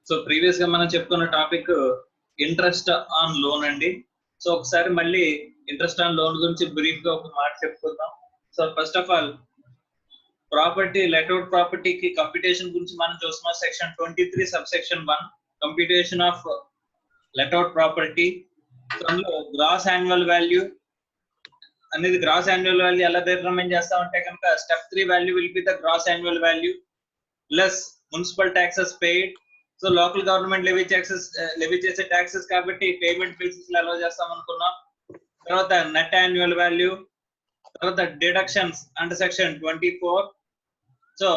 So previous గా మనం చెప్పుకున్న టాపిక్ ఇంట్రెస్ట్ ఆన్ లోన్ అండి. సో ఒకసారి మళ్ళీ ఇంట్రెస్ట్ ఆన్ లోన్ గురించి బ్రీఫ్ గా ఒక మాట చెప్పుకుందాం. So first of all property let out ప్రాపర్టీకి కంప్యూటేషన్ గురించి మనం చూస్తున్నాం. Section 23 sub section 1 computation of let out property. అందులో గ్రాస్ యాన్యువల్ వాల్యూ అనేది గ్రాస్ యాన్యువల్ వాల్యూ ఎలా డిటర్మైన్ చేస్తామంటే కనుక step 3 value will be the gross annual value plus municipal taxes paid. So local government levy చేసే taxes కాబట్టి payment basis లో allow చేస్తాం అనుకున్నాం. తర్వాత నెట్ యాన్యువల్ వాల్యూ, తర్వాత డిడక్షన్స్ అండర్ సెక్షన్ 24. సో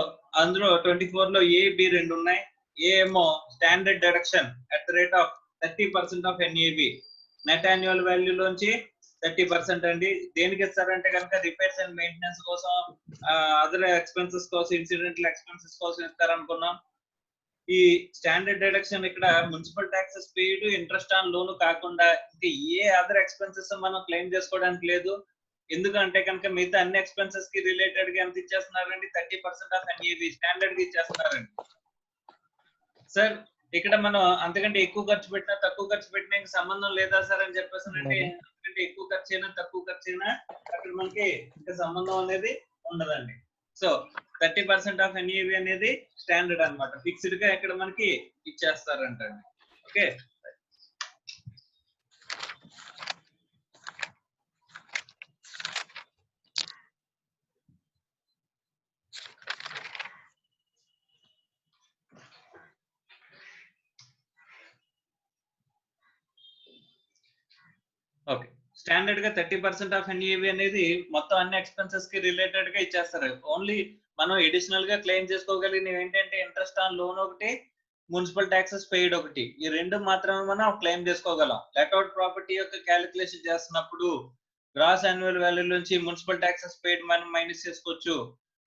అందులో 24 లో ఏ బి రెండు ఉన్నాయి. ఏ ఏమో standard deduction at the rate of 30% of NAB, net annual value లోంచి 30% అండి. దేనికి ఇస్తారంటే కనుక రిపేర్స్ అండ్ మెయింటెనెన్స్ కోసం, అదర్ ఎక్స్పెన్సెస్ కోసం, ఇన్సిడెంటల్ ఎక్స్పెన్సెస్ కోసం ఇస్తారనుకున్నాం. ఈ స్టాండర్డ్ డిడక్షన్ ఇక్కడ municipal taxes paid, interest on loan కాకుండా ఇంకా ఏ అదర్ ఎక్స్పెన్సెస్ మనం క్లెయిమ్ చేసుకోవడానికి లేదు. ఎందుకంటే కనుక మిగతా అన్ని ఎక్స్పెన్సెస్ కి రిలేటెడ్ గా ఎంత ఇచ్చేస్తున్నారండి? 30% ఆఫ్ ఎన్ఏబి స్టాండర్డ్ గా ఇచ్చేస్తున్నారండి. సార్ ఇక్కడ మనం అంతకంటే ఎక్కువ ఖర్చు పెట్టినా తక్కువ ఖర్చు పెట్టినా సంబంధం లేదా సార్ అని చెప్పేసి అంటే అంతకంటే ఎక్కువ ఖర్చు అయినా తక్కువ ఖర్చు అయినా అక్కడ మనకి ఇంకా సంబంధం అనేది ఉండదండి. సో 30% ఆఫ్ ఎన్ఏబి అనేది స్టాండర్డ్ అన్నమాట, ఫిక్స్డ్ గా ఇక్కడ మనకి ఇచ్చేస్తారంటండి. Okay, okay. స్టాండర్డ్ గా 30% ఆఫ్ ఎన్ఏబి అనేది మొత్తం అన్ని ఎక్స్పెన్సెస్ కి రిలేటెడ్ గా ఇచ్చేస్తారు. ఓన్లీ మనం ఎడిషనల్ గా క్లెయిమ్ చేసుకోగలిగినవి ఏంటంటే ఇంట్రెస్ట్ ఆన్ లోన్ ఒకటి, మున్సిపల్ ట్యాక్సెస్ పెయిడ్ ఒకటి. ఈ రెండు మాత్రమే మనం క్లెయిమ్ చేసుకోగలం. లెట్అవుట్ ప్రాపర్టీ యొక్క క్యాలిక్యులేషన్ చేస్తున్నప్పుడు గ్రాస్ యాన్యువల్ వాల్యూ నుంచి మున్సిపల్ ట్యాక్సెస్ పెయిడ్ మనం మైనస్ చేసుకోవచ్చు.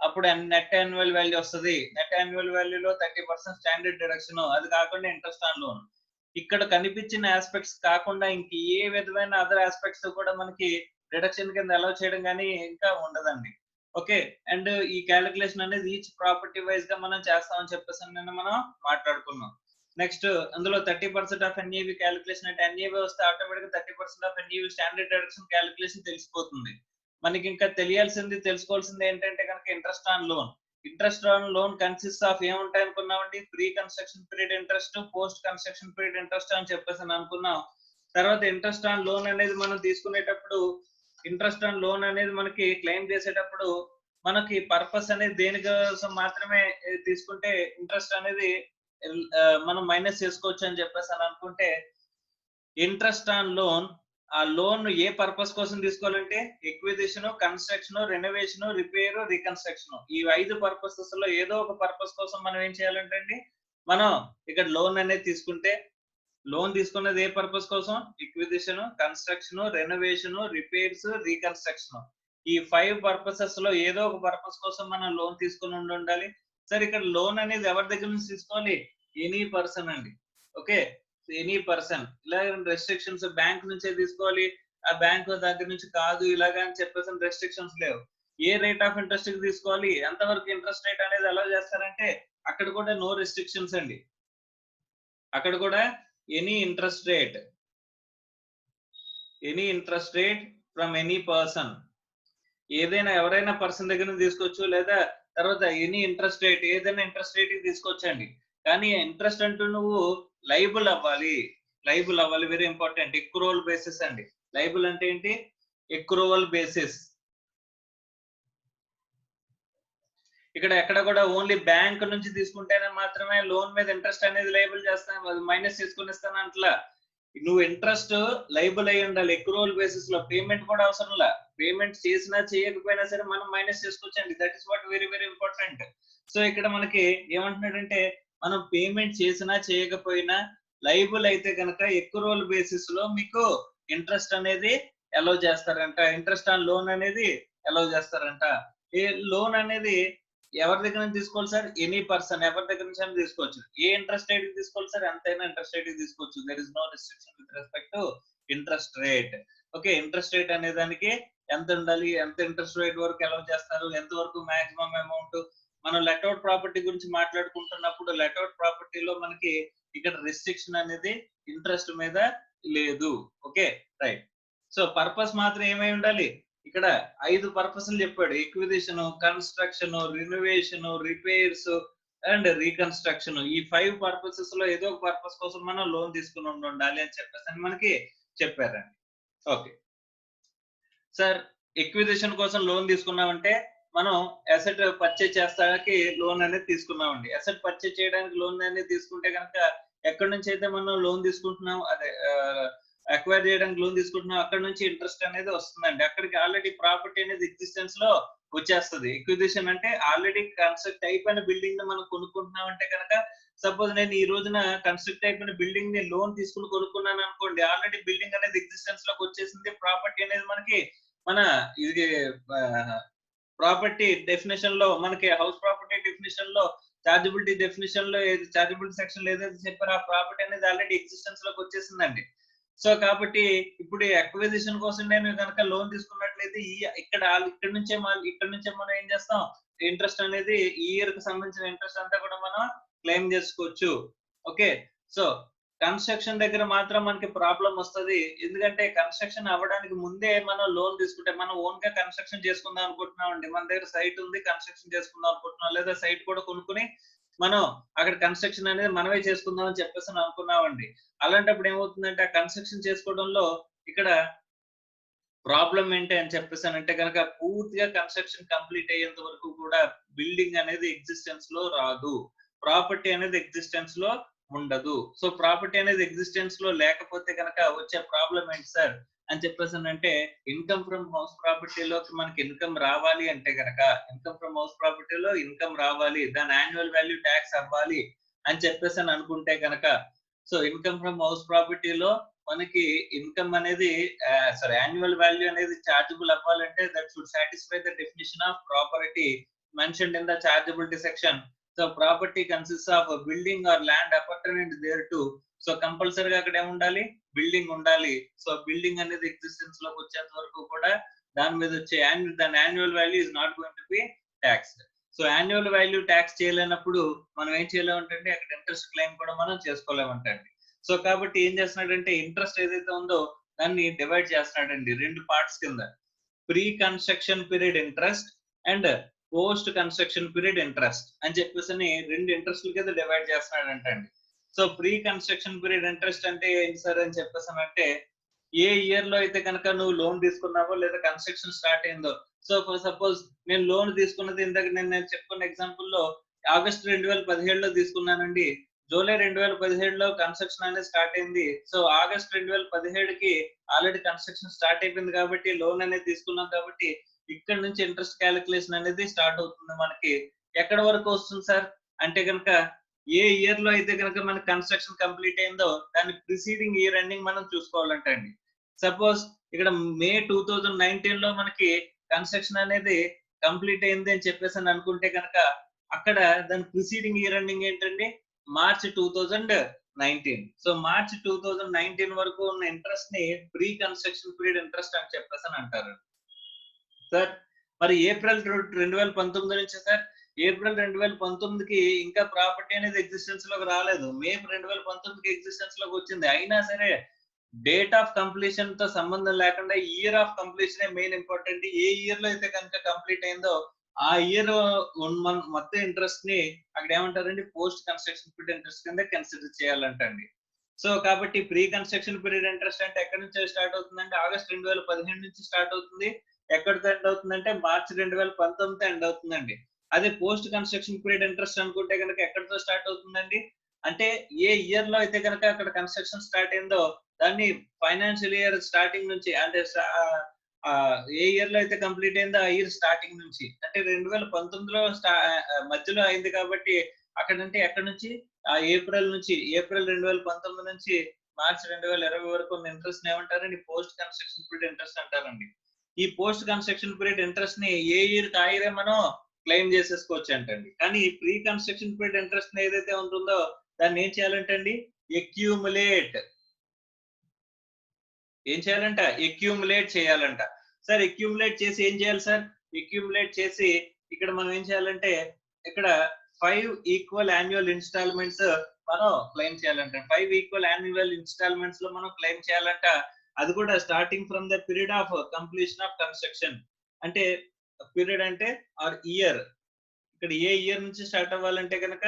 అప్పుడు నెట్ యాన్యువల్ వాల్యూ వస్తుంది. నెట్ యాన్యువల్ వాల్యూలో 30% స్టాండర్డ్ డిడక్షన్, అది కాకుండా ఇంట్రెస్ట్ ఆన్ లోన్. ఇక్కడ కనిపించిన ఆస్పెక్ట్స్ కాకుండా ఇంక ఏ విధమైన అదర్ ఆస్పెక్ట్స్ కూడా మనకి డిడక్షన్ కింద అలౌ చేయడం కానీ ఇంకా ఉండదండి. ఓకే, అండ్ ఈ క్యాలిక్యులేషన్ అనేది ఈచ్ ప్రాపర్టీ వైజ్ గా మనం చేస్తామని చెప్పేసి నిన్న మనం మాట్లాడుకున్నాం. నెక్స్ట్ అందులో 30% ఆఫ్ ఎన్ఏబి క్యాలిక్యులేషన్ అంటే ఎన్ఏబి వస్తే ఆటోమేటిక్ గా 30% of NAV standard deduction calculation తెలిసిపోతుంది. మనకి ఇంకా తెలుసుకోవాల్సింది ఏంటంటే కనుక interest on loan. Interest on loan consist of ఏముంటాయి అనుకున్నామండి? Pre construction period interest, post construction period interest అని చెప్పేసి అనుకున్నాం. తర్వాత ఇంట్రెస్ట్ ఆన్ లోన్ అనేది మనం తీసుకునేటప్పుడు, ఇంట్రెస్ట్ ఆన్ లోన్ అనేది మనకి క్లెయిమ్ చేసేటప్పుడు మనకి పర్పస్ అనేది దేనికోసం మాత్రమే తీసుకుంటే ఇంట్రెస్ట్ అనేది మనం మైనస్ చేసుకోవచ్చు అని చెప్పేసి అనుకుంటే, ఇంట్రెస్ట్ ఆన్ లోన్ ఆ లోన్ ఏ పర్పస్ కోసం తీసుకోవాలంటే acquisition, construction, renovation, repair, reconstruction, ఈ 5 పర్పసెస్ లో ఏదో ఒక పర్పస్ కోసం మనం ఏం చేయాలంటే అండి, మనం ఇక్కడ లోన్ అనేది తీసుకుంటే, లోన్ తీసుకున్నది ఏ పర్పస్ కోసం? Acquisition, construction, renovation, repairs, reconstruction. ఈ 5 పర్పసెస్ లో ఏదో ఒక పర్పస్ కోసం మనం లోన్ తీసుకుని ఉండాలి. సరే ఇక్కడ లోన్ అనేది ఎవరి దగ్గర నుంచి తీసుకోవాలి? ఎనీ పర్సన్ అండి. Okay, any person. ఇలా రెస్ట్రిక్షన్స్ బ్యాంక్ నుంచే తీసుకోవాలి, ఆ బ్యాంక్ దగ్గర నుంచి కాదు ఇలాగా అని చెప్పేసి రెస్ట్రిక్షన్స్ లేవు. ఏ రేట్ ఆఫ్ ఇంట్రెస్ట్ కి తీసుకోవాలి, ఎంతవరకు ఇంట్రెస్ట్ రేట్ అనేది అలౌ చేస్తారంటే అక్కడ కూడా నో రెస్ట్రిక్షన్స్ అండి. అక్కడ కూడా any interest rate from any person, ఏదైనా ఎవరైనా పర్సన్ దగ్గర నుంచి తీసుకోవచ్చు. లేదా తర్వాత ఎనీ ఇంట్రెస్ట్ రేట్, ఏదైనా ఇంట్రెస్ట్ రేట్ కి తీసుకోవచ్చండి. కానీ ఇంట్రెస్ట్ అంటూ నువ్వు లైబుల్ అవ్వాలి, వెరీ ఇంపార్టెంట్. ఎక్రూవల్ బేసిస్ అండి. లైబుల్ అంటే ఏంటి? ఎక్రూవల్ బేసిస్. ఇక్కడ ఎక్కడ కూడా ఓన్లీ బ్యాంక్ నుంచి తీసుకుంటేనే మాత్రమే లోన్ మీద ఇంట్రెస్ట్ అనేది లైబుల్ చేస్తాను, అది మైనస్ చేసుకుని ఇస్తాను అంటలా. నువ్వు ఇంట్రెస్ట్ లైబుల్ అయి ఉండాలి ఎక్రూవల్ బేసిస్ లో. పేమెంట్ కూడా అవసరం లా, పేమెంట్ చేసినా చేయకపోయినా సరే మనం మైనస్ చేసుకోవచ్చండి. That is what very very important. So ఇక్కడ మనకి ఏమంటున్నాడంటే, మనం పేమెంట్ చేసినా చేయకపోయినా లైబుల్ అయితే కనుక ఎక్రూవల్ బేసిస్ లో మీకు ఇంట్రెస్ట్ అనేది అలౌ చేస్తారంట, ఇంట్రెస్ట్ ఆన్ లోన్ అనేది అలౌ చేస్తారంట. ఏ లోన్ అనేది ఎవరి దగ్గర నుంచి తీసుకోవాలి సార్? ఎనీ పర్సన్ ఎవరి దగ్గర నుంచి అయినా తీసుకోవచ్చు. ఏ ఇంట్రెస్ట్ రేట్ తీసుకోవాలి సార్? ఎంతైనా ఇంట్రెస్ట్ రేట్ తీసుకోవచ్చు. There is no restriction with respect to interest rate. Okay, interest rate అనే దానికి ఎంత ఉండాలి, ఎంత ఇంట్రెస్ట్ రేట్ వరకు అలౌ చేస్తారు, ఎంత వరకు మాక్సిమం అమౌంట్. మనం లెట్అవుట్ ప్రాపర్టీ గురించి మాట్లాడుకుంటున్నప్పుడు లెట్అవుట్ ప్రాపర్టీలో మనకి ఇక్కడ రిస్ట్రిక్షన్ అనేది ఇంట్రెస్ట్ మీద లేదు. Okay, right. సో పర్పస్ మాత్రం ఏమై ఉండాలి, ఇక్కడ 5 పర్పస్లు చెప్పాడు. Acquisition, construction, renovation, repairs and reconstruction. ఈ 5 పర్పసెస్ లో ఏదో ఒక పర్పస్ కోసం మనం లోన్ తీసుకుని ఉండాలి అని చెప్పేసి మనకి చెప్పారండి. ఓకే సార్, ఎక్విజిషన్ కోసం లోన్ తీసుకున్నామంటే మనం అసెట్ పర్చేజ్ చేస్తానికి లోన్ అనేది తీసుకున్నామండి. అసెట్ పర్చేజ్ చేయడానికి లోన్ అనేది తీసుకుంటే కనుక ఎక్కడి నుంచి అయితే మనం లోన్ తీసుకుంటున్నాం, అదే అక్వైర్ చేయడానికి లోన్ తీసుకుంటున్నాం, అక్కడ నుంచి ఇంట్రెస్ట్ అనేది వస్తుందండి. అక్కడికి ఆల్రెడీ ప్రాపర్టీ అనేది ఎగ్జిస్టెన్స్ లో వచ్చేస్తుంది. ఎక్విజిషన్ అంటే ఆల్రెడీ కన్స్ట్రక్ట్ అయిపోయిన బిల్డింగ్ ని మనం కొనుక్కుంటున్నాం అంటే కనుక, సపోజ్ నేను ఈ రోజున కన్స్ట్రక్ట్ అయిపోయిన బిల్డింగ్ ని లోన్ తీసుకుని కొనుక్కున్నాను అనుకోండి, ఆల్రెడీ బిల్డింగ్ అనేది ఎగ్జిస్టెన్స్ లోకి వచ్చేసింది. ప్రాపర్టీ అనేది మనకి మన ఇది ప్రాపర్టీ డెఫినేషన్ లో మనకి హౌస్ ప్రాపర్టీ డెఫినేషన్ లో చార్జబిలిటీ డెఫినేషన్ లో చార్జబిలిటీ సెక్షన్ లో ఏదైతే చెప్పారో ఆ ప్రాపర్టీ అనేది ఆల్రెడీ ఎగ్జిస్టెన్స్ లోకి వచ్చేసిందండి. సో కాబట్టి ఇప్పుడు అక్విజిషన్ కోసం నేను కనుక లోన్ తీసుకున్నట్లయితే ఇక్కడ నుంచే మనం ఏం చేస్తాం, ఇంట్రెస్ట్ అనేది ఈ ఇయర్ కి సంబంధించిన ఇంట్రెస్ట్ అంతా కూడా మనం క్లెయిమ్ చేసుకోవచ్చు. ఓకే, సో కన్స్ట్రక్షన్ దగ్గర మాత్రం మనకి ప్రాబ్లం వస్తుంది. ఎందుకంటే కన్స్ట్రక్షన్ అవ్వడానికి ముందే మనం లోన్ తీసుకుంటే, మనం ఓన్ గా కన్స్ట్రక్షన్ చేసుకుందాం అనుకుంటున్నాం అండి. మన దగ్గర సైట్ ఉంది, కన్స్ట్రక్షన్ చేసుకుందాం అనుకుంటున్నాం, లేదా సైట్ కూడా కొనుక్కుని మనం అక్కడ కన్స్ట్రక్షన్ అనేది మనమే చేసుకుందాం అని చెప్పేసి అనుకున్నామండి. అలాంటప్పుడు ఏమవుతుందంటే ఆ కన్స్ట్రక్షన్ చేసుకోవడంలో ఇక్కడ ప్రాబ్లం ఏంటి అని చెప్పేసానంటే కనుక, పూర్తిగా కన్స్ట్రక్షన్ కంప్లీట్ అయ్యేంత వరకు కూడా బిల్డింగ్ అనేది ఎగ్జిస్టెన్స్ లో రాదు, ప్రాపర్టీ అనేది ఎగ్జిస్టెన్స్ లో ఉండదు. సో ప్రాపర్టీ అనేది ఎగ్జిస్టెన్స్ లో లేకపోతే కనుక వచ్చే ప్రాబ్లం ఏంటి సార్ అని చెప్పేసానంటే, ఇన్కమ్ ఫ్రమ్ హౌస్ ప్రాపర్టీలోకి మనకి ఇన్కమ్ రావాలి అంటే కనుక, ఇన్కమ్ ఫ్రమ్ హౌస్ ప్రాపర్టీలో ఇన్కమ్ రావాలి, దాని యాన్యువల్ వాల్యూ ట్యాక్స్ అవ్వాలి అని చెప్పేసి అనుకుంటే కనుక, సో ఇన్కమ్ ఫ్రమ్ హౌస్ ప్రాపర్టీలో మనకి ఇన్కమ్ అనేది యాన్యువల్ వాల్యూ అనేది చార్జబుల్ అవ్వాలంటే that should satisfy the definition of property mentioned in the chargeability section. So property consist of building or land appertaining thereto. So కంపల్సరీగా అక్కడ ఏముండాలి, బిల్డింగ్ ఉండాలి. So building అనేది ఎగ్జిస్టెన్స్ లోకి వచ్చేంత వరకు కూడా దాని మీద వచ్చే దాని annual value is not going to be taxed. So annual value tax చేయలేనప్పుడు మనం ఏం చేయలేమంటే అక్కడ ఇంట్రెస్ట్ క్లెయిమ్ కూడా మనం చేసుకోలేమంటండి. సో కాబట్టి ఏం చేస్తున్నాడంటే, ఇంట్రెస్ట్ ఏదైతే ఉందో దాన్ని డివైడ్ చేస్తున్నాడండి 2 పార్ట్స్ కింద. Pre construction period interest and post construction period interest అని చెప్పేసి 2 ఇంట్రెస్ట్ల కింద డివైడ్ చేస్తున్నాడంటండి. So pre construction period interest అంటే ఏంటి సార్ అని చెప్పేసానంటే, ఏ ఇయర్ లో అయితే కనుక నువ్వు లోన్ తీసుకున్నావో లేదా కన్స్ట్రక్షన్ స్టార్ట్ అయిందో. సో ఫర్ సపోజ్ నేను లోన్ తీసుకున్నది ఇందాక నేను చెప్పుకున్న ఎగ్జాంపుల్ లో ఆగస్ట్ 2017 లో తీసుకున్నానండి. జూలై 2017 లో కన్స్ట్రక్షన్ అనేది స్టార్ట్ అయింది. సో ఆగస్ట్ 2017కి ఆల్రెడీ కన్స్ట్రక్షన్ స్టార్ట్ అయిపోయింది కాబట్టి లోన్ అనేది తీసుకున్నాం కాబట్టి ఇక్కడ నుంచి ఇంట్రెస్ట్ క్యాలిక్యులేషన్ అనేది స్టార్ట్ అవుతుంది మనకి. ఎక్కడ వరకు వస్తుంది సార్ అంటే కనుక, ఏ ఇయర్ లో అయితే కనుక మనకి కన్స్ట్రక్షన్ కంప్లీట్ అయిందో దాని ప్రిసీడింగ్ ఇయర్ ఎండింగ్ మనం చూసుకోవాలంట అండి. సపోజ్ ఇక్కడ మే 2019 లో మనకి కన్స్ట్రక్షన్ అనేది కంప్లీట్ అయింది అని చెప్పేసి అనుకుంటే కనుక, అక్కడ దాని ప్రిసీడింగ్ ఇయర్ ఎండింగ్ ఏంటండి, మార్చ్ 2019. సో మార్చ్ 2019 వరకు ఉన్న ఇంట్రెస్ట్ ని ప్రీ కన్స్ట్రక్షన్ పీరియడ్ ఇంట్రెస్ట్ అని చెప్పేసి అంటారు సార్. మరి ఏప్రిల్ 2019 నుంచి సార్, ఏప్రిల్ 2019కి ఇంకా ప్రాపర్టీ అనేది ఎగ్జిస్టెన్స్ లోకి రాలేదు. మే 2019కి ఎగ్జిస్టెన్స్ లోకి వచ్చింది. అయినా సరే డేట్ ఆఫ్ కంప్లీషన్ తో సంబంధం లేకుండా year of completion main important. A year లో అయితే కనుక కంప్లీట్ అయిందో ఆ ఇయర్ మొత్తం ఇంట్రెస్ట్ ని అక్కడ ఏమంటారండి, పోస్ట్ కన్స్ట్రక్షన్ పీరియడ్ ఇంట్రెస్ట్ కింద కన్సిడర్ చేయాలంటండి. సో కాబట్టి ప్రీ కన్స్ట్రక్షన్ పీరియడ్ ఇంట్రెస్ట్ అంటే ఎక్కడి నుంచి స్టార్ట్ అవుతుందంటే ఆగస్ట్ 2017 నుంచి స్టార్ట్ అవుతుంది. ఎక్కడితో ఎండ్ అవుతుందంటే మార్చి 2019 ఎండ్ అవుతుందండి. అదే పోస్ట్ కన్స్ట్రక్షన్ పీరియడ్ ఇంట్రెస్ట్ అనుకుంటే కనుక ఎక్కడితో స్టార్ట్ అవుతుందండి అంటే, ఏ ఇయర్ లో అయితే కనుక అక్కడ కన్స్ట్రక్షన్ స్టార్ట్ అయిందో దాన్ని ఫైనాన్షియల్ ఇయర్ స్టార్టింగ్ నుంచి అంటే ఏ ఇయర్ లో అయితే కంప్లీట్ అయిందో ఆ ఇయర్ స్టార్టింగ్ నుంచి అంటే 2019లో మధ్యలో అయింది కాబట్టి అక్కడ అంటే ఎక్కడి నుంచి ఆ ఏప్రిల్ 2019 నుంచి మార్చి 2020 వరకు ఉన్న ఇంట్రెస్ట్ ఏమంటారండి, పోస్ట్ కన్స్ట్రక్షన్ పీరియడ్ ఇంట్రెస్ట్ అంటారండి. ఈ పోస్ట్ కన్స్ట్రక్షన్ పీరియడ్ ఇంట్రెస్ట్ ని ఏ ఇయర్ ఆ ఇయరే మనం క్లెయిమ్ చేసేసుకోవచ్చు అంటండి. కానీ ప్రీ కన్స్ట్రక్షన్ పీరియడ్ ఇంట్రెస్ట్ ఏదైతే ఉంటుందో దాన్ని ఏం చేయాలంటండి, ఎక్యూములేట్ చేయాలంట. సార్ ఎక్యూములేట్ చేసి ఏం చేయాలి సార్, ఎక్యూములేట్ చేసి ఇక్కడ మనం ఏం చేయాలంటే ఇక్కడ 5 ఈక్వల్ యాన్యువల్ ఇన్స్టాల్మెంట్స్ మనం క్లెయిమ్ చేయాలంట. 5 ఈక్వల్ యాన్యువల్ ఇన్స్టాల్మెంట్స్ లో మనం క్లెయిమ్ చేయాలంట. అది కూడా starting from the period of completion of construction. అంటే పీరియడ్ అంటే ఆర్ ఇయర్, ఇక్కడ ఏ ఇయర్ నుంచి స్టార్ట్ అవ్వాలంటే కనుక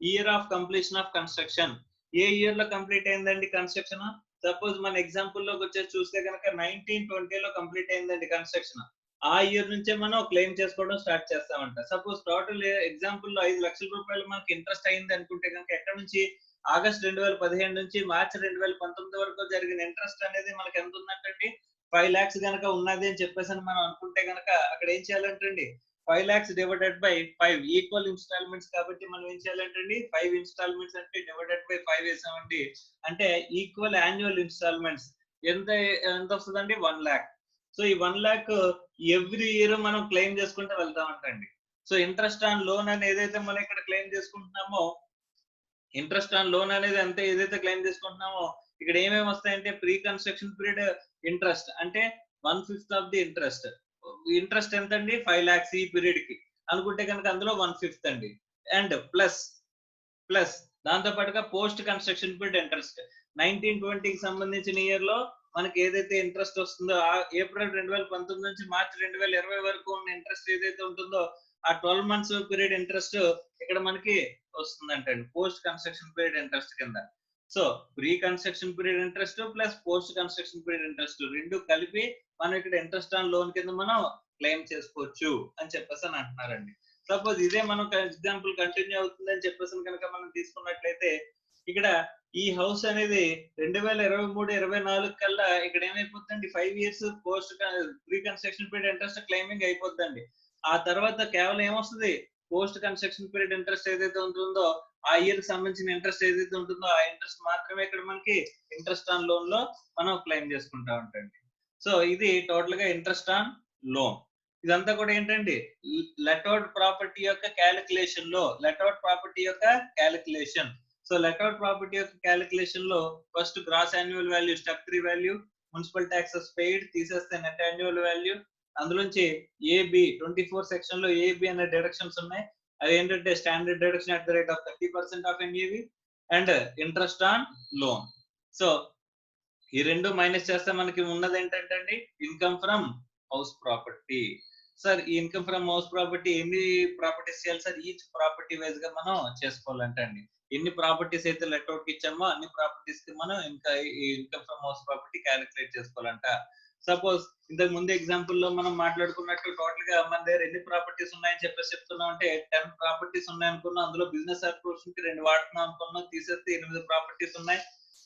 year of completion of construction. A year లో కంప్లీట్ అయిందండి కన్స్ట్రక్షన్? సపోజ్ మన ఎగ్జాంపుల్ లోకి వచ్చేసి చూస్తే కనుక 1920 లో కంప్లీట్ అయిందండి కన్స్ట్రక్షన్. ఆ ఇయర్ నుంచే మనం క్లెయిమ్ చేసుకోవడం స్టార్ట్ చేస్తామంట. సపోజ్ టోటల్ ఎగ్జాంపుల్ లో 5 లక్షల రూపాయలు మనకి ఇంట్రెస్ట్ అయింది అనుకుంటే కనుక ఎక్కడ నుంచి ఆగస్ట్ 2015 నుంచి మార్చి 2019 వరకు జరిగిన ఇంట్రెస్ట్ అనేది మనకి ఎంత ఉందంటండి 5 lakhs కనుక ఉన్నది అని చెప్పేసి మనం అనుకుంటే కనుక అక్కడ ఏం చేయాలంటండి 5 lakhs divided by 5 equal installments కాబట్టి మనం ఏం చేయాలంటండి 5 ఇన్స్టాల్మెంట్స్ అంటే డివైడెడ్ బై 5 వేసామండి. అంటే ఈక్వల్ యాన్యువల్ ఇన్స్టాల్మెంట్స్ ఎంత ఎంత వస్తుందండి 1 lakh. సో ఈ 1 lakh ఎవ్రీ ఇయర్ మనం క్లెయిమ్ చేసుకుంటూ వెళ్తామంటండి. సో ఇంట్రెస్ట్ ఆన్ లోన్ అని ఏదైతే మనం ఇక్కడ క్లెయిమ్ చేసుకుంటున్నామో ఇంట్రెస్ట్ ఆన్ లోన్ అనేది అంతే ఏదైతే క్లెయిమ్ చేసుకుంటున్నామో ఇక్కడ ఏమేమి వస్తాయంటే ప్రీ కన్స్ట్రక్షన్ పీరియడ్ ఇంట్రెస్ట్ అంటే 1/5 ఆఫ్ ది ఇంట్రెస్ట్. ఇంట్రెస్ట్ ఎంత అండి 5 lakhs ఈ పీరియడ్ కి అనుకుంటే కనుక అందులో 1/5 అండి. అండ్ ప్లస్ దాంతో పాటుగా పోస్ట్ కన్స్ట్రక్షన్ పీరియడ్ ఇంట్రెస్ట్ 1920కి సంబంధించిన ఇయర్ లో మనకి ఏదైతే ఇంట్రెస్ట్ వస్తుందో ఆ ఏప్రిల్ 2019 నుంచి మార్చి 2020 వరకు ఉన్న ఇంట్రెస్ట్ ఏదైతే ఉంటుందో ఆ 12 months పీరియడ్ ఇంట్రెస్ట్ ఇక్కడ మనకి వస్తుందంటండి పోస్ట్ కన్స్ట్రక్షన్ పీరియడ్ ఇంట్రెస్ట్ కింద. So pre construction period interest plus post construction period interest రెండు కలిపి మనం ఇక్కడ ఇంట్రెస్ట్ ఆన్ లోన్ కింద మనం క్లెయిమ్ చేసుకోవచ్చు అని చెప్పేసి అని అంటున్నారండి. సపోజ్ ఇదే మనం ఎగ్జాంపుల్ కంటిన్యూ అవుతుందని చెప్పేసి కనుక మనం తీసుకున్నట్లయితే ఇక్కడ ఈ హౌస్ అనేది 2023-24 కల్లా ఇక్కడ ఏమైపోతుందండి 5 years post pre construction period interest claiming అయిపోతుందండి. ఆ తర్వాత కేవలం ఏమొస్తుంది పోస్ట్ కన్స్ట్రక్షన్ పీరియడ్ ఇంట్రెస్ట్ ఏదైతే ఉంటుందో ఆ ఇయర్ కి సంబంధించిన ఇంట్రెస్ట్ ఏదైతే ఉంటుందో ఆ ఇంట్రెస్ట్ మాత్రమే ఇక్కడ మనకి ఇంట్రెస్ట్ ఆన్ లోన్ లో మనం క్లెయిమ్ చేసుకుంటా ఉంటాండి. సో ఇది టోటల్ గా ఇంట్రెస్ట్ ఆన్ లోన్. ఇదంతా కూడా ఏంటండి లెట్అవుట్ ప్రాపర్టీ యొక్క క్యాలిక్యులేషన్ లో సో లెట్అవుట్ ప్రాపర్టీ యొక్క క్యాలిక్యులేషన్ లో first gross annual value step 3 value municipal taxes paid తీసేస్తే నెట్ యాన్యువల్ వాల్యూ అందులోంచి ఏబి 24 సెక్షన్ లో ఏబి అనే డిడక్షన్స్ ఉన్నాయి. అది ఏంటంటే standard deduction at the rate of 30% of NAV and interest on loan. So ఈ రెండు మైనస్ చేస్తే మనకి ఉన్నది ఏంటంటే అండి income from house property. Sir ఈ ఇన్కమ్ ఫ్రమ్ హౌస్ ప్రాపర్టీ ఎన్ని ప్రాపర్టీస్ చేయాలి సార్? ఈచ్ ప్రాపర్టీ వైజ్ గా మనం చేసుకోవాలంటే అండి ఎన్ని ప్రాపర్టీస్ అయితే లెట్అవుట్ కి ఇచ్చామో అన్ని ప్రాపర్టీస్ కి మనం ఇంకా ఈ income from house property calculate చేసుకోవాలంట. సపోజ్ ఇంతకు ముందు ఎగ్జాంపుల్ లో మనం మాట్లాడుకున్నట్టు టోటల్ గా మన దగ్గర ఎన్ని ప్రాపర్టీస్ ఉన్నాయని చెప్పేసి చెప్తున్నాం అంటే 10 ప్రాపర్టీస్ ఉన్నాయి అనుకున్నాం. అందులో బిజినెస్ అప్రోచ్ కి 2 వాడుతున్నాం అనుకున్నాం. తీసేస్తే 8 ప్రాపర్టీస్ ఉన్నాయి.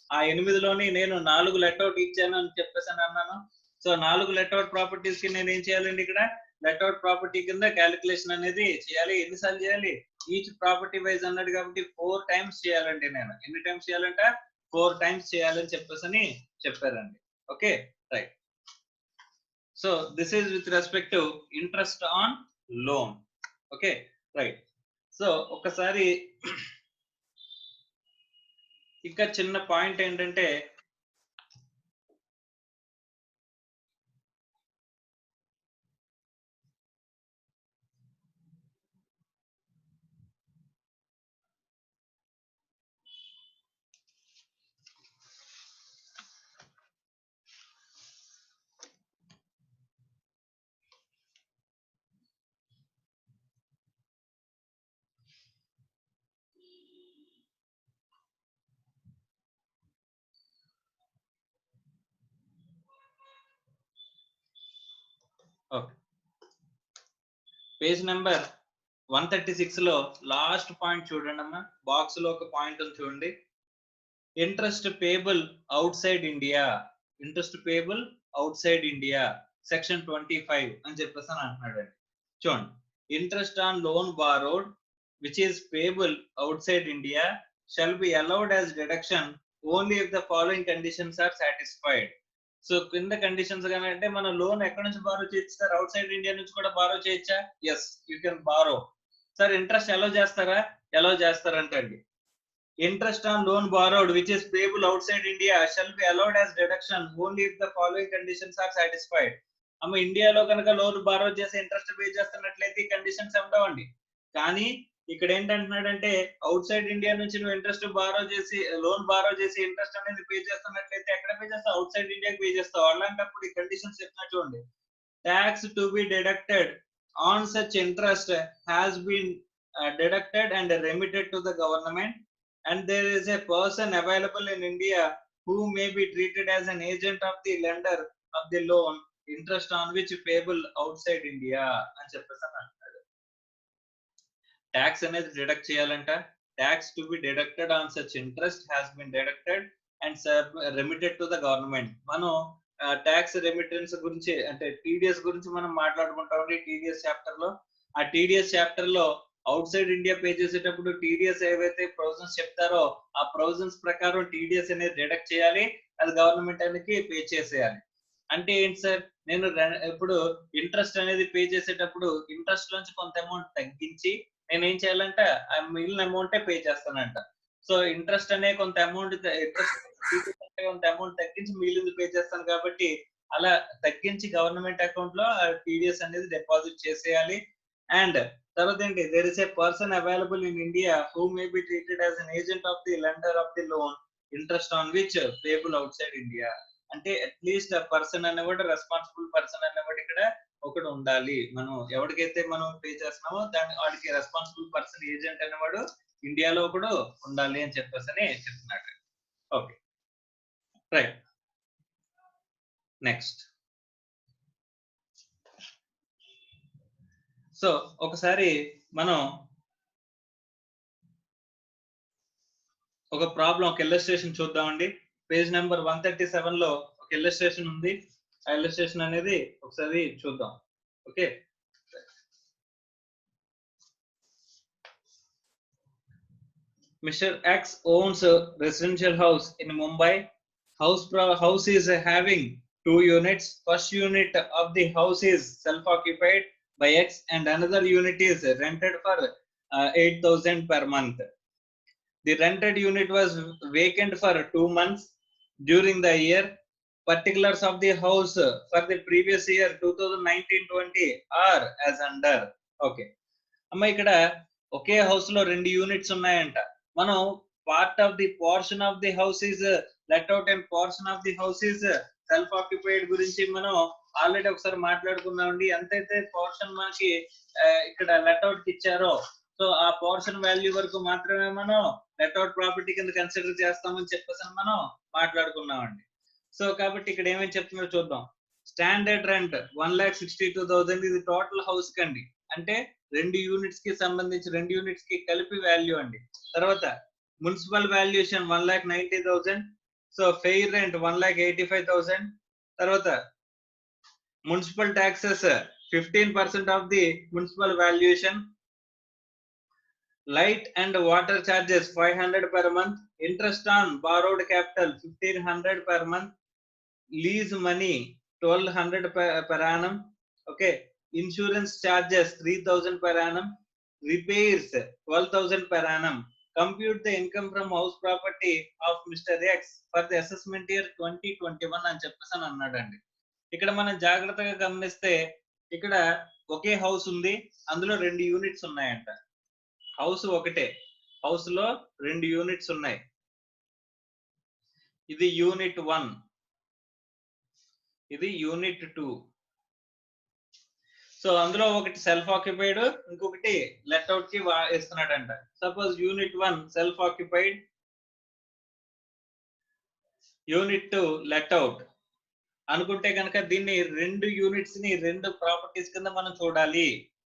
ఆ 8లోని నేను 4 లెట్అవుట్ ఇచ్చాను అని చెప్పేసి అన్నాను. సో 4 లెట్అవుట్ ప్రాపర్టీస్ కి నేను ఏం చేయాలండి ఇక్కడ లెట్అవుట్ ప్రాపర్టీ కింద క్యాలిక్యులేషన్ అనేది చేయాలి. ఎన్నిసార్లు చేయాలి? ఈచ్ ప్రాపర్టీ వైజ్ అన్నాడు కాబట్టి 4 times చేయాలండి. నేను ఎన్ని టైమ్స్ చేయాలంట 4 times చేయాలని చెప్పేసి చెప్పారండి. Okay right. So this is with respect to interest on loan. Okay right. So ఒకసారి ఇంకా చిన్న పాయింట్ ఏంటంటే ఓకే పేజ్ నెంబర్ 136 లో లాస్ట్ పాయింట్ చూడండి అమ్మా. బాక్స్ లో ఒక పాయింట్ ఉంది చూడండి. Interest payable outside India section 25 అని చెప్పేసి అని అంటున్నాడు అండి. చూడండి interest on loan borrowed which is payable outside India shall be allowed as deduction only if the following conditions are satisfied. So కింద కండిషన్స్ అంటే మన లోన్ ఎక్కడి నుంచి బారో చేయొచ్చు సార్? అవుట్ సైడ్ ఇండియా నుంచి కూడా బారో చేయొచ్చా? Yes you can borrow. Sir interest ఎలా చేస్తారంటే అండి interest on loan borrowed which is payable outside India shall be allowed as deduction only if the following conditions are satisfied. ఇండియాలో కనుక loan borrow చేసి interest pay చేస్తున్నట్లయితే ఈ conditions ఉండవండి. కానీ ఇక్కడ ఏంటంటున్నాడంటే అవుట్ సైడ్ ఇండియా నుంచి నువ్వు ఇంట్రెస్ట్ బారో చేసి లోన్ బారో చేసి ఇంట్రెస్ట్ అనేది పే చేస్తున్నట్లయితే ఎక్కడ పే చేస్తావు? అవుట్ సైడ్ ఇండియాకి పే చేస్తావు. అలాంటప్పుడు ఈ కండిషన్స్ చెప్తున్నా చూడండి. Tax to be deducted on such interest has been deducted and remitted to the government, and there is a person available in India who may be treated as an agent of the lender of the loan, interest on which payable outside India అని చెప్పేసి అంటాడు. Tax అనేది deduct చేయాలంట. Tax to be deducted on such interest has been deducted and remitted to the government. మనం tax remittance గురించి అంటే TDS గురించి మనం మాట్లాడుకుంటామండి టీడీఎస్ చాప్టర్ లో. ఆ టీడీఎస్ చాప్టర్ లో అవుట్ సైడ్ ఇండియా పే చేసేటప్పుడు టీడీఎస్ ఏవైతే ప్రొవిజన్స్ చెప్తారో ఆ ప్రొవిజన్స్ ప్రకారం టీడీఎస్ అనేది డిడక్ట్ చేయాలి, అది గవర్నమెంట్ అనేది పే చేసేయాలి. అంటే ఏంటి సార్, నేను ఇప్పుడు ఇంట్రెస్ట్ అనేది పే చేసేటప్పుడు ఇంట్రెస్ట్ నుంచి కొంత అమౌంట్ తగ్గించి నేను ఏం చేయాలంటే ఆ మిగిలిన అమౌంటే పే చేస్తానంట. సో ఇంట్రెస్ట్ అనే కొంత అమౌంట్ కొంత అమౌంట్ తగ్గించి మిగిలింది పే చేస్తాను కాబట్టి అలా తగ్గించి గవర్నమెంట్ అకౌంట్ లో టీడీఎస్ అనేది డిపాజిట్ చేసేయాలి. అండ్ తర్వాత ఏంటి, there is a person available in India who may be treated as an agent of the lender of the loan, interest on which payable outside India. అంటే at least ఆ person అనేవాడు, responsible person అనేవాడు ఇక్కడ ఒకడు ఉండాలి. మనం ఎవరికైతే మనం పే చేస్తున్నామో వాడికి రెస్పాన్సిబుల్ పర్సన్ ఏజెంట్ అనేవాడు ఇండియాలో ఒకడు ఉండాలి అని చెప్పేసి చెప్తున్నాడు. Okay right. నెక్స్ట్ సో ఒకసారి మనం ఒక ప్రాబ్లం, ఒక ఇల్లస్ట్రేషన్ చూద్దామండి. పేజ్ నెంబర్ 137 లో ఒక ఇల్లస్ట్రేషన్ ఉంది. ఆ ఇల్లస్ట్రేషన్ అనేది ఒకసారి చూద్దాం. Okay, Mr. X owns a residential house in Mumbai. House is having 2 units. First unit of the house is self-occupied by X and another unit is rented for 8,000 per month. The rented unit was vacant for 2 months during the year. Particulars of the house for the previous year 2019-20 are as under. Okay, అమ్మ ఇక్కడ ఒకే house లో 2 units ఉన్నాయంట. మనం part of the portion of the house is let out and portion of the house is self occupied గురించి మనం already ఒకసారి మాట్లాడుకున్నామండి. ఎంతైతే portion మనకి ఇక్కడ లెట్ అవుట్ కి ఇచ్చారో సో ఆ పోర్షన్ వాల్యూ వరకు మాత్రమే మనం లెట్ అవుట్ ప్రాపర్టీ కింద కన్సిడర్ చేస్తామని చెప్పేసి మనం మాట్లాడుకున్నామండి. సో కాబట్టి ఇక్కడ ఏమేమి చెప్తున్నారో చూద్దాం. స్టాండర్డ్ రెంట్ 1,62,000 ఇది టోటల్ హౌస్ కండి, అంటే 2 యూనిట్స్ కి సంబంధించి 2 యూనిట్స్ కి కలిపి వాల్యూ అండి. తర్వాత municipal valuation 1,90,000. So fair rent 1,85,000. తర్వాత municipal taxes 15% of the municipal valuation. Light and water charges 500 per month. Interest on borrowed capital 1,500 per month. Lease money 1,200 per annum. Okay, insurance charges 3,000 per annum. Repairs 12,000 per annum. Compute the income from house property of Mr. X for the assessment year 2021 అని చెప్పేసి అన్నాడండి. ఇక్కడ మనం జాగ్రత్తగా గమనిస్తే ఇక్కడ ఒకే house ఉంది, అందులో 2 యూనిట్స్ ఉన్నాయంట. హౌస్ ఒకటే, హౌస్ లో 2 యూనిట్స్ ఉన్నాయి. ఇది యూనిట్ 1, ఇది యూనిట్ 2. సో అందులో ఒకటి సెల్ఫ్ ఆక్యుపైడ్, ఇంకొకటి లెట్ అవుట్ కి ఇస్తున్నాడంట. Suppose unit 1 self occupied, unit 2 let out అనుకుంటే కనుక దీన్ని 2 యూనిట్స్ ని 2 ప్రాపర్టీస్ కింద మనం చూడాలి.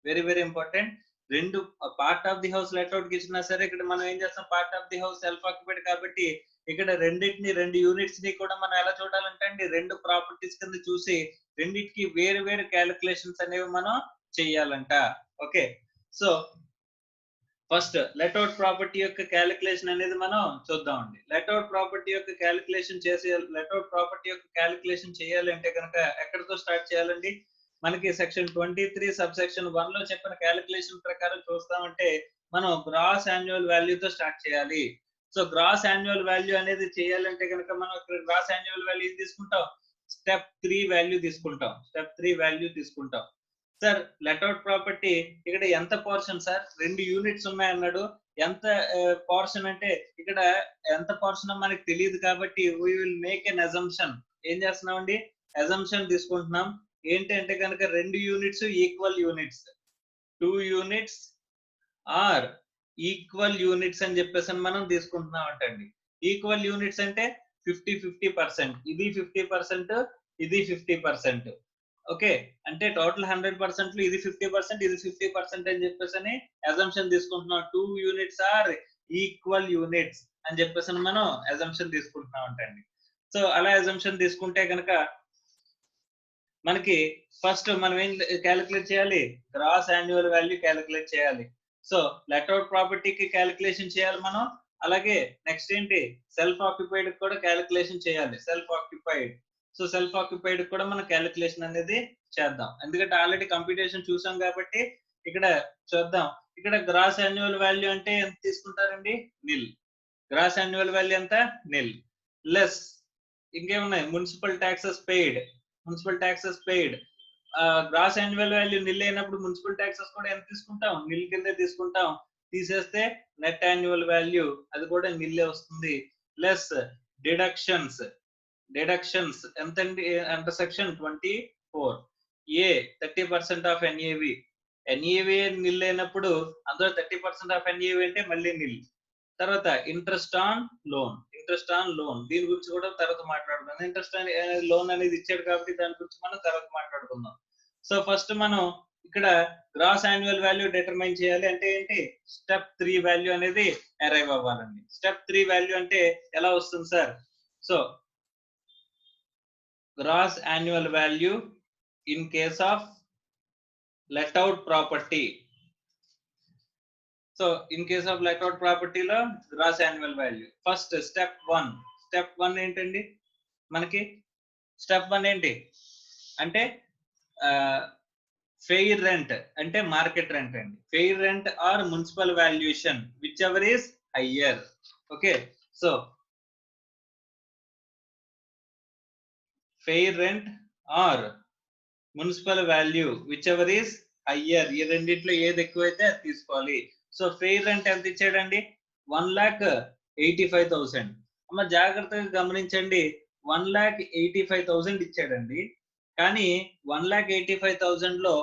Very very important. 2 part of the house let out కి ఇచ్చినా సరే ఇక్కడ మనం ఏం చేస్తాం, part of the house self occupied కాబట్టి ఇక్కడ 2 యూనిట్స్ ని కూడా మనం ఎలా చూడాలంటే అండి 2 ప్రాపర్టీస్ కింద చూసి రెండింటికి వేరు వేరు క్యాలిక్యులేషన్స్ అనేవి మనం చెయ్యాలంట. Okay, so first let out property యొక్క క్యాలిక్యులేషన్ అనేది మనం చూద్దామండి. లెట్అవుట్ ప్రాపర్టీ యొక్క క్యాలిక్యులేషన్ లెట్అవుట్ ప్రాపర్టీ యొక్క క్యాలిక్యులేషన్ చేయాలి అంటే కనుక ఎక్కడితో స్టార్ట్ చేయాలండి? మనకి సెక్షన్ 23 సబ్ సెక్షన్ 1 లో చెప్పిన క్యాలిక్యులేషన్ ప్రకారం చూస్తామంటే మనం గ్రాస్ యాన్యువల్ వాల్యూతో స్టార్ట్ చేయాలి. సో గ్రాస్ యాన్యువల్ వాల్యూ అనేది చేయాలంటే కనుక మనం ఇక్కడ గ్రాస్ యాన్యువల్ వాల్యూ తీసుకుంటాం, స్టెప్ 3 వాల్యూ తీసుకుంటాం. సార్ లెట్అవుట్ ప్రాపర్టీ ఇక్కడ ఎంత పోర్షన్ సార్ 2 యూనిట్స్ ఉన్నాయన్నాడు. ఎంత పోర్షన్ అంటే ఇక్కడ ఎంత పోర్షన్ మనకు తెలియదు కాబట్టి we will make an assumption. ఏం చేస్తున్నామండి? అజంప్షన్ తీసుకుంటున్నాం. ఏంటి అంటే గనక 2 units equal units. 2 units are equal units అని చెప్పేసి మనం తీసుకుంటున్నాం అంటండి. ఈక్వల్ యూనిట్స్ అంటే 50-50%. ఇది 50%, ఇది 50%. ఓకే, అంటే టోటల్ 100% లో ఇది 50%, ఇది 50% అని చెప్పేసి అజంప్షన్ తీసుకుంటున్నాం. 2 యూనిట్స్ ఆర్ ఈక్వల్ యూనిట్స్ అని చెప్పేసి మనం అజంప్షన్ తీసుకుంటున్నాం అంటండి. సో అలా అజంప్షన్ తీసుకుంటే కనుక మనకి ఫస్ట్ మనం ఏం క్యాలిక్యులేట్ చేయాలి? గ్రాస్ యాన్యువల్ వాల్యూ క్యాలిక్యులేట్ చేయాలి. సో లెట్అవుట్ ప్రాపర్టీకి క్యాలిక్యులేషన్ చేయాలి మనం. అలాగే నెక్స్ట్ ఏంటి? సెల్ఫ్ ఆక్యుపైడ్ కూడా క్యాలిక్యులేషన్ చేయాలి. Self occupied. So self occupied కూడా మనం క్యాలిక్యులేషన్ అనేది చేద్దాం. ఎందుకంటే ఆల్రెడీ కంప్యూటేషన్ చూసాం కాబట్టి ఇక్కడ చూద్దాం. ఇక్కడ గ్రాస్ యాన్యువల్ వాల్యూ అంటే ఎంత తీసుకుంటారండి? నిల్. గ్రాస్ యాన్యువల్ వాల్యూ ఎంత? నిల్. లెస్ ఇంకేమున్నాయి? Municipal taxes paid. Municipal taxes paid. Gross annual value nil అయినప్పుడు మున్సిపల్ ట్యాక్సెస్ కూడా ఎంత తీసుకుంటాం? నిల్ కిందే తీసుకుంటాం. తీసేస్తే నెట్ యాన్యువల్ వాల్యూ అది కూడా నిల్లే వస్తుంది. Less deductions. డిడక్షన్స్ ఎంతండి? Under section 24 A 30% of NAV. NAV nil అయినప్పుడు అందులో 30% ఆఫ్ ఎన్ఏవి అంటే మళ్ళీ నిల్. తర్వాత interest on loan. Interest on loan దీని గురించి కూడా తర్వాత మాట్లాడుకుందాం. ఇంట్రెస్ట్ లోన్ అనేది ఇచ్చాడు కాబట్టి దాని గురించి మనం తర్వాత మాట్లాడుకుందాం. సో ఫస్ట్ మనం ఇక్కడ గ్రాస్ యాన్యువల్ వాల్యూ డిటర్మైన్ చేయాలి. అంటే ఏంటి? స్టెప్ 3 వాల్యూ అనేది అరైవ్ అవ్వాలండి. స్టెప్ 3 వాల్యూ అంటే ఎలా వస్తుంది sir? So gross annual value in case of let out property. So in case of let out ప్రాపర్టీలో gross annual value. First step 1. Step 1 ఏంటండి? మనకి స్టెప్ 1 ఏంటి అంటే ఫెయిర్ రెంట్ అంటే మార్కెట్ రెంట్ అండి. Fair rent or municipal valuation whichever is higher. Okay, so fair rent or municipal value whichever is higher. ఈ రెండిట్లో ఏది ఎక్కువైతే అది తీసుకోవాలి. సో ఫెయిర్ రెంట్ ఎంత ఇచ్చాడండి? 1,85,000. అమ్మ జాగ్రత్తగా గమనించండి. 1,85,000 ఇచ్చాడండి. కానీ 1,85,000 లో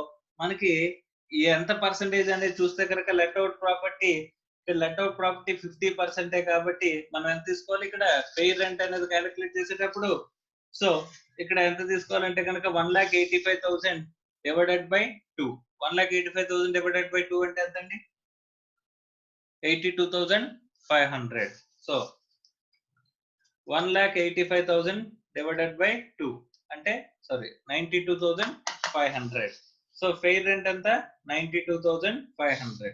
మనకి ఎంత పర్సెంటేజ్ అనేది చూస్తే కనుక లెట్అవుట్ ప్రాపర్టీ 50% కాబట్టి మనం ఎంత తీసుకోవాలి? ఇక్కడ ఫెయిర్ రెంట్ అనేది క్యాలిక్యులేట్ చేసేటప్పుడు సో ఇక్కడ ఎంత తీసుకోవాలంటే కనుక 1,85,000 డివైడెడ్ బై 2. 1,85,000 డివైడెడ్ బై 2 అంటే ఎంత అండి? 82,500. సో 1,85,000 డివైడెడ్ బై 2 అంటే సారీ 92,500. సో ఫెయిర్ రెంట్ ఎంత? 92,500.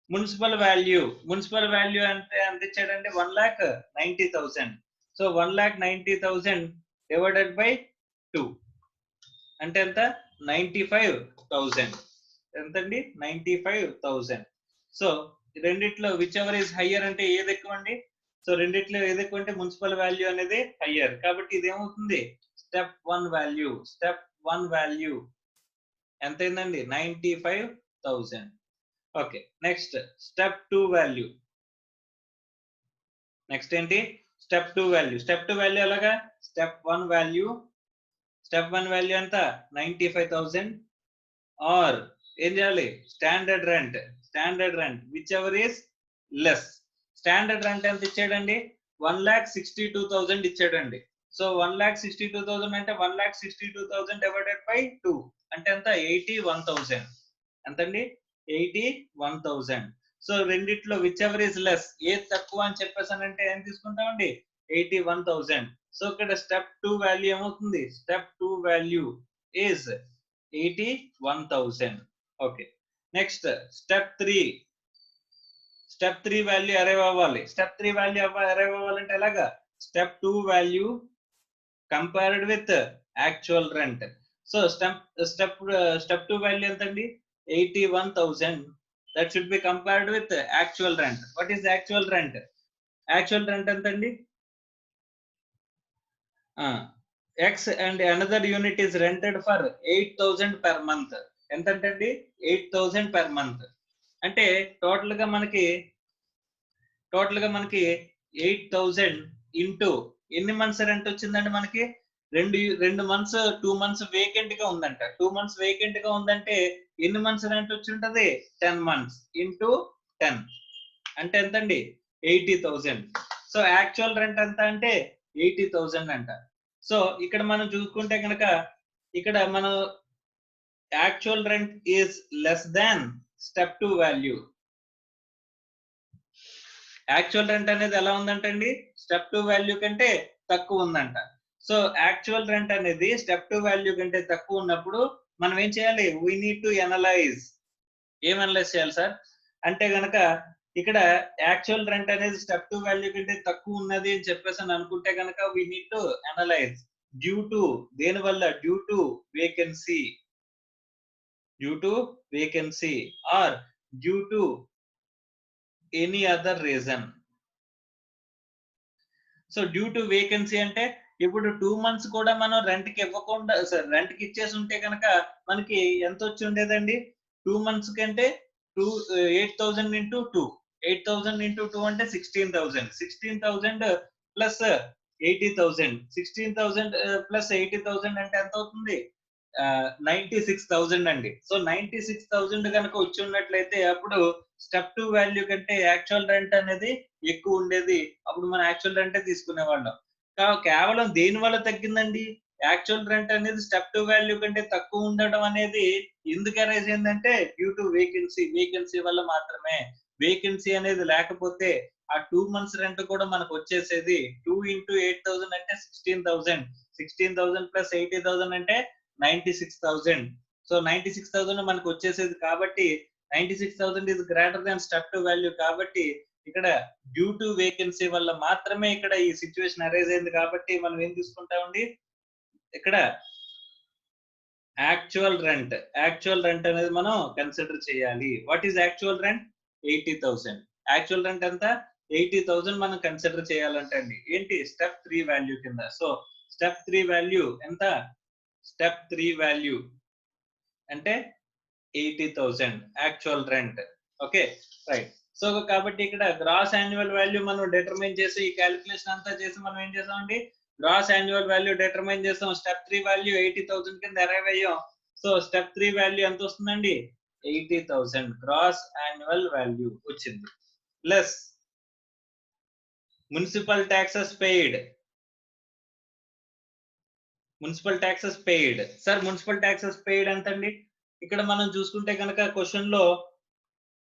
Municipal value. మున్సిపల్ వాల్యూ అంటే ఎంత ఇచ్చాడంటే 1,90,000. సో 1,90,000 డివైడెడ్ బై 2 అంటే ఎంత? 95,000. ఎంతండి? 95,000. సో రెండిట్లో విచ్ ఎవర్ ఈస్ హయ్యర్ అంటే ఏది ఎక్కువ అండి? సో రెండిట్లో ఏది ఎక్కువ అంటే మున్సిపల్ వాల్యూ అనేది హయ్యర్. కాబట్టి ఇది ఏమవుతుంది? Step 1 value. స్టెప్ 1 వాల్యూ ఎంత అయిందండి? 95,000. Okay, next step 2 value. Next ఏంటి? Step 2 value. స్టెప్ 2 వాల్యూ ఎలాగా? Step 1 value. స్టెప్ 1 వాల్యూ ఎంత? 95,000 ఆర్ ఏం చేయాలి? Standard rent. Standard rent whichever is less. Standard rent ఎంత ఇచ్చాడండి? 1,62,000 ఇచ్చాడండి. సో 1,62,000 అంటే 1,62,000 డివైడెడ్ బై 2 అంటే ఎంత? 81,000. ఎంతండి? 81,000. సో రెండిట్లో విచ్ ఎవర్ ఈస్ లెస్ ఏది తక్కువ అని చెప్పేసానంటే ఏం తీసుకుంటామండి? 81,000. సో ఇక్కడ స్టెప్ 2 వాల్యూ ఏమవుతుంది? Step 2 value is 81,000. Okay, next step 3. Step 3 value arrive అవ్వాలి. స్టెప్ 3 వాల్యూ అరైవ్ అవ్వాలంటే ఎలాగా? Step 2 value compared with actual rent. So step 2 value ఎంతండి? 81,000. that should be compared with actual rent. What is actual rent? Actual rent ఎంతండి? X and another unit is rented for 8,000 per month. ఎంత అంటే 8,000 per month. అంటే total గా మనకి 8,000 into ఎన్ని months rent వచ్చిందండి మనకి? రెండు మంత్స్ 2 మంత్స్ వేకెంట్ గా ఉందంట. 2 మంత్స్ వేకెంట్ గా ఉందంటే ఎన్ని మంత్స్ రెంట్ వచ్చి ఉంటది? 10 మంత్స్ ఇంటూ 10 అంటే ఎంతండి? 80,000. సో యాక్చువల్ రెంట్ ఎంత అంటే 80,000 అంట. సో ఇక్కడ మనం చూసుకుంటే కనుక ఇక్కడ మనం actual rent is less than step 2 value. Actual rent అనేది ఎలా ఉందంటే అండి, స్టెప్ 2 వాల్యూ కంటే తక్కువ ఉందంట. సో యాక్చువల్ రెంట్ అనేది స్టెప్ 2 వాల్యూ కంటే తక్కువ ఉన్నప్పుడు మనం ఏం చేయాలి? We need to analyse. ఏం అనలైజ్ చేయాలి సార్ అంటే గనక ఇక్కడ యాక్చువల్ రెంట్ అనేది స్టెప్ 2 వాల్యూ కంటే తక్కువ ఉన్నది అని చెప్పేసి అని అనుకుంటే గనక we need to analyse due to దేని వల్ల? Due to vacancy or due to any other reason. So due to vacancy అంటే ఇప్పుడు 2 మంత్స్ కూడా మనం రెంట్ కి ఇవ్వకుండా రెంట్ కి ఇచ్చేసి ఉంటే కనుక మనకి ఎంత వచ్చి ఉండేదండి? 2 మంత్స్ కంటే 8,000 ఇంటూ 2 8,000 ఇంటూ 2 అంటే 16,000. 16,000 ప్లస్ 80,000. 16,000 ప్లస్ 80,000 అంటే ఎంత అవుతుంది? 96,000 అండి. సో 96,000 కనుక వచ్చి ఉన్నట్లయితే అప్పుడు స్టెప్ 2 వాల్యూ కంటే యాక్చువల్ రెంట్ అనేది ఎక్కువ ఉండేది. అప్పుడు మనం యాక్చువల్ రెంటే తీసుకునేవాళ్ళం. కేవలం దేని వల్ల తగ్గిందండి? యాక్చువల్ రెంట్ అనేది స్టెప్ 2 వాల్యూ కంటే తక్కువ ఉండడం అనేది ఎందుకు అరైజ్ అయిందంటే డ్యూ టు వేకెన్సీ వల్ల మాత్రమే. వేకెన్సీ అనేది లేకపోతే ఆ 2 మంత్స్ రెంట్ కూడా మనకు వచ్చేసేది. 2 ఇంటూ 8,000 అంటే 16,000. 16,000 ప్లస్ 80,000 అంటే 96,000. సో 96,000 మనకు వచ్చేసేది కాబట్టి 96,000 is greater than step 2 value కాబట్టి ఇక్కడ డ్యూ టు వేకెన్సీ వల్ల మాత్రమే ఇక్కడ ఈ సిచ్యువేషన్ అరైజ్ అయింది కాబట్టి మనం ఏం తీసుకుంటామండి? ఇక్కడ యాక్చువల్ రెంట్ అనేది మనం కన్సిడర్ చేయాలి. What is actual rent? 80,000. Actual rent ఎంత? 80,000 మనం కన్సిడర్ చేయాలంటే అండి ఏంటి? స్టెప్ 3 వాల్యూ కింద. సో స్టెప్ 3 వాల్యూ ఎంత? స్టెప్ 3 వాల్యూ అంటే 80,000 actual rent. Okay right. So కాబట్టి ఇక్కడ గ్రాస్ యాన్యువల్ వాల్యూ మనం డిటర్మైన్ చేసి ఈ క్యాలిక్యులేషన్ అంతా చేసి మనం ఏం చేసామండి? గ్రాస్ యాన్యువల్ వాల్యూ డిటర్మైన్ చేసాం. స్టెప్ 3 వాల్యూ 80,000 కింద అరైవ్ అయ్యాం. సో స్టెప్ 3 వాల్యూ ఎంత వస్తుందండి? 80,000 గ్రాస్ యాన్యువల్ వాల్యూ వచ్చింది. Plus municipal taxes paid. Sir municipal taxes paid ఎంతండి? ఇక్కడ మనం చూసుకుంటే కనుక క్వశ్చన్ లో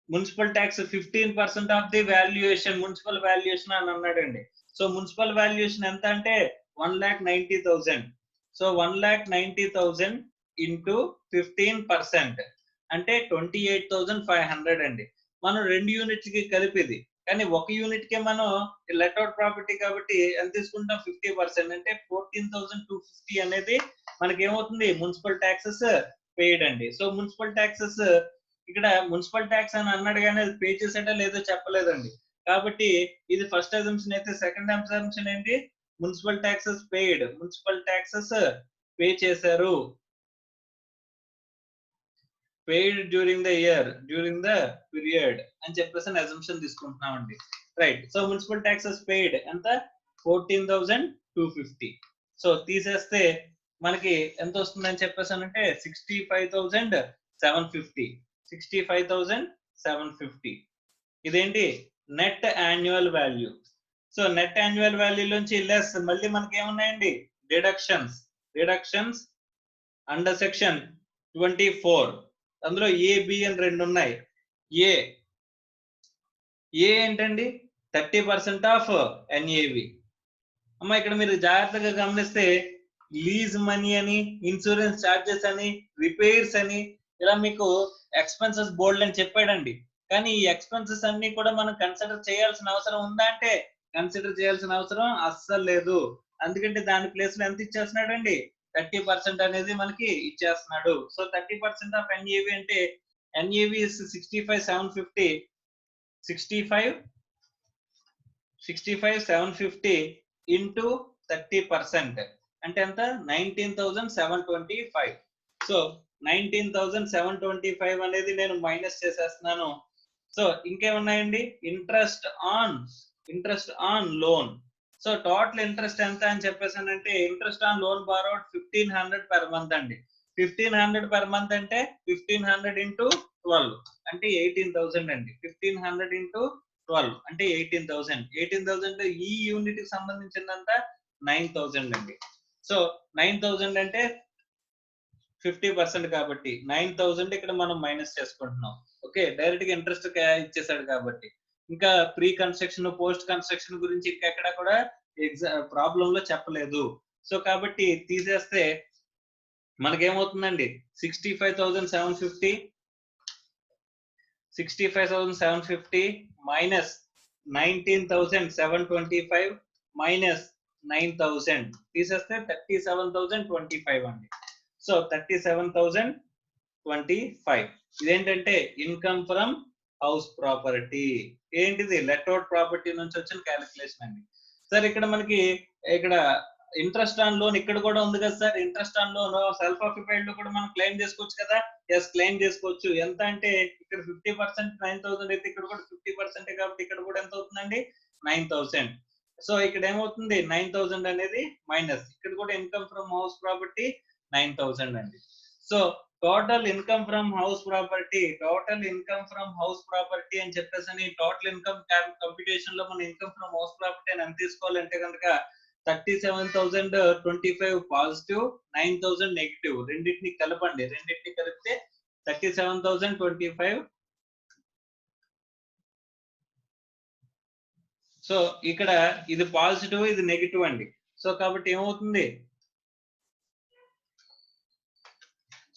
municipal tax 15% of the valuation municipal valuation అని అన్నాడండి. సో మున్సిపల్ వాల్యుయేషన్ ఎంత అంటే 1,90,000. సో 1,90,000 ఇంటూ 15% అంటే 28,500 అండి. మనం 2 యూనిట్స్ కి కలిపిది. కానీ ఒక యూనిట్ కే మనం లెట్ అవుట్ ప్రాపర్టీ కాబట్టి ఎంత తీసుకుంటాం? 50% అంటే 14,250 అనేది మనకి ఏమవుతుంది? మున్సిపల్ ట్యాక్సెస్ పెయిడ్ అండి. సో మున్సిపల్ ట్యాక్సెస్ ఇక్కడ మున్సిపల్ ట్యాక్స్ అని అన్నాడు కానీ అది పే చేసాడో లేదో చెప్పలేదండి. కాబట్టి ఇది ఫస్ట్ అజంప్షన్ అయితే సెకండ్ అజంప్షన్ ఏంటి? Municipal taxes paid. Municipal taxes pay చేశారు. పెయిడ్ డ్యూరింగ్ ద పీరియడ్ అని చెప్పేసి అజంప్షన్ తీసుకుంటున్నామండి. Right. So municipal taxes paid ఎంత? 14,250. సో తీసేస్తే మనకి ఎంత వస్తుందని చెప్పేసానంటే 65,750. 65,750 ఇదేంటి? Net annual value. So net annual value నుంచి లెస్ మళ్ళీ మనకి ఏమున్నాయండి? Deductions under section 24. అందులో ఏ బి అని రెండు ఉన్నాయి. ఏ ఏంటండి? 30% ఆఫ్ ఎన్ఏవి. అమ్మ ఇక్కడ మీరు జాగ్రత్తగా గమనిస్తే లీజ్ మనీ అని, ఇన్సూరెన్స్ చార్జెస్ అని, రిపేర్స్ అని ఇలా మీకు ఎక్స్పెన్సెస్ బోల్డ్ అని చెప్పాడండి. కానీ ఈ ఎక్స్పెన్సెస్ అన్ని కూడా మనం కన్సిడర్ చేయాల్సిన అవసరం ఉందా అంటే కన్సిడర్ చేయాల్సిన అవసరం అస్సలు లేదు. ఎందుకంటే దాని ప్లేస్ లో ఎంత ఇచ్చేస్తున్నాడండి? 30% అనేది మనకి ఇచ్చేస్తున్నాడు. సో 30% ఆఫ్ ఎన్ఏవి అంటే ఎన్ఏవి 65,750. 65,750 ఇంటూ 30% అంటే ఎంత? 19,725. సో 19,725 అనేది నేను మైనస్ చేసేస్తున్నాను. సో ఇంకేమున్నాయండి, interest on loan. So total interest ఎంత అని చెప్పేసానంటే, interest on loan borrowed 1500 per month అండి. 1500 పర్ మంత్ అంటే 1500 ఇంటూ 12 అంటే 18,000 అండి. 1500 ఇంటూ 12 అంటే 18,000. 18,000 ఈ యూనిట్ కి సంబంధించిందంతా 9,000 అండి. సో 9,000 అంటే 50% కాబట్టి 9,000 ఇక్కడ మనం మైనస్ చేసుకుంటున్నాం. ఓకే, డైరెక్ట్ గా ఇంట్రెస్ట్ ఇచ్చేసాడు కాబట్టి. ఇంకా ప్రీ కన్స్ట్రక్షన్ పోస్ట్ కన్స్ట్రక్షన్ గురించి ఇంకెక్కడ కూడా ప్రాబ్లం లో చెప్పలేదు. సో కాబట్టి తీసేస్తే మనకేమవుతుందండి, 65,750 మైనస్ 19,725 మైనస్ 9,000 తీసేస్తే 37,025 అండి. సో 37,025 ఇదేంటంటే ఇన్కమ్ ఫ్రమ్ హౌస్ ప్రాపర్టీ. ఏంటిది, లెట్అవుట్ ప్రాపర్టీ నుంచి వచ్చిన క్యాలిక్యులేషన్ అండి. సార్ ఇక్కడ మనకి ఇక్కడ ఇంట్రెస్ట్ ఆన్ లోన్ ఇక్కడ కూడా ఉంది కదా sir. Interest on loan self occupied లో కూడా మనం క్లెయిమ్ చేసుకోవచ్చు కదా. ఎస్, క్లెయిమ్ చేసుకోవచ్చు. ఎంత అంటే ఇక్కడ 50% 9,000 అయితే ఇక్కడ కూడా 50% కాబట్టి ఇక్కడ కూడా ఎంత అవుతుందండి, 9,000. సో ఇక్కడ ఏమవుతుంది, 9,000 అనేది మైనస్. ఇక్కడ కూడా ఇన్కమ్ ఫ్రమ్ హౌస్ ప్రాపర్టీ 9,000 అండి. So total income from house property అని చెప్పేసి టోటల్ ఇన్కమ్ కంప్యూటేషన్ లో మన ఇన్కమ్ ఫ్రమ్ హౌస్ ప్రాపర్టీ అని ఎంత తీసుకోవాలంటే కనుక 37,025 పాజిటివ్, 9,000 నెగిటివ్, రెండింటిని కలపండి. రెండింటిని కలిపితే 37,025. సో ఇక్కడ ఇది పాజిటివ్, ఇది నెగిటివ్ అండి. సో కాబట్టి ఏమవుతుంది,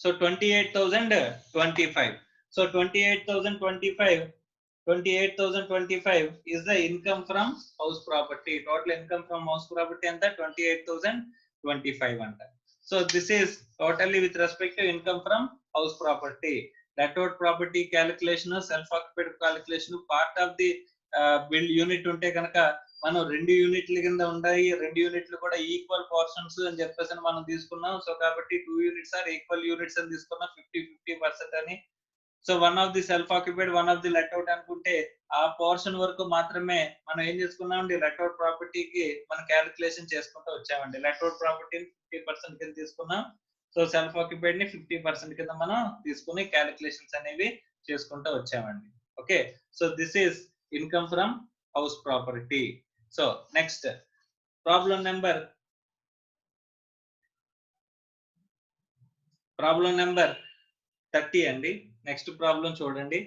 so 28,025. So 28,025 is the income from house property. Total income from house property and the 28,025 anta. So this is totally with respect to income from house property. Left-out property calculation, self-occupied calculation, part of the build unit unte kanaka మనం 2 యూనిట్ల కింద ఉంటాయి. 2 యూనిట్లు కూడా equal portions అని చెప్పేసి మనం తీసుకున్నాం. సో కాబట్టి 2 యూనిట్స్ ఆర్ ఈక్వల్ యూనిట్స్ అని తీసుకున్నాం, 50-50% అని. So one of the self occupied, one of the let out అనుకుంటే ఆ పోర్షన్ వరకు మాత్రమే మనం ఏం చేసుకున్నామండి, లెట్అవుట్ ప్రాపర్టీకి మనం క్యాలిక్యులేషన్ చేసుకుంటూ వచ్చామండి. లెట్అవుట్ ప్రాపర్టీని 50% కింద తీసుకున్నాం. సో సెల్ఫ్ ఆక్యుపైడ్ ని 50% కింద మనం తీసుకుని క్యాలిక్యులేషన్స్ అనేవి చేసుకుంటూ వచ్చామండి. Okay, so this is income from house property. So next problem number 30 అండి. నెక్స్ట్ ప్రాబ్లం చూడండి.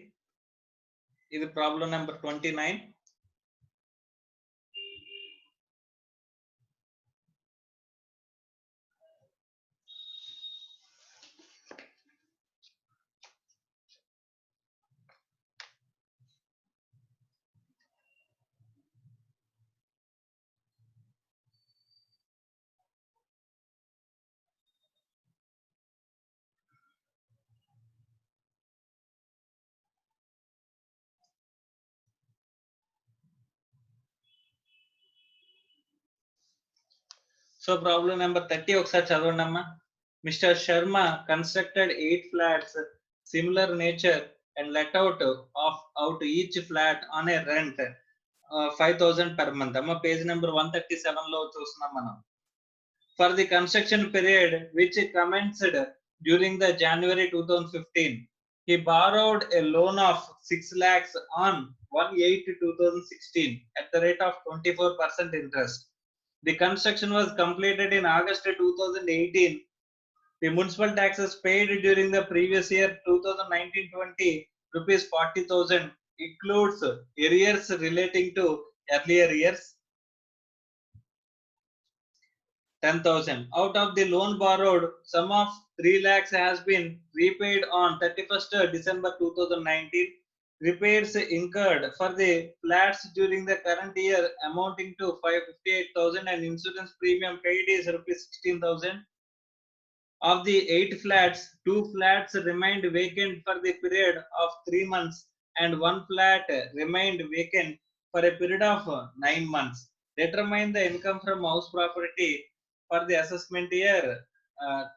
ఇది problem number 29. So problem number 30 ఒకసారి చదవండి అమ్మా. Mister Sharma constructed 8 flats similar nature and let out each flat on a rent 5,000 per month. అమ్మ page number 137 లో చూస్తున్నాం మనం. For the construction period which commenced during the January 2015, he borrowed a loan of 6 lakhs on 1/8/2016 at the rate of 24% interest. The construction was completed in August 2018. The municipal taxes paid during the previous year 2019-20 rupees 40,000 includes arrears relating to earlier years 10,000. Out of the loan borrowed, sum of 3 lakhs has been repaid on 31st December 2019. Repairs incurred for the flats during the current year amounting to 558,000 and insurance premium paid is rupees 16,000. Of the 8 flats, 2 flats remained vacant for the period of 3 months and 1 flat remained vacant for a period of 9 months. Determine the income from house property for the assessment year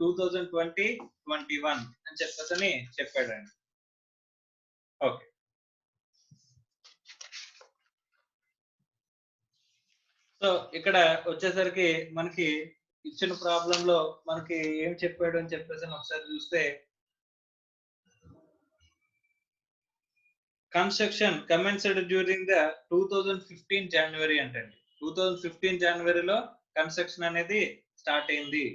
2020-21 అని చెప్పేసి చెప్పాడండి. Okay. So ఇక్కడ వచ్చేసరికి మనకి ఇచ్చిన problem లో మనకి ఏం చెప్పాడు అని చెప్పేసి ఒకసారి చూస్తే, కన్స్ట్రక్షన్ కమెన్స్డ్ డ్యూరింగ్ ద 2015 జనవరి అంటండి. 2015 జనవరిలో కన్స్ట్రక్షన్ అనేది స్టార్ట్ అయింది.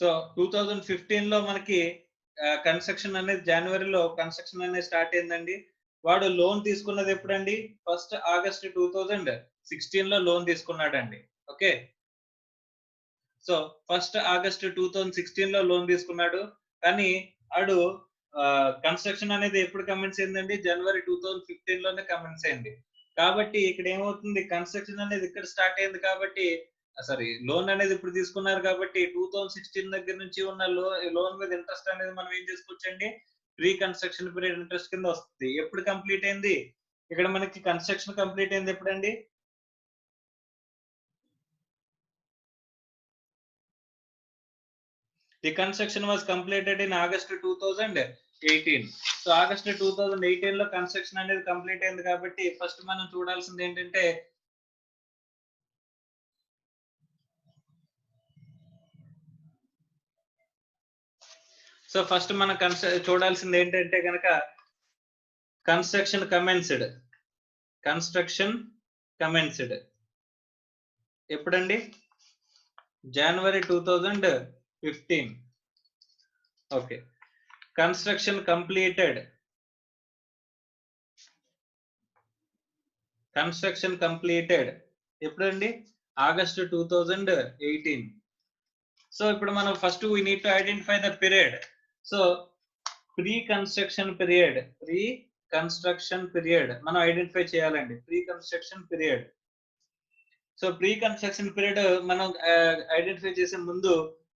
సో 2015 లో మనకి కన్స్ట్రక్షన్ అనేది జనవరిలో కన్స్ట్రక్షన్ అనేది స్టార్ట్ అయిందండి. వాడు లోన్ తీసుకున్నది ఎప్పుడండి? 1 ఆగస్ట్ 2016 లో లోన్ తీసుకున్నాడండి. ఓకే. సో 1 ఆగస్ట్ 2016 లో లోన్ తీసుకున్నాడు. కానీ ఆడు కన్స్ట్రక్షన్ అనేది ఎప్పుడు కమెన్స్ అయిందండి? జనవరి 2015 లోనే కమెన్స్ అయింది. కాబట్టి ఇక్కడ ఏమవుతుంది, కన్స్ట్రక్షన్ అనేది ఇక్కడ స్టార్ట్ అయింది కాబట్టి, సారీ, లోన్ అనేది ఇప్పుడు తీసుకున్నారు కాబట్టి 2016 దగ్గర నుంచి ఉన్న లోన్ మీద ఇంట్రెస్ట్ అనేది మనం ఏం చేసుకోవచ్చండి? ప్రీ కన్స్ట్రక్షన్ పీరియడ్ ఇంట్రెస్ట్ కింద వస్తుంది. ఎప్పుడు కంప్లీట్ అయింది? ఇక్కడ మనకి కన్స్ట్రక్షన్ కంప్లీట్ అయింది ఎప్పుడండి? The construction was completed in August 2018. So August 2018 లో కన్స్ట్రక్షన్ అనేది కంప్లీట్ అయింది కాబట్టి ఫస్ట్ మనం చూడాల్సింది ఏంటంటే, సో ఫస్ట్ మనం చూడాల్సింది ఏంటంటే కనుక కన్స్ట్రక్షన్ కమెన్స్డ్ ఎప్పుడండి? జనవరి 2015. ఓకే. కన్స్ట్రక్షన్ కంప్లీటెడ్ ఎప్పుడండి? ఆగస్ట్ 2018. సో ఇప్పుడు మనం first we need to identify the period. So pre construction period మనం ఐడెంటిఫై చేయాలండి. Pre construction period. So pre construction period మనం ఐడెంటిఫై చేసే ముందు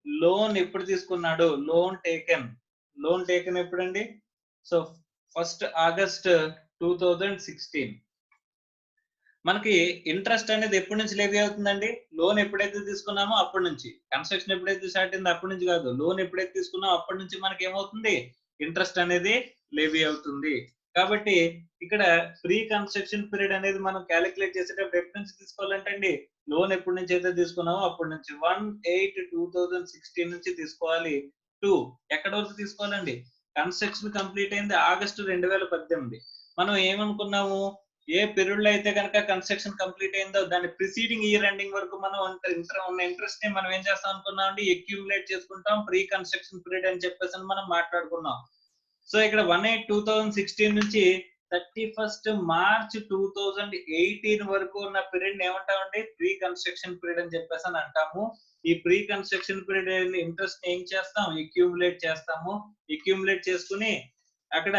లోన్ ఎప్పుడు తీసుకున్నాడు? లోన్ టేకెన్ ఎప్పుడండి? So 1 August 2016. మనకి ఇంట్రెస్ట్ అనేది ఎప్పటి నుంచి లెవీ అవుతుందండి? లోన్ ఎప్పుడైతే తీసుకున్నామో అప్పటి నుంచి. కన్స్ట్రక్షన్ ఎప్పుడైతే స్టార్ట్ అయిందో అప్పటి నుంచి కాదు. లోన్ ఎప్పుడైతే తీసుకున్నామో అప్పటి నుంచి మనకి ఏమవుతుంది? ఇంట్రెస్ట్ అనేది లెవీ అవుతుంది. కాబట్టి ఇక్కడ ప్రీ కన్స్ట్రక్షన్ పీరియడ్ అనేది మనం క్యాలిక్యులేట్ చేసేటప్పుడు ఎప్పటి నుంచి తీసుకోవాలంటే అండి, లోన్ ఎప్పటి నుంచి అయితే తీసుకున్నామో అప్పటి నుంచి 1/8/2016 నుంచి తీసుకోవాలి. 2 ఎక్కడ వరకు తీసుకోవాలండి? కన్స్ట్రక్షన్ కంప్లీట్ అయింది ఆగస్టు 2018. మనం ఏమనుకున్నాము? ఏ పీరియడ్ లో అయితే కనుక కన్స్ట్రక్షన్ కంప్లీట్ అయిందో దాని ప్రిసీడింగ్ ఇయర్ ఎండింగ్ వరకు మనం ఉన్న ఇంట్రెస్ట్ ని మనం ఏం చేస్తాం అనుకున్నాం అండి? అక్యూములేట్ చేసుకుంటాం ప్రీ కన్స్ట్రక్షన్ పీరియడ్ అని చెప్పేసి మనం మాట్లాడుకున్నాం. సో ఇక్కడ 1/8/2016 నుంచి 31st మార్చ్ 2018 వరకు ఉన్న పీరియడ్ ఏమంటామండి? ప్రీ కన్స్ట్రక్షన్ పీరియడ్ అని చెప్పేసి అని అంటాము. ఈ ప్రీ కన్స్ట్రక్షన్ పీరియడ్ ఇంట్రెస్ట్ ఏం చేస్తాం? అక్యూములేట్ చేస్తాము. అక్యూములేట్ చేసుకుని అక్కడ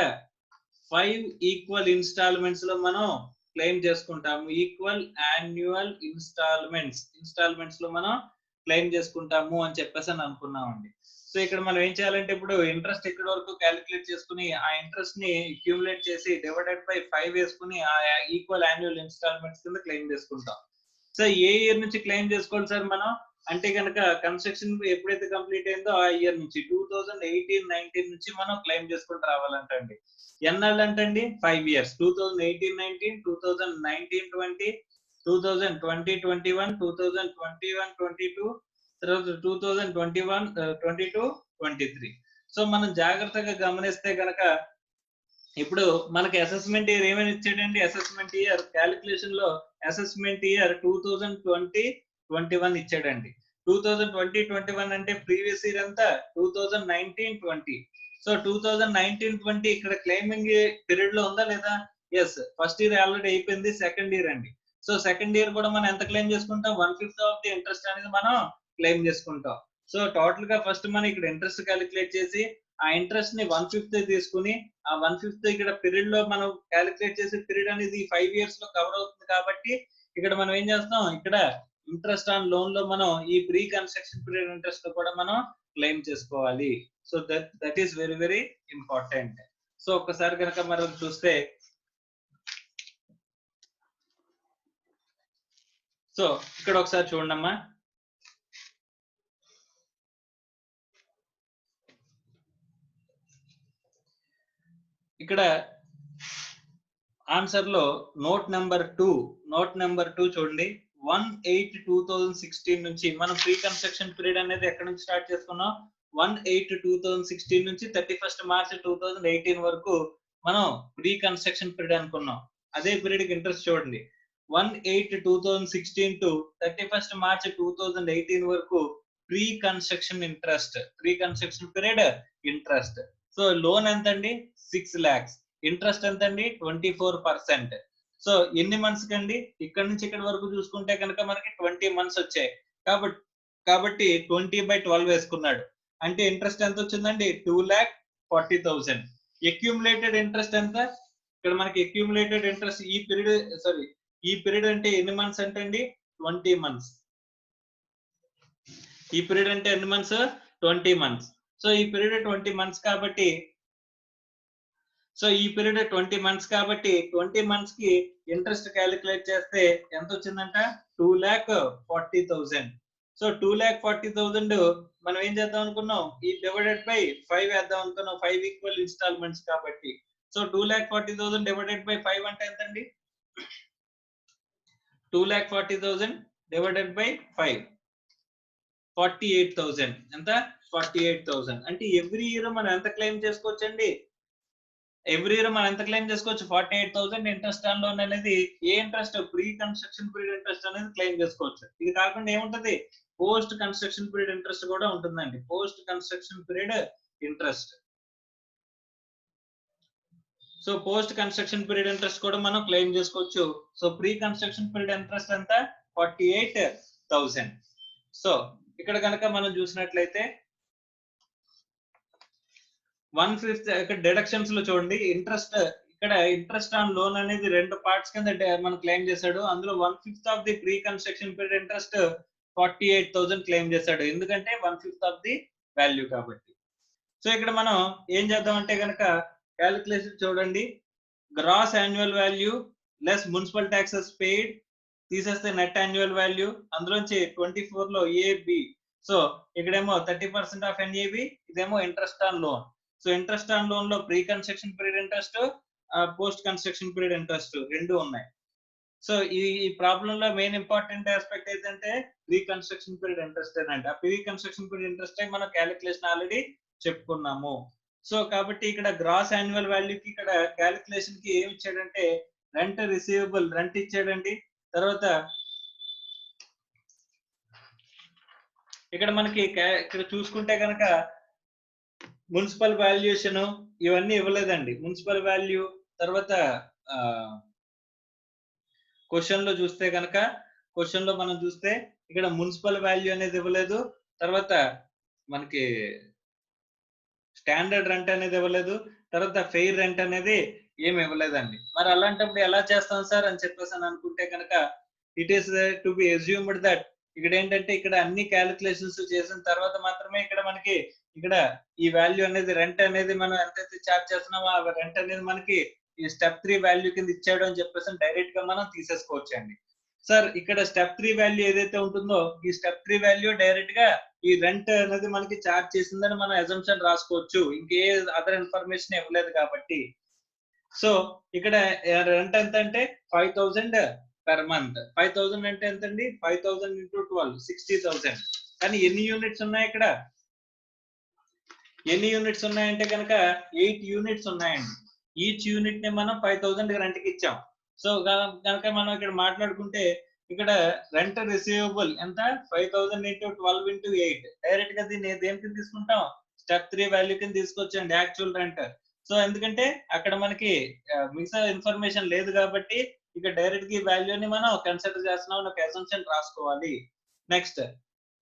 5 ఈక్వల్ ఇన్స్టాల్మెంట్స్ లో మనం క్లెయిమ్ చేసుకుంటాము. ఈక్వల్ యాన్యువల్ ఇన్స్టాల్మెంట్స్ లో మనం క్లెయిమ్ చేసుకుంటాము అని చెప్పేసి అని అనుకున్నామండి. సో ఇక్కడ మనం ఏం చేయాలంటే ఇప్పుడు ఇంట్రెస్ట్ ఇక్కడ వరకు క్యాలిక్యులేట్ చేసుకుని ఆ ఇంట్రెస్ట్ ని అక్యూములేట్ చేసి డివైడెడ్ బై 5 వేసుకుని ఆ ఈక్వల్ యాన్యువల్ ఇన్స్టాల్మెంట్స్ కింద క్లెయిమ్ చేసుకుంటాం. సో ఏ ఇయర్ నుంచి క్లెయిమ్ చేసుకోవాలి సార్ మనం అంటే కనుక కన్స్ట్రక్షన్ ఎప్పుడైతే కంప్లీట్ అయిందో ఆ ఇయర్ నుంచి 2018-19 నుంచి మనం క్లెయిమ్ చేసుకుంటూ రావాలంటండి. ఎన్నాళ్ళు అంటండి? 5 years. 2018-19, 2019-20, 2020-21, 2021-22, తర్వాత 2021-22-23. సో మనం జాగ్రత్తగా గమనిస్తే కనుక ఇప్పుడు మనకి అసెస్మెంట్ ఇయర్ ఏమైనా ఇచ్చాడండి? అసెస్మెంట్ ఇయర్ క్యాలిక్యులేషన్ లో అసెస్మెంట్ ఇయర్ 2020-21 ఇచ్చాడండి. 2020-21 అంటే ప్రీవియస్ ఇయర్ అంతా 2019-20. సో 2019-20 ఇక్కడ క్లెయిమింగ్ పీరియడ్ లో ఉందా లేదా? ఎస్, ఫస్ట్ ఇయర్ ఆల్రెడీ అయిపోయింది. సెకండ్ ఇయర్ అండి. సో సెకండ్ ఇయర్ కూడా మనం ఎంత క్లెయిమ్ చేసుకుంటాం? 1/5 ఆఫ్ ది ఇంట్రెస్ట్ అనేది మనం క్లెయిమ్ చేసుకుంటాం. సో టోటల్ గా ఫస్ట్ మనం ఇక్కడ ఇంట్రెస్ట్ క్యాలిక్యులేట్ చేసి ఆ ఇంట్రెస్ట్ ని 1/5 తీసుకుని ఆ 1/5 ఇక్కడ పీరియడ్ లో మనం క్యాలిక్యులేట్ చేసే పీరియడ్ అనేది 5 years లో కవర్ అవుతుంది కాబట్టి ఇక్కడ మనం ఏం చేస్తాం? ఇక్కడ ఇంట్రెస్ట్ ఆన్ లోన్ లో మనం ఈ ప్రీ కన్స్ట్రక్షన్ పీరియడ్ ఇంట్రెస్ట్ లో కూడా మనం క్లెయిమ్ చేసుకోవాలి. So that is very very important. So ఒక్కసారి కనుక మనం చూస్తే, సో ఇక్కడ ఒకసారి చూడమ్మా. ఇక్కడ ఆన్సర్ లో నోట్ నెంబర్ 2 చూడండి. 1/8/2016 నుంచి మనం ప్రీ కన్స్ట్రక్షన్ పీరియడ్ అనేది ఎక్కడ నుంచి స్టార్ట్ చేసుకున్నాం? 1/8/2016 నుంచి 31st March 2018 వరకు మనం ప్రీ కన్స్ట్రక్షన్ పీరియడ్ అనుకున్నాం. అదే పీరియడ్ ఇంట్రెస్ట్ చూడండి. 1/8/2016 టు 31st March 2018 వరకు pre construction interest, pre construction period interest. So loan ఎంత అండి? 6 lakhs. ఇంట్రెస్ట్ ఎంత అండి? 24%. సో ఎన్ని మంత్స్ కండి? ఇక్కడ నుంచి ఇక్కడ వరకు చూసుకుంటే కనుక మనకి 20 months వచ్చాయి. కాబట్టి 20/12 వేసుకున్నాడు. అంటే ఇంట్రెస్ట్ ఎంత వచ్చిందండి? 2,40,000. అక్యూములేటెడ్ ఇంట్రెస్ట్ ఎంత? ఇక్కడ మనకి అక్యూములేటెడ్ ఇంట్రెస్ట్ ఈ పీరియడ్ అంటే ఎన్ని మంత్స్ అంటే అండి? 20 months. ఈ పీరియడ్ అంటే ఎన్ని మంత్స్? 20 months. సో ఈ పీరియడ్ 20 months కాబట్టి, సో ఈ పీరియడ్ 20 months కాబట్టి 20 months కి ఇంట్రెస్ట్ క్యాలిక్యులేట్ చేస్తే ఎంత వచ్చిందంట? 2,40,000. సో 2,40,000 మనం ఏం చేద్దాం అనుకున్నాం? ఈ డివైడెడ్ బై 5 వేద్దాం అనుకున్నాం. 5 ఈక్వల్ ఇన్స్టాల్మెంట్స్ కాబట్టి. సో 2,40,000 డివైడెడ్ బై 5 అంటే ఎంతండి? 2,40,000 డివైడెడ్ బై 5 48,000. ఎంత? 48,000. అంటే ఎవ్రీ ఇయర్ మనం ఎంత క్లెయిమ్ చేసుకోవచ్చండి? ఎవ్రీ ఇయర్ మనం ఎంత క్లెయిమ్ చేసుకోవచ్చు? 48,000 ఇంట్రెస్ట్ ఆన్ లోన్ అనేది. ఏ interest? Pre construction period interest అనేది క్లెయిమ్ చేసుకోవచ్చు. ఇది కాకుండా ఏముంటది? పోస్ట్ కన్స్ట్రక్షన్ పీరియడ్ ఇంట్రెస్ట్ కూడా ఉంటుందండి. Post construction period interest. So post construction period interest కూడా మనం క్లెయిమ్ చేసుకోవచ్చు. So pre construction period interest ఎంత? 48,000. సో ఇక్కడ కనుక మనం చూసినట్లయితే 1/5 ఇక్కడ డిడక్షన్స్ లో చూడండి. ఇంట్రెస్ట్, ఇక్కడ ఇంట్రెస్ట్ ఆన్ లోన్ అనేది 2 పార్ట్స్ కింద మనం క్లెయిమ్ చేశాడు. అందులో 1/5 of the pre construction period interest 48,000 claim చేశాడు. ఎందుకంటే 1/5 ఆఫ్ ది వాల్యూ కాబట్టి. సో ఇక్కడ మనం ఏం చేద్దాం అంటే కనుక క్యాలిక్యులేషన్ చూడండి. Gross annual value less municipal taxes paid తీసేస్తే నెట్ యాన్యువల్ వాల్యూ, అందులోంచి 24 లో ఏబి. సో ఇక్కడేమో 30% ఆఫ్ ఎన్ఏబి, ఇదేమో interest on loan. So interest on loan లో pre construction period interest, post construction period interest రెండు ఉన్నాయి. సో ఈ ప్రాబ్లం లో మెయిన్ ఇంపార్టెంట్ ఆస్పెక్ట్ ఏంటంటే ప్రీ కన్స్ట్రక్షన్ పీరియడ్ ఇంట్రెస్ట్ అండి. ఆ ప్రీ కన్స్ట్రక్షన్ పీరియడ్ ఇంట్రెస్ట్ మనం క్యాలిక్యులేషన్ ఆల్రెడీ చెప్పుకున్నాము. సో కాబట్టి ఇక్కడ గ్రాస్ యాన్యువల్ వాల్యూకి ఇక్కడ క్యాలిక్యులేషన్ కి ఏమి ఇచ్చాడంటే రెంట్ రిసీవబుల్, రెంట్ ఇచ్చాడండి. తర్వాత ఇక్కడ మనకి ఇక్కడ చూసుకుంటే కనుక మున్సిపల్ వాల్యుయేషన్ ఇవన్నీ ఇవ్వలేదండి. మున్సిపల్ వాల్యూ తర్వాత క్వశ్చన్ లో చూస్తే కనుక, క్వశ్చన్ లో మనం చూస్తే ఇక్కడ మున్సిపల్ వాల్యూ అనేది ఇవ్వలేదు. తర్వాత మనకి స్టాండర్డ్ రెంట్ అనేది ఇవ్వలేదు. తర్వాత ఫెయిర్ రెంట్ అనేది ఏమి ఇవ్వలేదండి. మరి అలాంటప్పుడు ఎలా చేస్తాం సార్ అని చెప్పేసి అని అనుకుంటే కనుక it is to be assumed that ఇక్కడ ఏంటంటే ఇక్కడ అన్ని క్యాలిక్యులేషన్స్ చేసిన తర్వాత మాత్రమే ఇక్కడ మనకి ఇక్కడ ఈ వాల్యూ అనేది రెంట్ అనేది మనం ఎంతైతే ఛార్జ్ చేస్తున్నామో ఆ రెంట్ అనేది మనకి ఈ స్టెప్ 3 వాల్యూ కింద ఇచ్చాడు అని చెప్పేసి డైరెక్ట్ గా మనం తీసేసుకోవచ్చు అండి. సార్ ఇక్కడ స్టెప్ 3 వాల్యూ ఏదైతే ఉంటుందో ఈ స్టెప్ 3 వాల్యూ డైరెక్ట్ గా ఈ రెంట్ అనేది మనకి ఛార్జ్ చేసిందని మనం అజంప్షన్ రాసుకోవచ్చు. ఇంకే అదర్ ఇన్ఫర్మేషన్ ఇవ్వలేదు కాబట్టి. సో ఇక్కడ రెంట్ ఎంత అంటే 5,000 పర్ మంత్. 5,000 అంటే ఎంత అండి? 5,000 into 12 60,000. కానీ ఎన్ని యూనిట్స్ ఉన్నాయి ఇక్కడ? ఎన్ని యూనిట్స్ ఉన్నాయంటే కనుక 8 యూనిట్స్ ఉన్నాయండి. ఈచ్ యూనిట్ ని మనం 5,000 రెంట్ కి ఇచ్చాం. సో కనుక మనం ఇక్కడ మాట్లాడుకుంటే ఇక్కడ రెంట్ రిసీవబుల్ ఎంత? 5,000 into 12 into 8. డైరెక్ట్ గా దీన్ని దేనికి తీసుకుంటాం? స్టెప్ 3 వాల్యూ కింద తీసుకొచ్చండి యాక్చువల్ రెంట్. సో ఎందుకంటే అక్కడ మనకి మిగతా ఇన్ఫర్మేషన్ లేదు కాబట్టి ఇక డైరెక్ట్ గా ఈ వాల్యూని మనం కన్సిడర్ చేస్తున్నాం ఒక అసంప్షన్ రాసుకోవాలి. నెక్స్ట్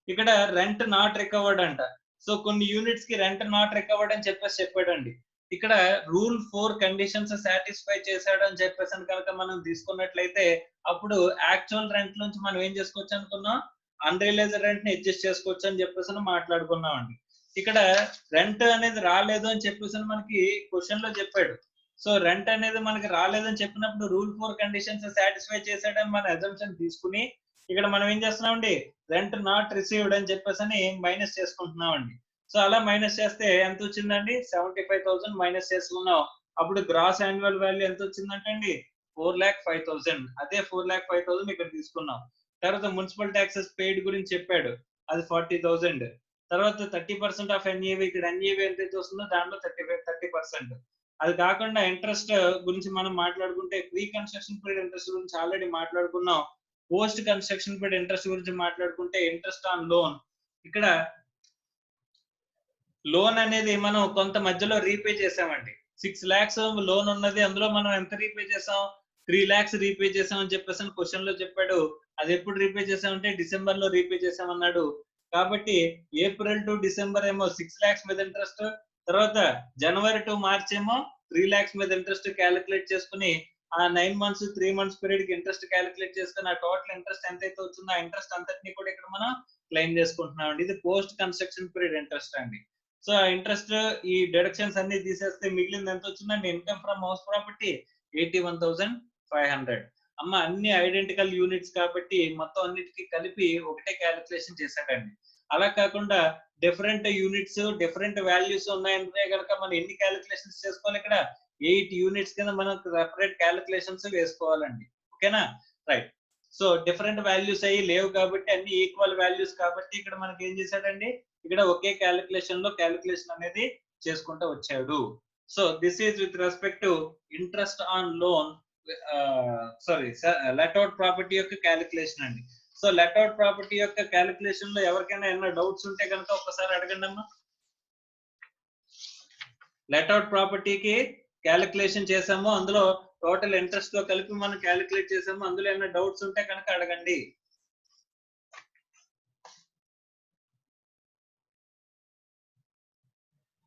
ఇక్కడ రెంట్ నాట్ రికవర్డ్ అంట. సో కొన్ని యూనిట్స్ కి రెంట్ నాట్ రికవర్డ్ అని చెప్పాడండి. ఇక్కడ రూల్ 4 కండిషన్స్ సాటిస్ఫై చేశాడు అని చెప్పేసి కనుక మనం తీసుకున్నట్లయితే అప్పుడు యాక్చువల్ రెంట్ నుంచి మనం ఏం చేసుకోవచ్చు అనుకున్నాం? అన్రియలైజ్డ్ రెంట్ ని అడ్జస్ట్ చేసుకోవచ్చు అని చెప్పేసి మాట్లాడుకున్నాం అండి. ఇక్కడ రెంట్ అనేది రాలేదు అని చెప్పేసి మనకి క్వశ్చన్ లో చెప్పాడు. సో రెంట్ అనేది మనకి రాలేదని చెప్పినప్పుడు రూల్ 4 కండిషన్స్ సాటిస్ఫై చేశాడని మన అజంప్షన్ తీసుకుని ఇక్కడ మనం ఏం చేస్తున్నామండి, రెంట్ నాట్ రిసీవ్డ్ అని చెప్పేసి మైనస్ చేసుకుంటున్నామండి. సో అలా మైనస్ చేస్తే ఎంత వచ్చిందండి, 75,000 మైనస్ చేసుకున్నాం. అప్పుడు గ్రాస్ యాన్యువల్ వాల్యూ ఎంత వచ్చిందంటే అండి 4,05,000. అదే 4,05,000 ఇక్కడ తీసుకున్నాం. తర్వాత మున్సిపల్ ట్యాక్సెస్ పెయిడ్ గురించి చెప్పాడు, అది 40,000. తర్వాత 30% ఆఫ్ ఎన్ఈవి, ఇక్కడ ఎన్ఈవి ఎంత వస్తుందో దాంట్లో 30%. అది కాకుండా ఇంట్రెస్ట్ గురించి మనం మాట్లాడుకుంటే ప్రీ కన్స్ట్రక్షన్ పీరియడ్ ఇంట్రెస్ట్ గురించి ఆల్రెడీ మాట్లాడుకున్నాం. పోస్ట్ కన్స్ట్రక్షన్ పీరియడ్ ఇంట్రెస్ట్ గురించి మాట్లాడుకుంటే ఇంట్రెస్ట్ ఆన్ లోన్, ఇక్కడ లోన్ అనేది మనం కొంత మధ్యలో రీపే చేసామండి. 6 lakhs లోన్ ఉన్నది, అందులో మనం ఎంత రీపే చేసాం, 3 lakhs రీపే చేసాం అని చెప్పేసి క్వశ్చన్ లో చెప్పాడు. అది ఎప్పుడు రీపే చేసామంటే డిసెంబర్ లో రీపే చేసామన్నాడు. కాబట్టి ఏప్రిల్ టు డిసెంబర్ ఏమో 6 lakhs మీద ఇంట్రెస్ట్, తర్వాత జనవరి టు మార్చ్ ఏమో 3 lakhs మీద ఇంట్రెస్ట్ క్యాలిక్యులేట్ చేసుకుని ఆ 9 months 3 months పీరియడ్ కి ఇంట్రెస్ట్ క్యాలిక్యులేట్ చేసుకుని ఆ టోటల్ ఇంట్రెస్ట్ ఎంతైతే వచ్చిందో ఆ ఇంట్రెస్ట్ అంతటిని కూడా ఇక్కడ మనం క్లెయిమ్ చేసుకుంటున్నాం అండి. ఇది పోస్ట్ కన్స్ట్రక్షన్ పీరియడ్ ఇంట్రెస్ట్ అండి. సో ఆ ఇంట్రెస్ట్ ఈ డిడక్షన్స్ అన్ని తీసేస్తే మిగిలింది ఎంత వచ్చిందండి, ఇన్కమ్ ఫ్రమ్ హౌస్ ప్రాపర్టీ 81,500. అమ్మ అన్ని ఐడెంటికల్ యూనిట్స్ కాబట్టి మొత్తం అన్నిటికీ కలిపి ఒకటే క్యాలిక్యులేషన్ చేశాడండి. అలా కాకుండా డిఫరెంట్ యూనిట్స్ డిఫరెంట్ వాల్యూస్ ఉన్నాయంటే కనుక మనం ఎన్ని క్యాలిక్యులేషన్స్ చేసుకోవాలి, ఇక్కడ 8 యూనిట్స్ కింద మనం సెపరేట్ క్యాలిక్యులేషన్స్ వేసుకోవాలండి. ఓకేనా, రైట్. సో డిఫరెంట్ వాల్యూస్ అయ్యి లేవు కాబట్టి అన్ని ఈక్వల్ వాల్యూస్ కాబట్టి ఇక్కడ మనకి ఏం చేశాడండి, ఇక్కడ ఒకే క్యాలిక్యులేషన్ లో క్యాలిక్యులేషన్ అనేది చేసుకుంటూ వచ్చాడు. So this is with respect to interest on loan, sorry let out property యొక్క క్యాలిక్యులేషన్ అండి. సో లెట్అవుట్ ప్రాపర్టీ యొక్క క్యాలిక్యులేషన్ లో ఎవరికైనా ఏమైనా డౌట్స్ ఉంటే కనుక ఒకసారి అడగండి అమ్మా. లెట్అవుట్ ప్రాపర్టీకి క్యాలిక్యులేషన్ చేసాము, అందులో టోటల్ ఇంట్రెస్ట్ తో కలిపి మనం క్యాలిక్యులేట్ చేసాము, అందులో ఏమైనా డౌట్స్ ఉంటే కనుక అడగండి.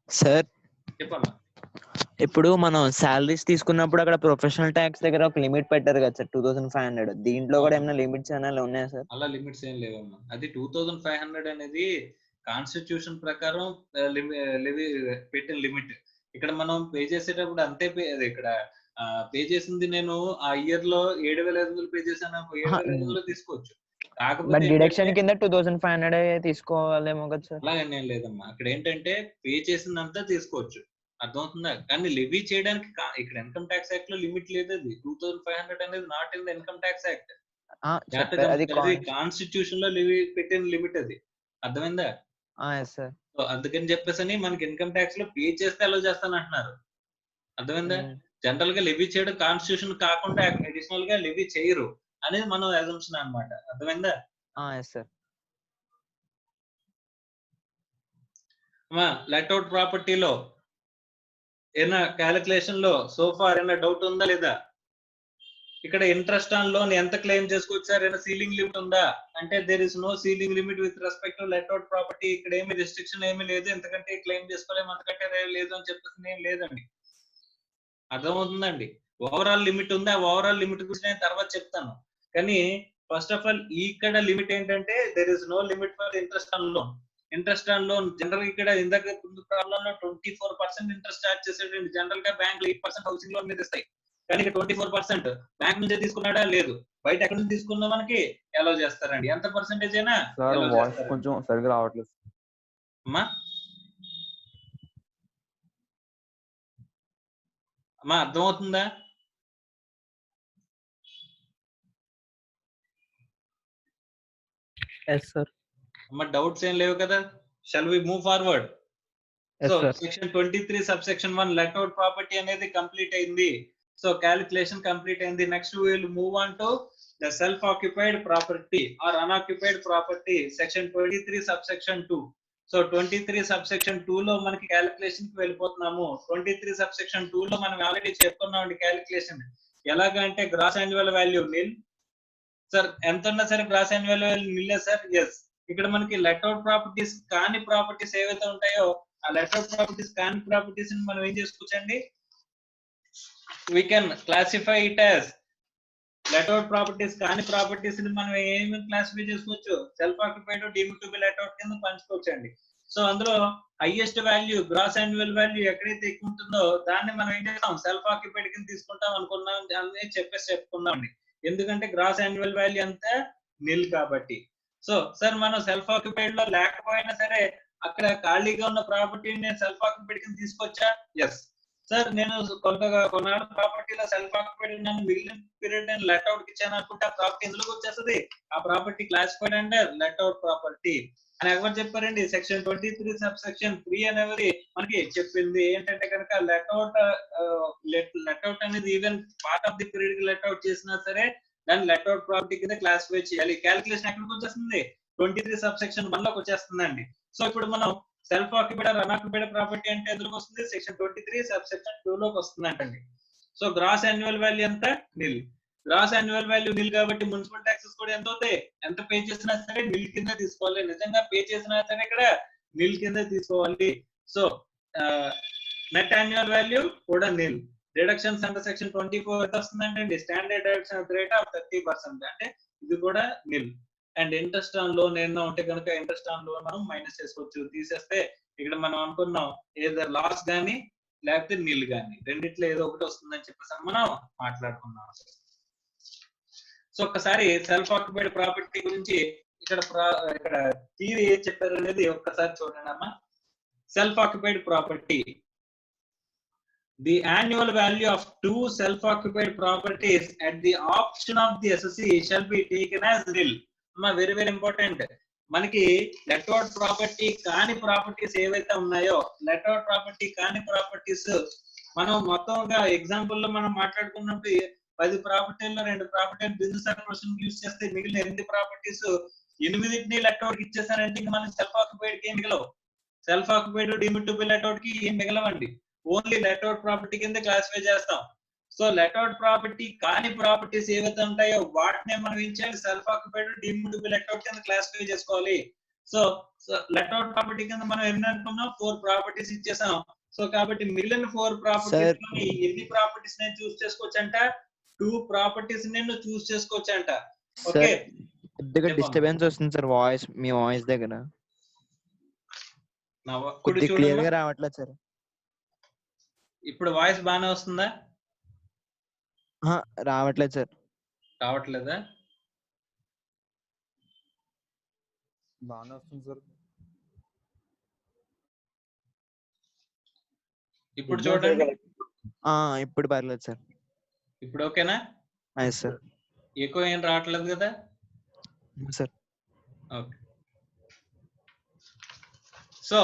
సార్ చెప్పమ్మా. ఇప్పుడు మనం సాలరీస్ తీసుకున్నప్పుడు అక్కడ ప్రొఫెషనల్ ట్యాక్స్ దగ్గర ఒక లిమిట్ పెట్టారు కదా సార్ 2,500, దీంట్లో కూడా ఏమైనా లిమిట్స్ ఏమైనా ఉన్నాయా సార్? అలా లిమిట్స్ ఏం లేవమ్మా. అది 2,500 అనేది కాన్స్టిట్యూషన్ ప్రకారం పెట్టిన లిమిట్. ఇక్కడ మనం పే చేసేటప్పుడు అంతే అది ఇక్కడ పే చేసింది నేను ఆ ఇయర్ లో 7,500 పే చేశాను, 7,500 తీసుకోవచ్చు. కాకపోతే డిడక్షన్ కింద 2,500 తీసుకోవాలేమో కదా సార్? అలాగనే లేదమ్మా, అక్కడ ఏంటంటే పే చేసిందంతా తీసుకోవచ్చు, అర్థమవుతుందా? కానీ లెవీ చేయడానికి ఇక్కడ ఇన్కమ్ ట్యాక్స్ యాక్ట్ లో లిమిట్ లేదు. అది 2,500 అనేది not in the income tax act, constitution లో పెట్టిన లిమిట్ అది, అర్థమైందా? అందుకని చెప్పేసి మనకి ఇన్కమ్ ట్యాక్స్ లో పే చేస్తే అలో చేస్తాను అంటున్నారు, అర్థమైందా? జనరల్ గా లెవీ చేయడం కాన్స్టిట్యూషన్ కాకుండా అడిషనల్ గా లెవీ చేయరు అనేది మనం అజంప్షన్ అన్నమాట, అర్థమైందా? లెట్అవుట్ ప్రాపర్టీలో ఏమైనా క్యాలిక్యులేషన్ లో సోఫార్ ఏమైనా డౌట్ ఉందా లేదా? ఇక్కడ ఇంట్రెస్ట్ ఆన్ లోన్ ఎంత క్లెయిమ్ చేసుకోవచ్చు సార్, ఏమైనా సీలింగ్ లిమిట్ ఉందా అంటే there is no ceiling limit with respect to let out property. ఇక్కడ ఏమి రెస్ట్రిక్షన్ ఏమీ లేదు, ఎంతకంటే క్లెయిమ్ చేసుకోలేము, అంతకంటే లేదు అని చెప్పేసి ఏం లేదండి, అర్థమవుతుందండి? ఓవరాల్ లిమిట్ ఉంది, ఆ ఓవరాల్ లిమిట్ గురించి నేను తర్వాత చెప్తాను. కానీ ఫస్ట్ ఆఫ్ ఆల్ ఇక్కడ లిమిట్ ఏంటంటే there is no limit for interest on loan. Interest on loan general ఇక్కడ ఇందాక ప్రాబ్లం లో 24% ఇంట్రెస్ట్ చార్జ్ చేసేటండి. జనరల్ గా బ్యాంక్ 8% హౌసింగ్ లోన్ మీద ఇస్తాయి, కానీ ఇక్కడ 24% బ్యాంక్ నుంచే తీసుకున్నాడా లేదు, బయట ఎక్కడ నుంచి తీసుకున్నా మనకి అలౌ చేస్తారండి. ఎంత పర్సెంటేజ్ అయినా కొంచెం సరిగ్గా రావట్లేదు అమ్మా. అమ్మా అర్థమవుతుందా? అమ్మా డౌట్స్ ఏం లేవు కదా? Shall we move forward? So section 23 subsection 1 let out property అనేది కంప్లీట్ అయింది. సో క్యాలిక్యులేషన్ కంప్లీట్ అయింది. Next we will move on to the self occupied property or unoccupied property, section 23 subsection 2. So 23 subsection 2 లో మనకి calculation కి వెళ్ళిపోతున్నాము. 23 subsection 2 లో మనం already చెప్పుకున్నామండి calculation ఎలాగంటే gross annual value nil. Sir ఎంత ఉన్నా సరే గ్రాస్ యాన్యువల్ వాల్యూ నిల్లే సార్. ఎస్, ఇక్కడ మనకి లెట్అవుట్ ప్రాపర్టీస్ కాని ప్రాపర్టీస్ ఏవైతే ఉంటాయో ఆ లెట్అవుట్ ప్రాపర్టీస్ కాని ప్రాపర్టీస్ ని మనం ఏం చేసుకోవచ్చండి, we can classify it as let out properties కాని ప్రాపర్టీస్ ని మనం ఏమి క్లాసిఫై చేసుకోవచ్చు, self occupied deemed to be let out కింద పంచుకోవచ్చండి. సో అందులో highest value gross annual value ఎక్కడైతే ఎక్కువ ఉంటుందో దాన్ని మనం ఏం చేస్తాం సెల్ఫ్ ఆక్యుపైడ్ కింద తీసుకుంటాం అనుకున్నాం అని చెప్పుకున్నాం అండి. ఎందుకంటే గ్రాస్ యాన్యువల్ వాల్యూ అంతా నిల్ కాబట్టి. సో సార్ మనం సెల్ఫ్ ఆక్యుపైడ్ లో లేకపోయినా సరే అక్కడ ఖాళీగా ఉన్న ప్రాపర్టీని నేను సెల్ఫ్ ఆక్యుపైడ్ కింద తీసుకొచ్చా? Yes sir. నేను కొన్నాళ్ళు ప్రాపర్టీలో సెల్ఫ్ ఆక్యుపైడ్ ఉన్నాను, మిగిలిన పీరియడ్ నేను లెట్ అవుట్ ఇచ్చాను అనుకుంటే ఆ ప్రాపర్టీ ఎందులోకి వచ్చేస్తుంది? ఆ ప్రాపర్టీ క్లాసిఫైడ్ అంటే లెట్ అవుట్ ప్రాపర్టీ అని ఎవరు చెప్పారండి? సెక్షన్ 23 సబ్ సెక్షన్ 3 అనేది మనకి చెప్పింది. ఏంటంటే కనుక లెట్ అవుట్ అనేది even part of the period let out చేసినా సరే దాన్ని లెట్ అవుట్ ప్రాపర్టీ కింద క్లాసిఫై చేయాలి. క్యాలిక్యులేషన్ ఎక్కడికి వచ్చేస్తుంది? 23 సబ్ సెక్షన్ 1 లోకి వచ్చేస్తుందండి. సో ఇప్పుడు మనం సెల్ఫ్ ఆక్యుపైడ్ అన్ఆక్యుపైడ్ ప్రాపర్టీ అంటే ఎందులోకి వస్తుంది? సెక్షన్ 23 సబ్ సెక్షన్ 2 లోకి వస్తుందంటండి. సో గ్రాస్ యాన్యువల్ వాల్యూ ఎంత? నిల్. గ్రాస్ యాన్యువల్ వాల్యూ నిల్ కాబట్టి మున్సిపల్ ట్యాక్సెస్ కూడా ఎంత అవుతాయి? ఎంత పే చేసినా సరే నిల్ కింద తీసుకోవాలి. నిజంగా పే చేసినా సరే ఇక్కడ నిల్ కింద తీసుకోవాలి. సో నెట్ యాన్యువల్ వాల్యూ కూడా నిల్. డిడక్షన్స్ అండర్ సెక్షన్ 24 ఎంత వస్తుందంటే స్టాండర్డ్ డిడక్షన్ రేట్ ఆఫ్ 30%, అంటే ఇది కూడా నిల్. అండ్ ఇంట్రెస్ట్ ఆన్ లోన్ ఏమన్నా ఉంటే కనుక ఇంట్రెస్ట్ ఆన్ లోన్ మనం మైనస్ చేసుకోవచ్చు. తీసేస్తే ఇక్కడ మనం అనుకున్నాం ఏదో లాస్ గానీ లేకపోతే నిల్ గానీ రెండిట్లో ఏదో ఒకటి వస్తుందని చెప్పేసి మనం మాట్లాడుకున్నాం. సో ఒక్కసారి సెల్ఫ్ ఆక్యుపైడ్ ప్రాపర్టీ గురించి ఇక్కడ థియరీ ఏం చెప్పారు అనేది ఒక్కసారి చూడండి అమ్మా. Self occupied property. The annual value of two self-occupied properties at the option of the assessee shall be taken as nil. Very very important. మనకి లెట్ అవుట్ ప్రాపర్టీ కాని ప్రాపర్టీస్ ఏవైతే ఉన్నాయో, లెట్ అవుట్ ప్రాపర్టీ కాని properties మనం మొత్తంగా example లో మనం మాట్లాడుకున్నప్పుడు 10 ప్రాపర్టీల్లో 2 ప్రాపర్టీలు బిజినెస్ అడ్మినిస్ట్రేషన్ యూజ్ చేస్తే మిగిలిన 8 ప్రాపర్టీస్ 8ని లెట్ అవుట్ ఇచ్చేసారంటే ఇంకా మనం సెల్ఫ్ ఆక్యుపైడ్ కి ఏం మిగలవు. Self occupied deemed to be let out కి ఏం మిగలవండి. ఓన్లీ లెట్ అవుట్ ప్రాపర్టీ కింద క్లాసిఫై చేస్తాం. సో లెట్ అవుట్ ప్రాపర్టీ కాని ప్రాపర్టీస్ ఏవైతే ఉంటాయో వాటినే మనం ఏం చేయాలి? Self occupied deemed to be let out కింద క్లాసిఫై చేసుకోవాలి. సో లెట్ అవుట్ ప్రాపర్టీ కింద మనం ఎన్ని అనుకున్నాం? 4 ప్రాపర్టీస్ ఇచ్చేసాం. సో కాబట్టి మిగిలిన 4 ప్రాపర్టీస్ లోని ఎన్ని ప్రాపర్టీస్ నేను చూస్ చేసుకోవచ్చంట? 2 ప్రాపర్టీస్ నేను చూస్ చేసుకోవచ్చంట. ఓకే. కొద్దిగా డిస్టర్బెన్స్ వస్తుంది సార్ వాయిస్, మీ వాయిస్ దగ్గర కొద్దిగా క్లియర్ గా రావట్లేదు సార్. ఇప్పుడు వాయిస్ బాగానే వస్తుందా? రావట్లేదు సార్. రావట్లేదా? బాగానే వస్తుంది సార్. ఇప్పుడు చూడండి. ఇప్పుడు పర్లేదు సార్. ఇప్పుడు ఓకేనా? సార్. ఎక్కువ ఏం రావట్లేదు కదా సార్? ఓకే. సో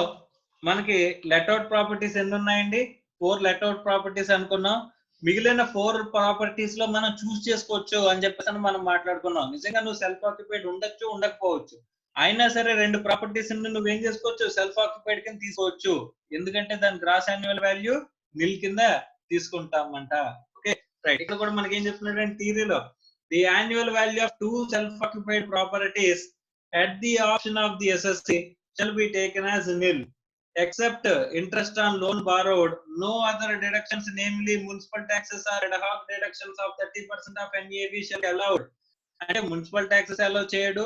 మనకి లెట్ అవుట్ ప్రాపర్టీస్ ఎన్ని ఉన్నాయండి? 4 లెట్ అవుట్ ప్రాపర్టీస్ అనుకున్నాం. మిగిలిన 4 ప్రాపర్టీస్ లో మనం చూస్ చేసుకోవచ్చు అని చెప్పేసి మనం మాట్లాడుకున్నాం. నిజంగా నువ్వు సెల్ఫ్ ఆక్యుపైడ్ ఉండొచ్చు, ఉండకపోవచ్చు. అయినా సరే 2 ప్రాపర్టీస్ నువ్వేం చేసుకోవచ్చు? సెల్ఫ్ ఆక్యుపైడ్ కింద తీసుకోవచ్చు. ఎందుకంటే దాని గ్రాస్ యాన్యువల్ వాల్యూ నిల్ కింద తీసుకుంటామంట. Okay right. ఇక్కడ కూడా మనకి ఏం చెప్తున్నాడు థియరీలో, the annual value of 2 self occupied properties at the option of the assessee shall be taken as nil except interest on loan borrowed. No other deductions, namely municipal taxes or ad hoc deductions of 30% of NAV shall be allowed. అంటే municipal taxes allow చేయడు,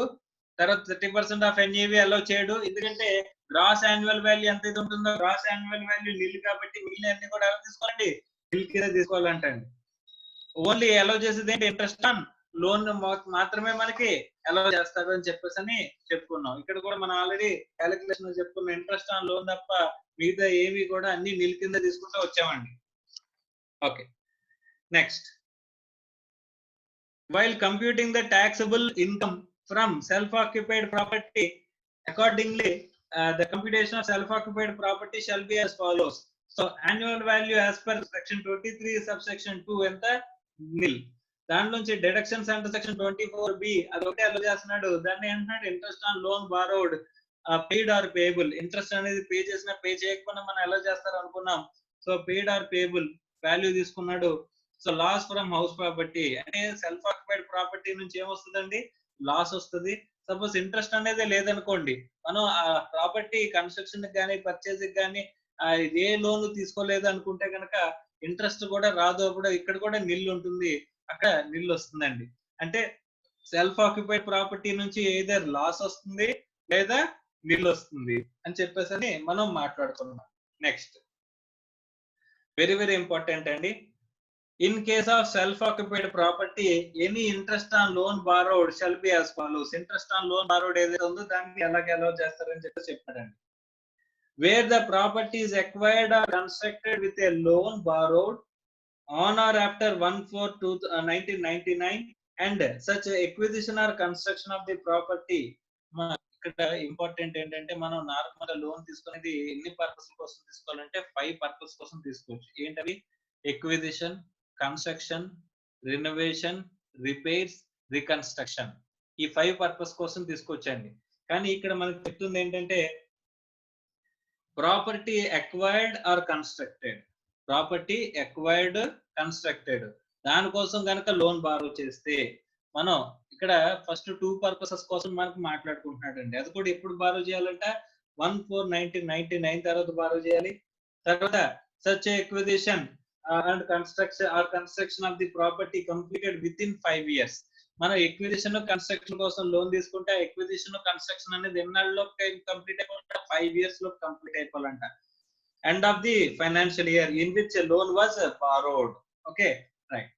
తర్వాత 30% of NAV allow చేయడు. ఎందుకంటే gross annual value ఎంత ఇది ఉంటుందో gross annual value నిల్ కాబట్టి మిగిలిన అన్ని కూడా ఎలా తీసుకోవాలండి? నిల్ కింద తీసుకోవాలంటండి. ఓన్లీ అలౌ చేసేది ఏంటి? ఇంట్రెస్ట్ ఆన్ లోన్ మాత్రమే మనకి అలౌ చేస్తారు అని చెప్పేసి అని చెప్పుకున్నాం. ఇక్కడ కూడా మనం ఆల్రెడీ క్యాలిక్యులేషన్ చెప్పుకున్నాం. ఇంట్రెస్ట్ ఆన్ లోన్ తప్ప మిగతా ఏవి కూడా అన్ని నిల్ కింద తీసుకుంటూ వచ్చామండి. Okay next. While computing the taxable income from self-occupied property, accordingly, the computation of self-occupied property shall be as follows. So, annual value as per section 23 subsection 2 ఎంత? nil. దాంట్లోంచి డిడక్షన్స్ అండర్ సెక్షన్ 24B అదొకటి అలో చేస్తున్నాడు. దాన్ని ఏంటంటే interest on loan borrowed paid or payable. Interest అనేది pay చేసినా pay చేయకపోయినా మనం ఎలా చేస్తారు అనుకున్నాం. So paid or payable value తీసుకున్నాడు. So loss from house property అంటే సెల్ఫ్ ఆక్యుపైడ్ ప్రాపర్టీ నుంచి ఏమొస్తుందండి? లాస్ వస్తుంది. సపోజ్ ఇంట్రెస్ట్ అనేది లేదనుకోండి, మనం ఆ ప్రాపర్టీ కన్స్ట్రక్షన్ కానీ పర్చేజ్ కానీ ఏ లోన్ తీసుకోలేదు అనుకుంటే కనుక ఇంట్రెస్ట్ కూడా రాదు. అప్పుడు ఇక్కడ కూడా నిల్ ఉంటుంది, అక్కడ నిల్ వస్తుందండి. అంటే సెల్ఫ్ ఆక్యుపైడ్ ప్రాపర్టీ నుంచి ఏదర్ లాస్ వస్తుంది లేదా నిల్ వస్తుంది అని చెప్పేసి మనం మాట్లాడుకున్నాం. నెక్స్ట్ వెరీ వెరీ ఇంపార్టెంట్ అండి. In case of self occupied property any interest on loan borrowed shall be as follows. Interest on loan borrowed ఏదైతే ఉందో దానికి ఎలాగ అలౌ చేస్తారని చెప్పి చెప్పారండి. Wear the property is acquired or constructed with a loan borrowed on or after 1/4/1999 and such acquisition or construction of the property. ఇక్కడ important ఏంటంటే మనం నార్మల్ గా లోన్ తీసుకునేది ఎన్ని పర్పస్ కోసం తీసుకోవాలంటే 5 పర్పస్ కోసం తీసుకోవచ్చు. ఏంటవి? Acquisition, construction, renovation, repairs, reconstruction. ఈ 5 పర్పస్ కోసం తీసుకోవచ్చండి. కానీ ఇక్కడ మనకు చెప్తుంది ఏంటంటే property acquired or constructed. Property acquired, constructed దానికోసం కనుక లోన్ బారో చేస్తే మనం ఇక్కడ ఫస్ట్ 2 పర్పసెస్ కోసం మనకు మాట్లాడుకుంటున్నాడండి. అది కూడా ఎప్పుడు బారో చేయాలంట? 1/4/1999 తర్వాత బారో చేయాలి. తర్వాత such acquisition and construction of the property completed within 5 years. మనం ఎక్విజిషన్ కన్స్ట్రక్షన్ కోసం లోన్ తీసుకుంటే ఎక్విజిషన్ కన్స్ట్రక్షన్ అనేది ఎన్నాళ్ళలో కంప్లీట్ అయిపోవాలంట? 5 years లో కంప్లీట్ అయిపోవాలంట. End of the financial year in which loan was borrowed. Okay right.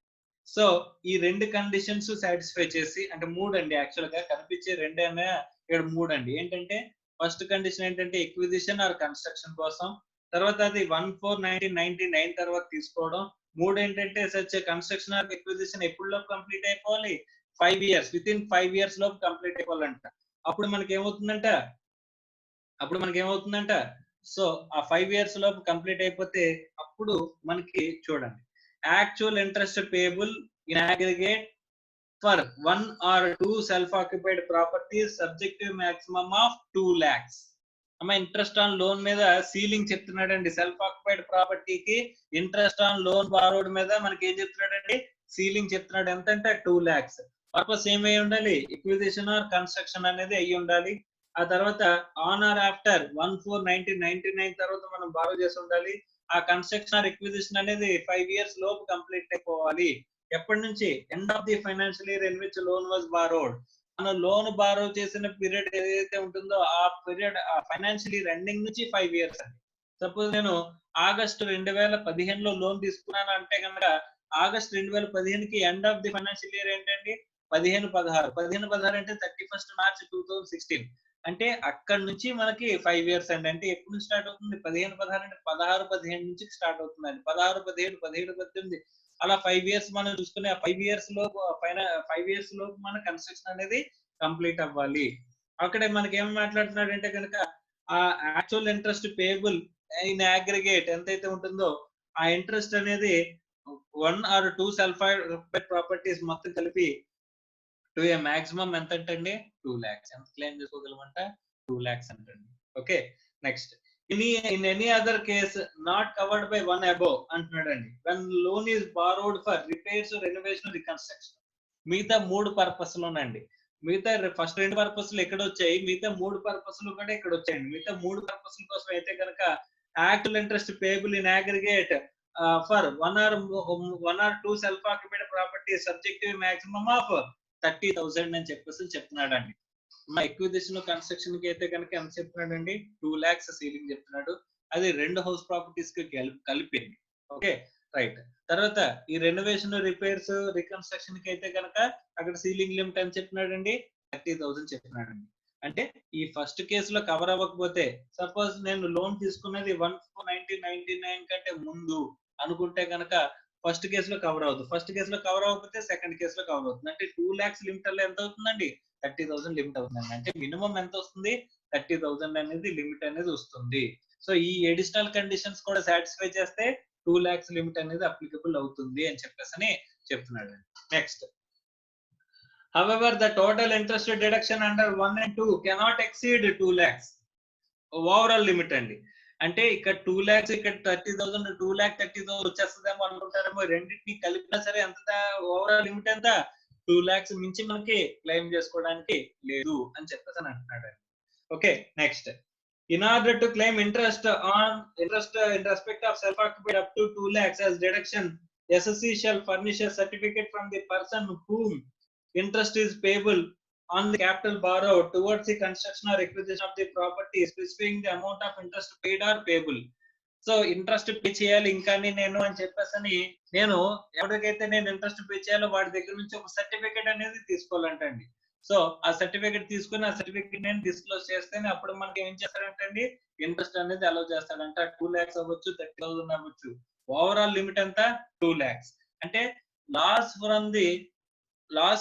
So ఈ 2 conditions satisfy చేసి, అంటే 3 అండి యాక్చువల్ గా కనిపించే 2 అయినా ఇక్కడ 3 అండి. ఏంటంటే ఫస్ట్ కండిషన్ ఏంటంటే ఎక్విజిషన్ ఆర్ కన్స్ట్రక్షన్ కోసం, తర్వాత అది 1/4/1999 తర్వాత తీసుకోవడం. 3 ఏంటంటే సచ్ కన్స్ట్రక్షన్ ఆర్ ఎక్విజిషన్ ఎప్పుడు కంప్లీట్ అయిపోవాలి? 5 years, విత్ ఇన్ 5 years లోపు కంప్లీట్ అయిపోవాలంట. అప్పుడు మనకి ఏమవుతుందంట? సో ఆ 5 years లోపు కంప్లీట్ అయిపోతే అప్పుడు మనకి చూడండి, actual interest payable in aggregate for 1 or 2 self occupied properties subject to maximum of 2 lakhs. అమ్మ ఇంట్రెస్ట్ ఆన్ లోన్ మీద సీలింగ్ చెప్తున్నాడండి. సెల్ఫ్ ఆక్యుపైడ్ ప్రాపర్టీకి ఇంట్రెస్ట్ ఆన్ లోన్ బారోడ్ మీద మనకి ఏం చెప్తున్నాడండి? సీలింగ్ చెప్తున్నాడు. ఎంత అంటే 2 lakhs. పర్పస్ ఏమై ఉండాలి? ఎక్విజిషన్ ఆర్ కన్స్ట్రక్షన్ అనేది అయ్యి ఉండాలి. ఆ తర్వాత ఆన్ ఆర్ ఆఫ్టర్ 1/4/1999 తర్వాత మనం బారో చేసి ఉండాలి. ఆ కన్స్ట్రక్షన్ ఆర్ ఎక్విజిషన్ అనేది 5 years లోపు కంప్లీట్ అయిపోవాలి. ఎప్పటి నుంచి? End of the financial year in which loan was borrowed. మనం లోన్ బారో చేసిన పీరియడ్ ఏదైతే ఉంటుందో ఆ పీరియడ్ ఫైనాన్షియల్ ఇయర్ ఎండింగ్ నుంచి 5 years అండి. సపోజ్ నేను ఆగస్టు 2015 లో లోన్ తీసుకున్నాను అంటే కనుక ఆగస్ట్ 2015కి end of the financial year ఏంటండి? 15/16 అంటే 31st March 2016. అంటే అక్కడ నుంచి మనకి 5 years అండి. అంటే ఎప్పుడు నుంచి స్టార్ట్ అవుతుంది? 15/16 అంటే 16/15 నుంచి స్టార్ట్ అవుతుందండి. 16/17, 17/18 అలా 5 years మనం చూసుకునే 5 years లోపు 5 years లోపు మన కన్స్ట్రక్షన్ అనేది కంప్లీట్ అవ్వాలి. అక్కడే మనకి ఏం మాట్లాడుతున్నాడు అంటే కనుక ఆ actual interest payable in aggregate ఎంతైతే ఉంటుందో ఆ ఇంట్రెస్ట్ అనేది 1 or 2 సెల్ఫ్ ఆక్యుపైడ్ ప్రాపర్టీస్ మొత్తం కలిపి టు ఏ మాక్సిమం ఎంత అంటండి? 2 lakhs. ఎంత క్లెయిమ్ చేసుకోగలమంట? 2 lakhs అంటండి. Okay next in any other case not covered by 1 above అంటున్నాడండి. when loan is borrowed for repairs, renovation, reconstruction. మిగతా 3 పర్పస్ లోనండి. మిగతా ఫస్ట్ 2 పర్పస్లు ఎక్కడ వచ్చాయి? మిగతా 3 పర్పస్లు కూడా ఇక్కడ వచ్చాయండి. మిగతా 3 పర్పస్ల కోసం అయితే కనుక actual interest payable in aggregate for 1 or 2 self occupied property subject maximum of 30,000 అని చెప్పేసి చెప్తున్నాడండి. మా ఎక్విజిషన్ కన్స్ట్రక్షన్ కి అయితే కనుక ఎంత చెప్తున్నాడండి? 2 lakhs సీలింగ్ చెప్తున్నాడు. అది 2 హౌస్ ప్రాపర్టీస్ కి కలిపింది. Okay right. తర్వాత ఈ రెనోవేషన్, రిపేర్స్, రికన్స్ట్రక్షన్ కి అయితే కనుక అక్కడ సీలింగ్ లిమిట్ అని చెప్తున్నాడండి 30,000 చెప్తున్నాడండి. అంటే ఈ ఫస్ట్ కేసులో కవర్ అవ్వకపోతే, సపోజ్ నేను లోన్ తీసుకున్నది 1/4/1999 కంటే ముందు అనుకుంటే కనుక ఫస్ట్ కేసులో కవర్ అవుతుంది. ఫస్ట్ కేసులో కవర్ అవ్వకపోతే సెకండ్ కేసులో కవర్ అవుతుంది. అంటే 2 lakhs లిమిట్ లో ఎంత అవుతుందండి? 30,000 లిమిట్ అవుతుందండి. అంటే మినిమం ఎంత వస్తుంది? 30,000 అనేది లిమిట్ అనేది వస్తుంది. సో ఈ అడిషనల్ కండిషన్స్ కూడా సాటిస్ఫై చేస్తే 2 lakhs లిమిట్ అనేది అప్లికబుల్ అవుతుంది అని చెప్పేసి చెప్తున్నాడు. Next however the total interest deduction under 1 and 2 cannot exceed 2 lakhs. Overall limit అండి. అంటే ఇక్కడ 2 lakhs, ఇక్కడ 30,000, 2,30,000 వచ్చేస్తుందేమో అనుకుంటారేమో. రెండింటిని కలిపినా సరే ఎంత ఓవరాల్ లిమిట్ ఎంత? 2 lakhs మించి మనకి క్లెయిమ్ చేసుకోవడానికి లేదు అని చెప్పేసి అంటున్నాడు. Okay next in order to claim interest in respect of self occupied up to 2 lakhs as deduction, SSC shall furnish a certificate from the person whom interest is payable on the capital borrowed towards the construction or acquisition of the property, specifying the amount of interest paid or payable. So interest pay చేయాలి ఇంకా నేను అని చెప్పేసి నేను ఎవరికైతే నేను interest pay చేయాలో వాడి దగ్గర నుంచి ఒక సర్టిఫికేట్ అనేది తీసుకోవాలంటండి. సో ఆ సర్టిఫికేట్ తీసుకుని ఆ సర్టిఫికేట్ నేను డిస్క్లోజ్ చేస్తేనే అప్పుడు మనకి ఏం చేస్తాడంటండి ఇంట్రెస్ట్ అనేది అలౌ చేస్తాడంట. 2 lakhs అవ్వచ్చు, 30,000 అవ్వచ్చు. ఓవరాల్ లిమిట్ అంతా 2 lakhs. అంటే loss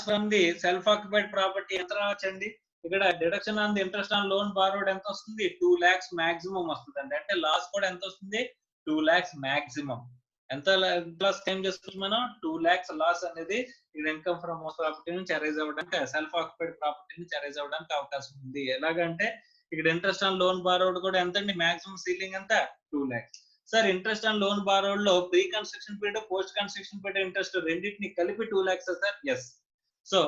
from the self occupied property ఎంత రావచ్చండి? ఇక్కడ deduction on the interest on loan borrowed ఎంత వస్తుంది? 2 lakhs మాక్సిమం వస్తుందండి. అంటే లాస్ కూడా ఎంత వస్తుంది? 2 lakhs మాక్సిమం. ఎంత లాస్ క్లెయిమ్ చేసుకుంటాం మనం? 2 lakhs లాస్ అనేది ఇది ఇన్కమ్ ఫ్రమ్ హౌస్ ప్రాపర్టీ నుంచి అరైజ్ అవ్వడానికి, సెల్ఫ్ ఆక్యుపైడ్ ప్రాపర్టీ నుంచి అరైజ్ అవ్వడానికి అవకాశం ఉంది. ఎలాగంటే ఇక్కడ ఇంట్రెస్ట్ ఆన్ లోన్ బారోడ్ కూడా ఎంత అండి? మాక్సిమం సీలింగ్ ఎంత? 2 lakhs. Sir interest on loan borrowed లో pre construction period, post construction period interest రెండింటిని కలిపి 2 lakhs సార్? ఎస్. సో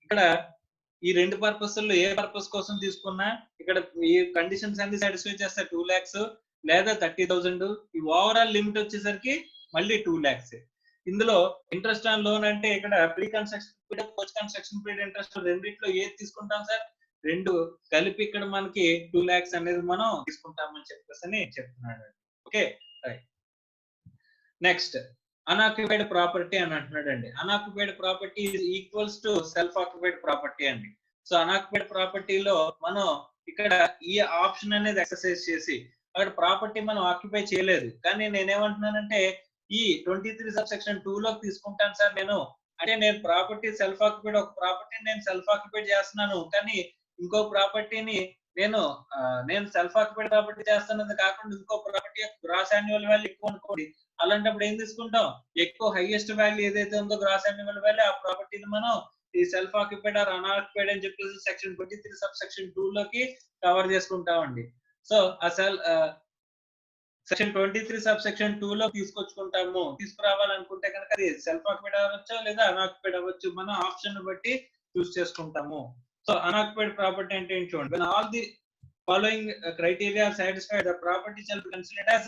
ఇక్కడ ఈ రెండు పర్పస్ లో ఏ పర్పస్ కోసం తీసుకున్నా ఇక్కడ ఈ కండిషన్స్ అన్ని సాటిస్ఫై చేస్తే 2 lakhs లేదా 30,000. ఈ ఓవరాల్ లిమిట్ వచ్చేసరికి మళ్ళీ 2 lakhs. ఇందులో ఇంట్రెస్ట్ ఆన్ లోన్ అంటే ఇక్కడ pre construction period, post construction period interest రెండిట్లో ఏది తీసుకుంటాం సార్? రెండు కలిపి ఇక్కడ మనకి 2 lakhs అనేది మనం తీసుకుంటామని చెప్పేసి చెప్తున్నాడు. Okay right. Next unoccupied property అని అంటున్నాడండి. Unoccupied property is equals to self occupied property అండి. సో అన్ఆక్యుపైడ్ ప్రాపర్టీలో మనం ఇక్కడ ఈ ఆప్షన్ అనేది ఎక్సర్సైజ్ చేసి అక్కడ ప్రాపర్టీ మనం ఆక్యుపై చేయలేదు, కానీ నేనేమంటున్నానంటే ఈ 23 subsection 2 లోకి తీసుకుంటాను సార్ నేను. అంటే నేను ప్రాపర్టీ సెల్ఫ్ ఆక్యుపైడ్, ఒక ప్రాపర్టీని నేను సెల్ఫ్ ఆక్యుపైడ్ చేస్తున్నాను, కానీ ఇంకో ప్రాపర్టీని నేను సెల్ఫ్ ఆక్యుపైడ్ ప్రాపర్టీ చేస్తున్నది కాకుండా ఇంకో ప్రాపర్టీ యొక్క గ్రాస్ యాన్యువల్ వాల్యూ ఎక్కువ అనుకోండి. అలాంటప్పుడు ఏం తీసుకుంటాం? ఎక్కువ హైయెస్ట్ వాల్యూ ఏదైతే ఉందో గ్రాస్ యాన్యువల్ వాల్యూ, ఆ ప్రాపర్టీని మనం ఈ సెల్ఫ్ ఆక్యుపైడ్ ఆర్ అన్ఆక్యుపైడ్ అని చెప్పేసి సెక్షన్ 23 subsection 2 లోకి కవర్ చేసుకుంటామండి. సో ఆ సెక్షన్ 23 subsection 2 లో తీసుకురావాలనుకుంటే కనుక అది సెల్ఫ్ ఆక్యుపైడ్ అవ్వచ్చు లేదా అన్ఆక్యుపైడ్ అవ్వచ్చు, మన ఆప్షన్ బట్టి చూస్ చేసుకుంటాము. సో అన్ఆక్యుపైడ్ ప్రాపర్టీ అంటే ఏంటి చూడండి. when all the following criteria are satisfied, the property shall be considered as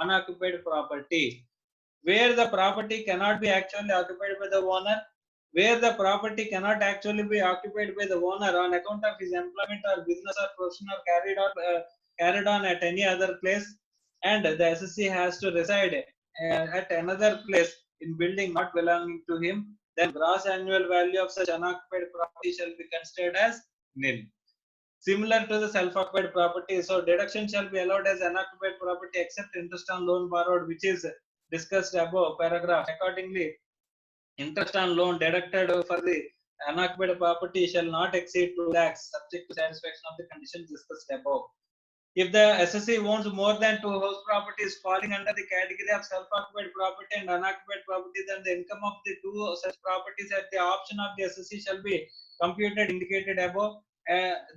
unoccupied property. Where the property cannot be actually occupied by the owner, where the property cannot actually be occupied by the owner on account of his employment or business or profession or carried on at any other place, and the SSC has to reside at another place in building not belonging to him, then gross annual value of such unoccupied property shall be considered as nil. Similar to the self-occupied property, so deduction shall be allowed as unoccupied property except interest on loan borrowed, which is discussed above paragraph. Accordingly, interest on loan deducted for the unoccupied property shall not exceed 2 lakhs, subject to satisfaction of the conditions discussed above. If the SSC owns more than 2 house properties falling under the category of self-occupied property and unoccupied property, then the income of the 2 such properties at the option of the SSC shall be computed indicated above.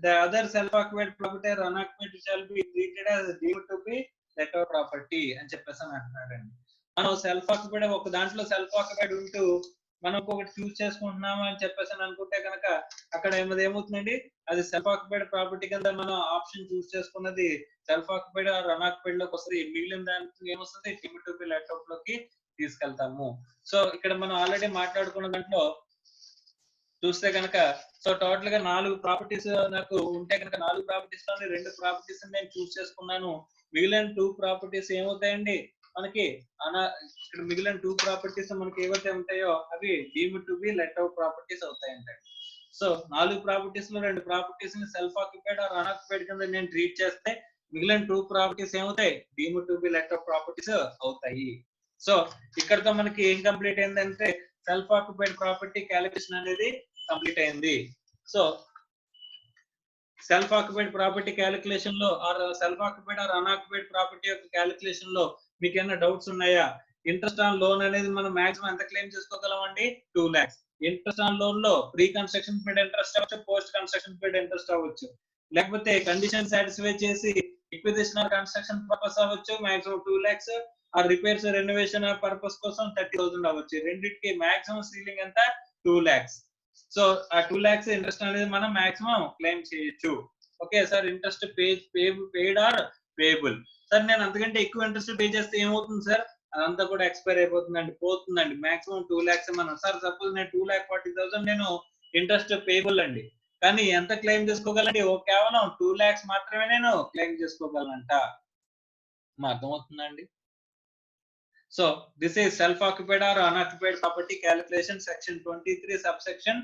The other self-occupied property or unoccupied shall be treated as deemed to be debtor property అని చెప్పేసి అంటున్నారండి. మనం self occupied ఒక దాంట్లో self occupied ఉంటూ మనం ఇంకొకటి చూస్ చేసుకుంటున్నాము అని చెప్పేసి అనుకుంటే కనుక అక్కడ ఏమవుతుందండి, అది సెల్ఫ్ ఆక్యుపైడ్ ప్రాపర్టీ కింద మనం ఆప్షన్ చూస్ చేసుకున్నది సెల్ఫ్ ఆక్యుపైడ్ ఆర్ అన్ఆక్యుపైడ్ లోకి వస్తుంది. మిగిలిన దానికి ఏమొస్తుంది? Deemed to be let out లోకి తీసుకెళ్తాము. సో ఇక్కడ మనం ఆల్రెడీ మాట్లాడుకున్న దాంట్లో చూస్తే కనుక సో టోటల్ గా 4 ప్రాపర్టీస్ నాకు ఉంటే కనుక 4 ప్రాపర్టీస్ లోని 2 ప్రాపర్టీస్ నేను చూస్ చేసుకున్నాను. మిగిలిన 2 ప్రాపర్టీస్ ఏమవుతాయండి మనకి ఇక్కడ మిగిలిన 2 ప్రాపర్టీస్ మనకి ఏవైతే ఉంటాయో అవి deemed to be let out properties అవుతాయండి. సో 4 ప్రాపర్టీస్ లో 2 ప్రాపర్టీస్ ని సెల్ఫ్ ఆక్యుపైడ్ ఆర్ అన్ఆక్యుపైడ్ కింద నేను ట్రీట్ చేస్తే మిగిలిన 2 ప్రాపర్టీస్ ఏమవుతాయి? Deemed to be let out properties అవుతాయి. సో ఇక్కడతో మనకి ఏం కంప్లీట్ అయిందంటే సెల్ఫ్ ఆక్యుపైడ్ ప్రాపర్టీ క్యాలిక్యులేషన్ అనేది కంప్లీట్ అయింది. So self occupied property calculation లో or self occupied or unoccupied property యొక్క క్యాలిక్యులేషన్ లో మీకు ఏమైనా డౌట్స్ ఉన్నాయా? ఇంట్రెస్ట్ ఆన్ లోన్ అనేది మనం మాక్సిమం ఎంత క్లెయిమ్ చేసుకోగలం అండి? 2 lakhs. ఇంట్రెస్ట్ ఆన్ లోన్ లో ప్రీ కన్స్ట్రక్షన్ పీరియడ్ ఇంట్రెస్ట్ అవ్వచ్చు, పోస్ట్ కన్స్ట్రక్షన్ పీరియడ్ ఇంట్రెస్ట్ అవ్వచ్చు, లేకపోతే కండిషన్ సాటిస్ఫై చేసి ఎక్విజిషన్ ఆర్ కన్స్ట్రక్షన్ పర్పస్ అవ్వచ్చు మాక్సిమం 2 lakhs, ఆ రిపేర్స్ రెనోవేషన్ పర్పస్ కోసం 30,000 అవ్వచ్చు. రెండింటికి మాక్సిమం సీలింగ్ ఎంత? 2 lakhs. సో ఆ 2 lakhs ఇంట్రెస్ట్ అనేది మనం మాక్సిమం క్లెయిమ్ చేయొచ్చు. Okay sir, interest paid are payable. Sir నేను అంతకంటే ఎక్కువ ఇంట్రెస్ట్ పే చేస్తే ఏమవుతుంది సార్? అదంతా కూడా ఎక్స్పైర్ అయిపోతుందండి, పోతుందండి. మాక్సిమం 2 lakhs మనం సార్ సపోజ్ నేను 2,40,000 నేను ఇంట్రెస్ట్ పేయబుల్ అండి. కానీ ఎంత క్లెయిమ్ చేసుకోగలండి? కేవలం 2 lakhs మాత్రమే నేను క్లెయిమ్ చేసుకోగలనంట. అర్థమవుతుందండి? So this is self occupied or unoccupied property calculation section 23 subsection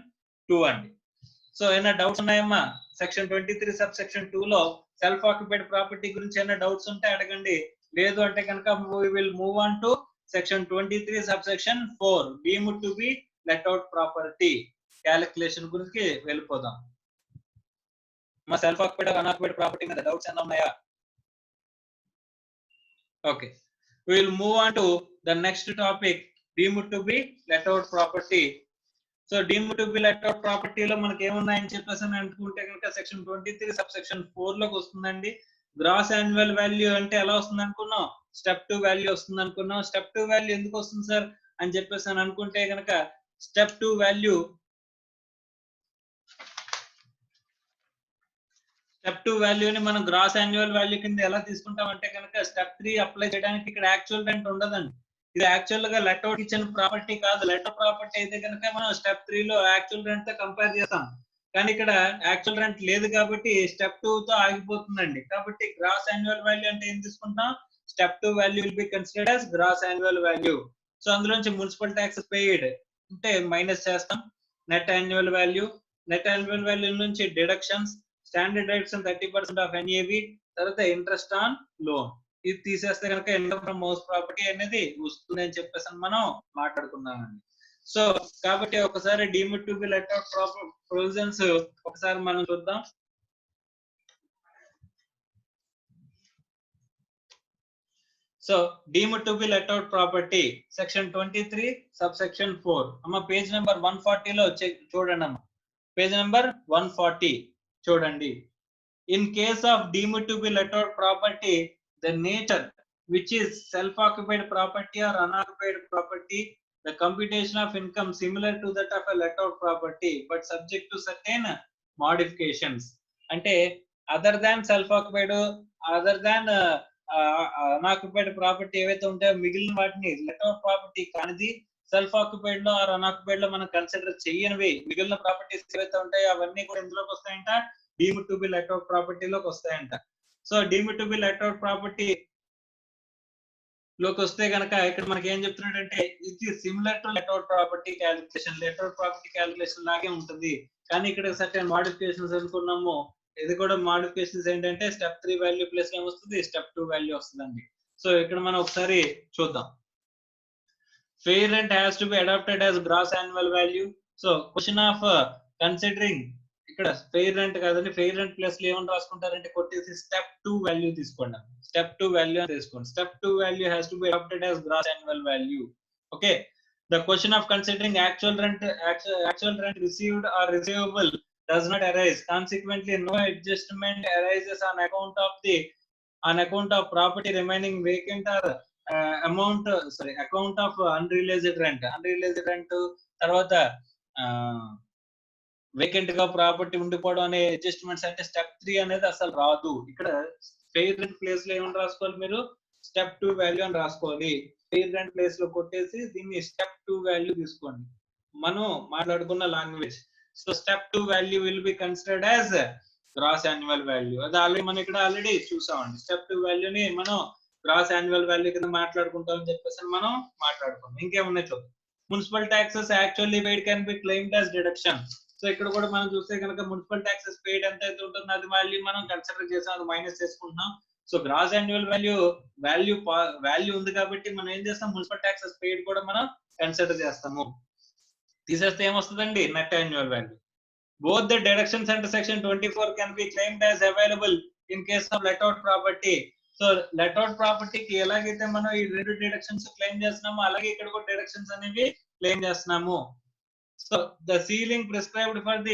2 అండి. సో ఏమైనా డౌట్స్ ఉన్నాయమ్మా? సెక్షన్ 23 సబ్సెక్షన్ 2 లో సెల్ఫ్ ఆక్యుపైడ్ ప్రాపర్టీ గురించి ఏమైనా డౌట్స్ ఉంటే అడగండి. లేదు అంటే కనుక we will move on to section 23 subsection 4 deemed to be let out property calculation గురించి వెళ్ళిపోదాం. మా సెల్ఫ్ ఆక్యుపైడ్ అన్ఆక్యుపైడ్ ప్రాపర్టీ మీద డౌట్స్ ఏమైనా ఉన్నాయా? Okay, we will move on to the next topic deemed to be let out property. So deemed to be let out property లో మనకి ఏమున్నాయని చెప్పేసి అనుకుంటే కనుక సెక్షన్ 23 సబ్సెక్షన్ 4 లోకి వస్తుందండి. గ్రాస్ యాన్యువల్ వాల్యూ అంటే ఎలా వస్తుంది అనుకున్నాం? స్టెప్ 2 వాల్యూ వస్తుంది అనుకున్నాం. స్టెప్ 2 వాల్యూ ఎందుకు వస్తుంది సార్ అని చెప్పేసి అనుకుంటే కనుక స్టెప్ 2 వాల్యూని మనం గ్రాస్ యాన్యువల్ వాల్యూ కింద ఎలా తీసుకుంటాం అంటే కనుక స్టెప్ 3 అప్లై చేయడానికి ఇక్కడ యాక్చువల్ రెంట్ ఉండదండి. ఇది యాక్చువల్ గా లెట్ అవుట్ ఇచ్చిన ప్రాపర్టీ కాదు. లెట్ అవుట్ ప్రాపర్టీ అయితే కనుక మనం స్టెప్ 3 లో యాక్చువల్ రెంట్ తో కంపేర్ చేస్తాం. కానీ ఇక్కడ యాక్చువల్ రెంట్ లేదు కాబట్టి స్టెప్ 2 తో ఆగిపోతుందండి. కాబట్టి గ్రాస్ యాన్యువల్ వాల్యూ అంటే ఏం తీసుకుంటాం? Step 2 value will be considered as gross annual value. So అందులోంచి మున్సిపల్ ట్యాక్స్ పెయిడ్ అంటే మైనస్ చేస్తాం. నెట్ యాన్యువల్ వాల్యూ నుంచి deductions, standard rates 30% of NAV, తర్వాత ఇంట్రెస్ట్ ఆన్ లోన్. ఇది తీసేస్తే కనుక ఇన్కమ్ ఫ్రమ్ హౌస్ ప్రాపర్టీ అనేది వస్తుంది అని చెప్పేసి మనం మాట్లాడుకున్నామండి. సో కాబట్టి ఒకసారి deemed to be let out provisions ఒకసారి మనం చూద్దాం. So deemed to be let out property section 23 subsection 4 అమ్మ పేజ్ నెంబర్ 140 లో చూడండి అమ్మ. పేజ్ నెంబర్ 140 చూడండి. In case of deemed to be let out property, the nature which is self-occupied property or unoccupied property, the computation of income similar to that of a let out property but subject to certain modifications. అంటే other than self-occupied, other than unoccupied property ఏవైతే ఉంటాయో మిగిలిన వాటిని let out property కానిది self occupied లో are unoccupied లో మనం consider చేయనివి మిగిలిన ప్రాపర్టీస్ ఏవైతే ఉంటాయో అవన్నీ కూడా ఎందులోకి వస్తాయంట? Deemed to be let out ప్రాపర్టీలోకి వస్తాయంట. So deemed to be let out property లోకి వస్తే కనుక ఇక్కడ మనకి ఏం చెప్తున్నాడంటే ఇది similar to let out property calculation. Let out property calculation లాగే ఉంటుంది. కానీ ఇక్కడ సర్టెన్ మోడిఫికేషన్స్ అనుకున్నాము. ఇది కూడా మోడిఫికేషన్స్ ఏంటంటే స్టెప్ 3 వాల్యూ ప్లస్ ఏమొస్తుంది? స్టెప్ 2 వాల్యూ వస్తుందండి. సో ఇక్కడ మనం ఒకసారి చూద్దాం. Fair rent has to be adapted as gross annual value. So question of considering ఇక్కడ ఫెయిర్ రెంట్ కాదండి, ఫెయిర్ రెంట్ ప్లస్ లో ఏమని రాసుకుంటారంటే కొట్టేసి స్టెప్ 2 వాల్యూ తీసుకోండి. స్టెప్ 2 వాల్యూ అని తీసుకోండి. Step 2 value has to be adapted as gross annual value. Okay, the question of considering actual rent received or receivable does not arise. Consequently, no adjustment arises on account of property remaining vacant or account of unrealized rent. తర్వాత vacant గా property ఉండిపోవడం అనే adjustments అంటే step 3 అనేది అసలు రాదు. ఇక్కడ fair rent place లో ఏమని రాసుకోవాలి? మీరు స్టెప్ 2 వాల్యూ అని రాసుకోవాలి. ఫెయిర్ రెంట్ ప్లేస్ లో కొట్టేసి దీన్ని స్టెప్ 2 వాల్యూ తీసుకోండి. మనం మాట్లాడుకున్న language. So step 2 value will be considered as gross annual value. అది ఆల్రెడీ మనం ఇక్కడ ఆల్రెడీ చూసామండి. స్టెప్ 2 వాల్యూని మనం గ్రాస్ యాన్యువల్ వాల్యూ కింద మాట్లాడుకుంటాం అని చెప్పేసి మనం మాట్లాడుకున్నాం. ఇంకేమున్నాయి చూద్దాం. Municipal taxes actually paid can be claimed as deduction. So ఇక్కడ కూడా మనం చూస్తే కనుక మున్సిపల్ ట్యాక్సెస్ పెయిడ్ ఎంత అయితే ఉంటుందో అది మళ్ళీ మనం కన్సిడర్ చేసాం, అది మైనస్ చేసుకుంటున్నాం. సో గ్రాస్ యాన్యువల్ వాల్యూ ఉంది కాబట్టి మనం ఏం చేస్తాం? మున్సిపల్ ట్యాక్సెస్ పెయిడ్ కూడా మనం కన్సిడర్ చేస్తాము. తీసేస్తే ఏమొస్తుందండి? Net annual value. Both the deductions under section 24 can be claimed as available in case of let out property. So let out ప్రాపర్టీకి ఎలాగైతే మనం ఈ రెండు డిడక్షన్స్ క్లెయిమ్ చేస్తున్నామో అలాగే ఇక్కడ కూడా డిడక్షన్స్ అనేవి క్లెయిమ్ చేస్తున్నాము. So the ceiling prescribed for the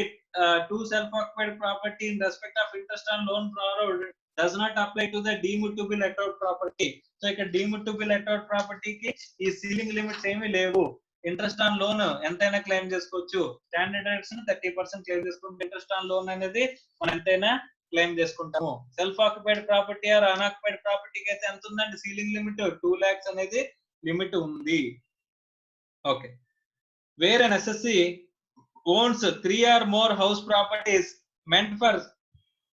two self-occupied property in respect of interest on loan borrowed does not apply to the deemed to be let out property. So ఇక్కడ deemed to be let out property కి ఈ ceiling limits ఏమీ లేవు. Interest on loan ఎంతైనా claim చేసుకోవచ్చు. Standard rates 30% claim చేసుకుంటే interest on loan అనేది మనం ఎంతైనా క్లెయిమ్ చేసుకుంటాము. Self occupied property or unoccupied ప్రాపర్టీకి అయితే ఎంత ఉందండి? సీలింగ్ లిమిట్ 2 lakhs అనేది లిమిట్ ఉంది. Okay, where an assessee owns 3 or more house properties meant for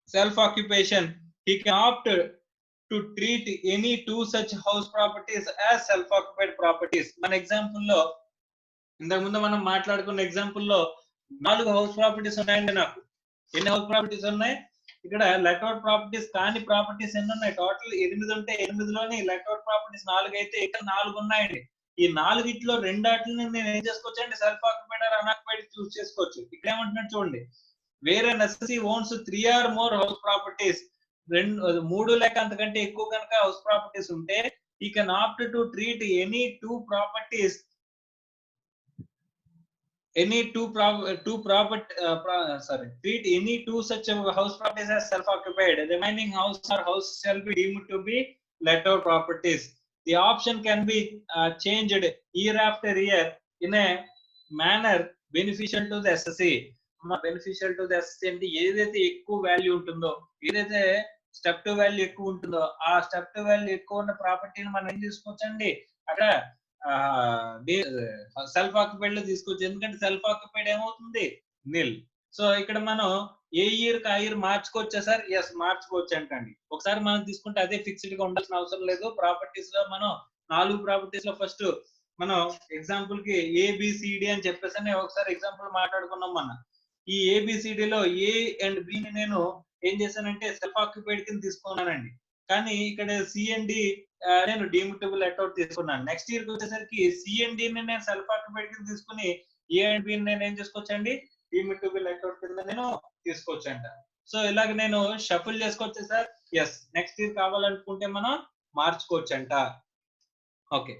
self-occupation, he can opt to treat any two such house properties as self-occupied properties. మన example లో ఇంతకు ముందు మనం మాట్లాడుకున్న ఎగ్జాంపుల్ లో 4 house properties ఉన్నాయండి. నాకు ఎన్ని హౌస్ ప్రాపర్టీస్ ఉన్నాయి? ఇక్కడ లెట్అవుట్ ప్రాపర్టీస్ కాని ప్రాపర్టీస్ ఎన్ని ఉన్నాయి? టోటల్ 8 ఉంటే 8లోని లెట్అవుట్ ప్రాపర్టీస్ 4 అయితే ఇక్కడ 4 ఉన్నాయండి. ఈ 4 రెండాటిని నేను ఏం చేసుకోవచ్చు అంటే self occupied or unoccupied choose చేసుకోవచ్చు. ఇక్కడ ఏమంటున్నాడు చూడండి, వేరే necessary owns 3 or more house properties, 3 లేక అంతకంటే ఎక్కువ కనుక హౌస్ ప్రాపర్టీస్ ఉంటే ఈ can opt to treat any two properties treat any two such house properties as self-occupied. Remaining house or house shall be deemed to be let-out properties. The option can be changed year after year in a manner beneficial to the SSE. Beneficial to the SSE అంటే ఏదైతే ఎక్కువ value ఉంటుందో, ఏదైతే step to value ఎక్కువ ఉంటుందో ఆ step to value ఎక్కువ ఉన్న ప్రాపర్టీని మనం ఏం తీసుకోవచ్చండి, అక్కడ సెల్ఫ్ ఆక్యుపైడ్ లో తీసుకోవచ్చు. ఎందుకంటే సెల్ఫ్ ఆక్యుపైడ్ ఏమవుతుంది, నిల్. సో ఇక్కడ మనం ఏ ఇయర్ కి ఆ ఇయర్ మార్చుకోవచ్చా సార్? ఎస్, మార్చుకోవచ్చు అంటండి. ఒకసారి మనం తీసుకుంటే అదే ఫిక్స్డ్ గా ఉండాల్సిన అవసరం లేదు. ప్రాపర్టీస్ లో మనం 4 ప్రాపర్టీస్ లో ఫస్ట్ మనం ఎగ్జాంపుల్ కి ఏబిసిడి అని చెప్పేసి ఒకసారి ఎగ్జాంపుల్ మాట్లాడుకున్నాం. మన ఈ ఏబిసిడి లో ఏ అండ్ బి ని నేను ఏం చేశానంటే సెల్ఫ్ ఆక్యుపైడ్ కింద తీసుకున్నానండి. కానీ ఇక్కడ సిఎండి నేను డీమ్యూటబుల్ లెట్అవుట్ తీసుకున్నాను. నెక్స్ట్ ఇయర్ కి వచ్చేసరికి సిఎండి ని నేను సెల్ఫ్ ఆక్యుపైడ్ కింద తీసుకుని ఏ అండ్ బి నేను ఏం చేసుకోవచ్చండి, డీమ్యూటబుల్ లెట్అవుట్ కింద నేను తీసుకోవచ్చు అంట. సో ఇలాగ నేను షఫుల్ చేసుకోవచ్చు సార్. ఎస్, నెక్స్ట్ ఇయర్ కావాలనుకుంటే మనం మార్చుకోవచ్చు అంట. Okay.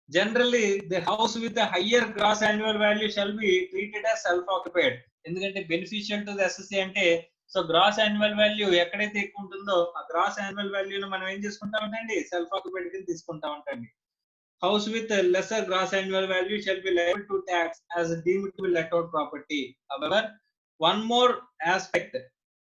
Generally the house with higher gross annual value shall be treated as self occupied. ఎందుకంటే బెనిఫిషియల్ టు ది ఎస్ఎస్సి అంటే సో గ్రాస్ యాన్యువల్ వాల్యూ ఎక్కడైతే ఎక్కువ ఉంటుందో ఆ గ్రాస్ యాన్యువల్ వాల్యూను మనం ఏం చేసుకుంటా ఉంటాండి, సెల్ఫ్ ఆక్యుపైడ్ కింద తీసుకుంటా ఉంటాండి. House with a lesser gross annual value shall be liable to tax as deemed to be let out property. However, one more aspect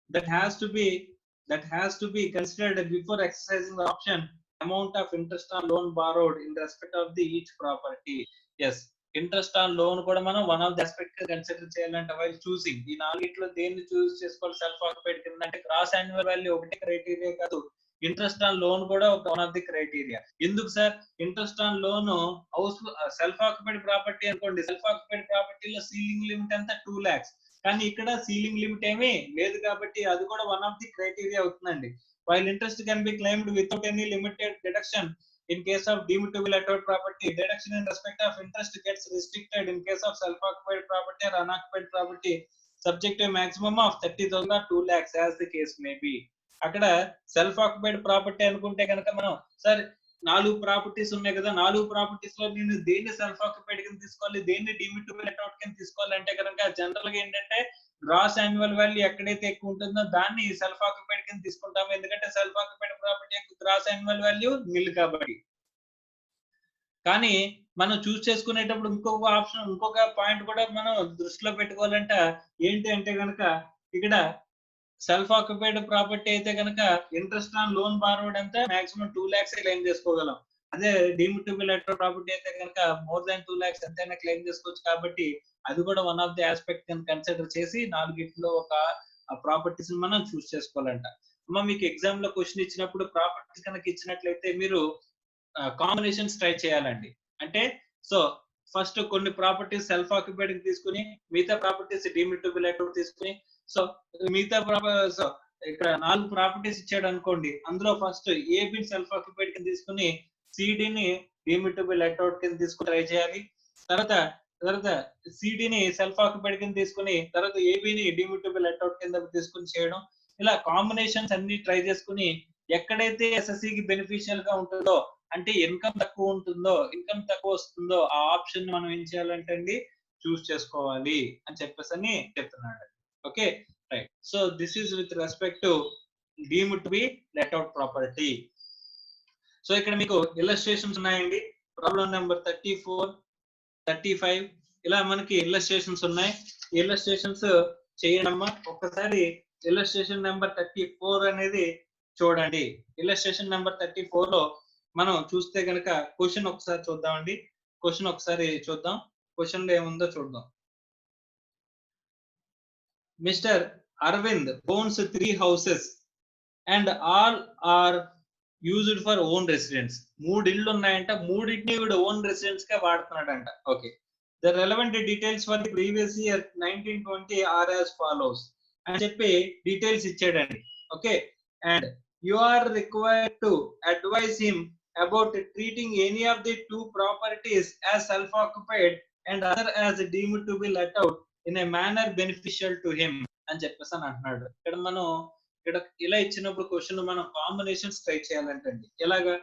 that has to be considered before exercising the option: amount of interest on loan borrowed in respect of the each property. Yes, interest on loan కూడా మనం one of the aspect consider చేయాలంటే while choosing. ఈ 4 దేన్ని చూస్ చేసుకోవాలి self occupied కింద అంటే gross annual value ఒకటే criteria కాదు, ఇంట్రెస్ట్ ఆన్ లోన్ కూడా ఒక వన్ ఆఫ్ ది క్రైటీరియా. ఎందుకు sir? Interest on loan house self occupied property అనుకోండి, సెల్ఫ్ ఆక్యుపైడ్ ప్రాపర్టీలో సీలింగ్ లిమిట్ అంతా 2 lakhs, కానీ ఇక్కడ సీలింగ్ లిమిట్ ఏమీ లేదు కాబట్టి అది కూడా వన్ ఆఫ్ ది క్రైటీరియా అవుతుందండి. While interest can be claimed without any limited deduction in case of deemed to be let out property, deduction in respect of interest gets restricted in case of self occupied property or unoccupied property subject to a maximum of 30,000 or 2 lakhs as the case may be. అక్కడ self occupied property అనుకుంటే కనుక మనం sir 4 properties ఉన్నాయి కదా, 4 properties లో నేను దేన్ని self occupied కింద తీసుకోవాలి, దేన్ని deemed to be let out కింద తీసుకోవాలి అంటే కనుక జనరల్ గా ఏంటంటే గ్రాస్ యాన్యువల్ వాల్యూ ఎక్కడైతే ఎక్కువ ఉంటుందో దాన్ని సెల్ఫ్ ఆక్యుపైడ్ కింద తీసుకుంటాము. ఎందుకంటే సెల్ఫ్ ఆక్యుపైడ్ ప్రాపర్టీ యొక్క గ్రాస్ యాన్యువల్ వాల్యూ నిల్ కాబట్టి. కానీ మనం చూస్ చేసుకునేటప్పుడు ఇంకొక పాయింట్ కూడా మనం దృష్టిలో పెట్టుకోవాలంట. ఏంటి అంటే కనుక ఇక్కడ సెల్ఫ్ ఆక్యుపైడ్ ప్రాపర్టీ అయితే కనుక ఇంట్రెస్ట్ ఆన్ లోన్ బారోడ్ అంతా మాక్సిమం 2 lakhs క్లెయిమ్ చేసుకోగలం. అదే deemed to be let out property అయితే కనుక మోర్ దాన్ 2 lakhs ఎంతైనా క్లెయిమ్ చేసుకోవచ్చు. కాబట్టి అది కూడా one of the aspect consider చేసి 4 ఒక ప్రాపర్టీస్ మనం చూస్ చేసుకోవాలంట. అమ్మ మీకు ఎగ్జామ్ లో క్వశ్చన్ ఇచ్చినప్పుడు ప్రాపర్టీస్ కనుక ఇచ్చినట్లయితే మీరు కాంబినేషన్స్ ట్రై చేయాలండి. అంటే సో ఫస్ట్ కొన్ని ప్రాపర్టీస్ సెల్ఫ్ ఆక్యుపైడ్ తీసుకుని మిగతా properties deemed to be let out తీసుకుని సో మిగతా సో ఇక్కడ 4 ప్రాపర్టీస్ ఇచ్చాడు అనుకోండి, అందులో ఫస్ట్ ఏబి సెల్ఫ్ ఆక్యుపైడ్ కింద తీసుకుని సిడిని deemed to be let out కింద తీసుకుని ట్రై చేయాలి. తర్వాత సిడిని సెల్ఫ్ ఆక్యుపైడ్ కింద తీసుకుని తర్వాత ఏబిని deemed to be let out కింద తీసుకుని చేయడం. ఇలా కాంబినేషన్స్ అన్ని ట్రై చేసుకుని ఎక్కడైతే ఎస్ఎస్సికి బెనిఫిషియల్ గా ఉంటుందో అంటే ఇన్కమ్ తక్కువ ఉంటుందో, ఇన్కమ్ తక్కువ వస్తుందో ఆ ఆప్షన్ మనం ఏం చేయాలంటే అండి చూస్ చేసుకోవాలి అని చెప్పేసి చెప్తున్నాడు. Okay right. So this is with respect to deemed to be let out property. So ఇక్కడ మీకు ఇల్లస్ట్రేషన్స్ ఉన్నాయండి. ప్రాబ్లం నెంబర్ 34, 35 ఇలా మనకి ఇల్లస్ట్రేషన్స్ ఉన్నాయి. ఇల్లస్ట్రేషన్స్ చేయండమ్మా. ఒక్కసారి ఇల్లస్ట్రేషన్ నెంబర్ 34 అనేది చూడండి. ఇల్లస్ట్రేషన్ నెంబర్ 34 లో మనం చూస్తే కనుక క్వశ్చన్ ఒకసారి చూద్దామండి. క్వశ్చన్ ఒకసారి చూద్దాం. క్వశ్చన్ లో ఏముందో చూద్దాం. Mr Arvind owns 3 houses and all are used for own residence. 3 ఇళ్ళు ఉన్నాయంట, మూడింటిని వీడు ఓన్ రెసిడెన్స్ గా వాడుతున్నాడంట. Okay, the relevant details for the previous year 1920 are as follows అని చెప్పి డీటెయిల్స్ ఇచ్చాడండి. Okay, and you are required to advise him about treating any of the 2 properties as self occupied and other as deemed to be let out in a manner beneficial to him అని చెప్పేసి అని అంటున్నాడు. ఇక్కడ మనం ఇలా ఇచ్చినప్పుడు question మనం combinations try చేయాలంటండి. ఎలాగా,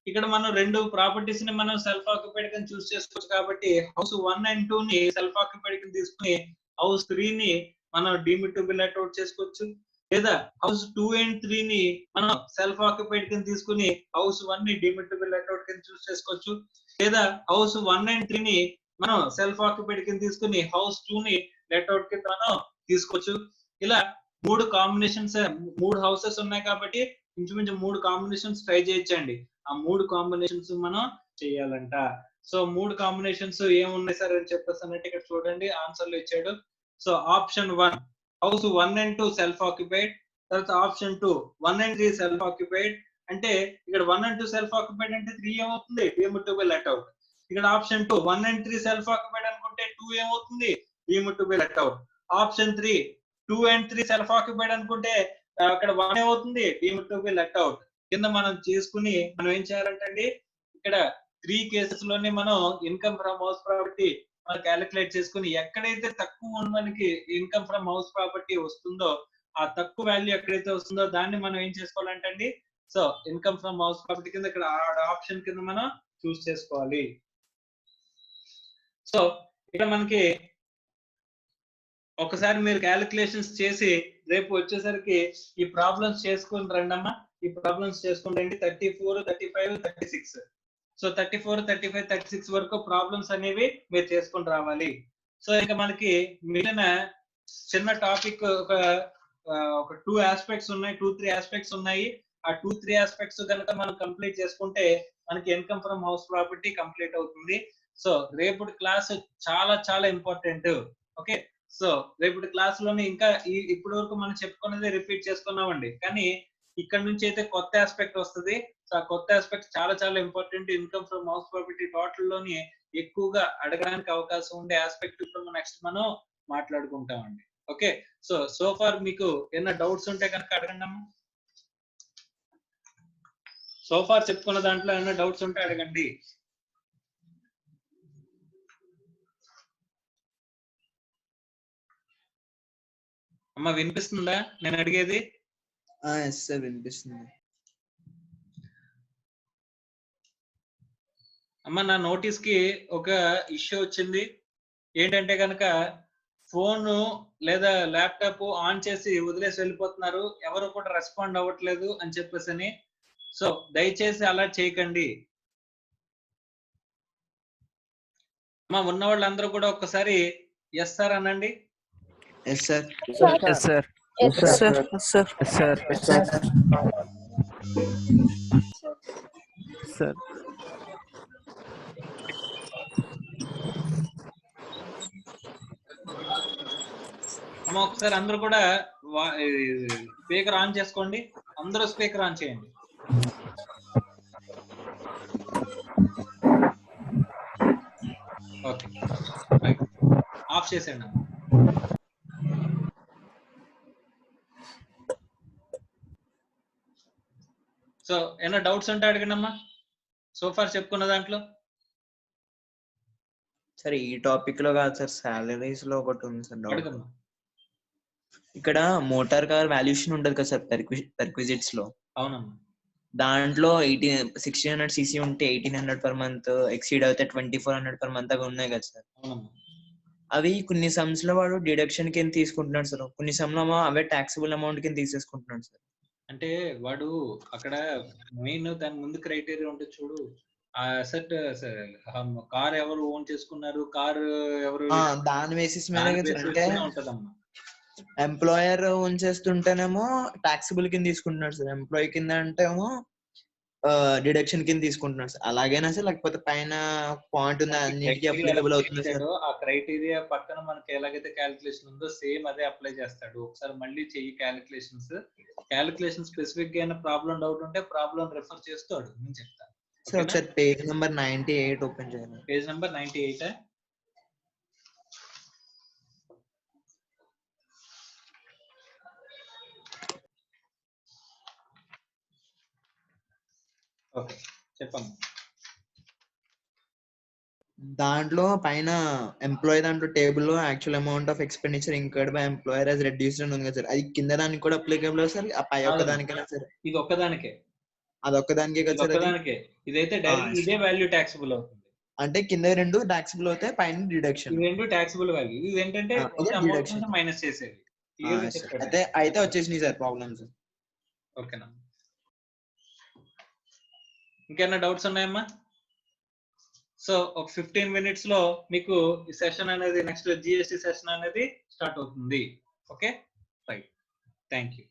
ఇక్కడ మనం 2 ప్రాపర్టీస్ ని మనం సెల్ఫ్ ఆక్యుపైడ్ కింద చూస్ చేసుకోవచ్చు కాబట్టి హౌస్ 1 and 2 ని సెల్ఫ్ ఆక్యుపైడ్ కింద తీసుకుని హౌస్ 3 ని మనం deemed to be let out చేసుకోవచ్చు. లేదా హౌస్ 2 and 3 ని మనం సెల్ఫ్ ఆక్యుపైడ్ కింద తీసుకుని హౌస్ 1 ని deemed to be let out కింద చూస్ చేసుకోవచ్చు. లేదా హౌస్ 1 and 3 ని మనం సెల్ఫ్ ఆక్యుపైడ్ కింద తీసుకుని హౌస్ 2 ని లెట్ అవుట్ కింద మనం తీసుకోవచ్చు. ఇలా 3 కాంబినేషన్స్, 3 హౌసెస్ ఉన్నాయి కాబట్టి ఇంచుమించు 3 కాంబినేషన్స్ ట్రై చేయొచ్చండి. ఆ 3 కాంబినేషన్స్ మనం చేయాలంట. సో 3 కాంబినేషన్స్ ఏమున్నాయి సార్ అని చెప్పేసి అన్నట్టు ఇక్కడ చూడండి ఆన్సర్ లో ఇచ్చాడు. So option 1 house 1 and 2 self occupied. తర్వాత ఆప్షన్ 2 1 and 3 సెల్ఫ్ ఆక్యుపైడ్. అంటే ఇక్కడ 1 and 2 సెల్ఫ్ ఆక్యుపైడ్ అంటే 3 ఏమవుతుంది, deemed to be let out. ఇక్కడ ఆప్షన్ 2 1 and 3 సెల్ఫ్ ఆక్యుపైడ్ అనుకుంటే 2 ఏమవుతుంది, deemed to be let out. Option 3 2 and 3 self occupied అనుకుంటే అక్కడ 1 ఏమవుతుంది, deemed to be let out. కింద మనం చేసుకుని మనం ఏం చేయాలంటే ఇక్కడ 3 కేసెస్ లోనే మనం ఇన్కమ్ ఫ్రమ్ హౌస్ ప్రాపర్టీ మనం క్యాలిక్యులేట్ చేసుకుని ఎక్కడైతే తక్కువ మనకి ఇన్కమ్ ఫ్రమ్ హౌస్ ప్రాపర్టీ వస్తుందో ఆ తక్కువ వాల్యూ ఎక్కడైతే వస్తుందో దాన్ని మనం ఏం చేసుకోవాలంటే so income from house property కింద ఇక్కడ ఆప్షన్ కింద మనం చూస్ చేసుకోవాలి. సో ఇక్కడ మనకి ఒకసారి మీరు క్యాలిక్యులేషన్స్ చేసి రేపు వచ్చేసరికి ఈ ప్రాబ్లమ్స్ చేసుకుని రండమ్మా. ఈ ప్రాబ్లమ్స్ చేసుకుని రండి 34, 35, 36. సో 34, 35, 36 వరకు ప్రాబ్లమ్స్ అనేవి మీరు చేసుకుని రావాలి. సో ఇంకా మనకి మిగిలిన చిన్న టాపిక్ ఒక 2 ఆస్పెక్ట్స్ ఉన్నాయి, 2-3 ఆస్పెక్ట్స్ ఉన్నాయి. ఆ 2-3 ఆస్పెక్ట్స్ కనుక మనం కంప్లీట్ చేసుకుంటే మనకి income from house property complete అవుతుంది. సో రేపటి క్లాస్ చాలా చాలా ఇంపార్టెంట్. ఓకే, సో రేపటి క్లాస్ లోనే ఇంకా ఇప్పటి వరకు మనం చెప్పుకున్నది రిపీట్ చేసుకున్నామండి, కానీ ఇక్కడ నుంచి అయితే కొత్త ఆస్పెక్ట్ వస్తుంది. సో ఆ కొత్త ఆస్పెక్ట్ చాలా చాలా important. Income from house property total లోని ఎక్కువగా అడగడానికి అవకాశం ఉండే ఆస్పెక్ట్ ఇప్పుడు నెక్స్ట్ మనం మాట్లాడుకుంటామండి. ఓకే, సో ఫార్ మీకు ఏమైనా డౌట్స్ ఉంటే కనుక అడగండి అమ్మా. సో ఫార్ చెప్పుకున్న దాంట్లో ఏమైనా డౌట్స్ ఉంటే అడగండి. అమ్మ వినిపిస్తుందా నేను అడిగేది? సార్ వినిపిస్తుంది. అమ్మ నా నోటీస్ కి ఒక ఇష్యూ వచ్చింది. ఏంటంటే కనుక ఫోన్ లేదా ల్యాప్టాప్ ఆన్ చేసి వదిలేసి వెళ్ళిపోతున్నారు, ఎవరు కూడా రెస్పాండ్ అవ్వట్లేదు అని చెప్పేసి. సో దయచేసి అలా చేయకండి అమ్మ. ఉన్న వాళ్ళందరూ కూడా ఒక్కసారి ఎస్ సార్ అనండి. Yes sir. Yes sir. Yes sir. Yes sir. Yes sir. Yes sir. Sir అమ్మ ఒకసారి అందరూ కూడా స్పీకర్ ఆన్ చేసుకోండి. అందరూ స్పీకర్ ఆన్ చేయండి. ఓకే, ఆఫ్ చేసేయండి. సో ఏమైనా డౌట్స్ ఉంటే అడగండి అమ్మా. సోఫార్ చెప్పుకున్న దాంట్లో సరే ఈ టాపిక్ లో కాదు సార్, సాలరీస్ లో ఒకటి ఉంది సార్ డౌట్. అడగమ్మా. ఇక్కడ మోటార్ కార్ వాల్యుయేషన్ ఉంటది కదా సార్ పెర్క్విజిట్స్ లో. అవునమ్మా. దాంట్లో 1600 cc ఉంటే 1800 per month, ఎక్సీడ్ అయితే 2400 per month అవి ఉన్నాయి కదా సార్. అవునమ్మా. అవి కొన్ని సమ్స్ లో వాడు డిడక్షన్ కింద తీసుకుంటున్నాడు సార్, కొన్ని సమ్ లో అవే టాక్సిబుల్ అమౌంట్ కింద తీసేసుకుంటున్నాడు సార్. అంటే వాడు అక్కడ మెయిన్ దాని ముందు క్రైటీరియా ఉంటుంది చూడు, ఆ అసెట్ కార్ ఎవరు ఓన్ చేసుకున్నారు, కార్ ఎవరు, దాని బేసిస్ మీద అంటే ఉంటదమ్మా. ఎంప్లాయర్ ఓన్ చేస్తుంటేనేమో టాక్సిబుల్ కింద తీసుకుంటున్నాడు సార్, ఎంప్లాయీ కింద అంటే ఏమో డిడక్షన్ కింద తీసుకుంటున్నారు సార్. అలాగేనా సార్, లేకపోతే పైన పాయింట్ ఉంది అన్నిటికీ అప్లికబుల్ అవుతుంది సార్? ఆ క్రైటీరియా పక్కన మనకి ఎలాగైతే క్యాలిక్యులేషన్ ఉందో సేమ్ అదే అప్లై చేస్తాడు. ఒకసారి మళ్ళీ చెయ్యి క్యాలిక్యులేషన్ స్పెసిఫిక్ గా ప్రాబ్లం డౌట్ ఉంటే ప్రాబ్లం రెఫర్ చేస్తూ అడుగు, నేను చెప్తాను. సార్ ఒకసారి పేజ్ నెంబర్ 98 ఓపెన్ చేయాలి. Page number 98. ఓకే, చెప్పండి. దాంట్లో పైన ఎంప్లాయీ దాంట్లో టేబుల్ లో actual amount of expenditure incurred by employer as reduced అని ఉంది కదా సార్, అది కింద దానికి కూడా అప్లికబుల్ సార్? ఆ పై ఒక్క దానికైనా సార్? ఇది ఒక్కదానికే, అది ఒక్కదానికే కదా సార్? ఒక్కదానికే. ఇదైతే డైరెక్ట్ ఇదే వాల్యూ ట్యాక్సిబుల్ అవుతుంది. అంటే కింద రెండు ట్యాక్సిబుల్ అవుతాయి, పైన డిడక్షన్. ఈ రెండు ట్యాక్సిబుల్ వాల్యూ. ఇది ఏంటంటే డిడక్షన్ మైనస్ చేసేది. అయితే వచ్చేసినాయి సార్ ప్రాబ్లమ్స్. ఓకేనా, ఇంకేమైనా డౌట్స్ ఉన్నాయమ్మా? సో ఒక 15 minutes లో మీకు ఈ సెషన్ అనేది, నెక్స్ట్ జిఎస్టి సెషన్ అనేది స్టార్ట్ అవుతుంది. Okay, right, thank you.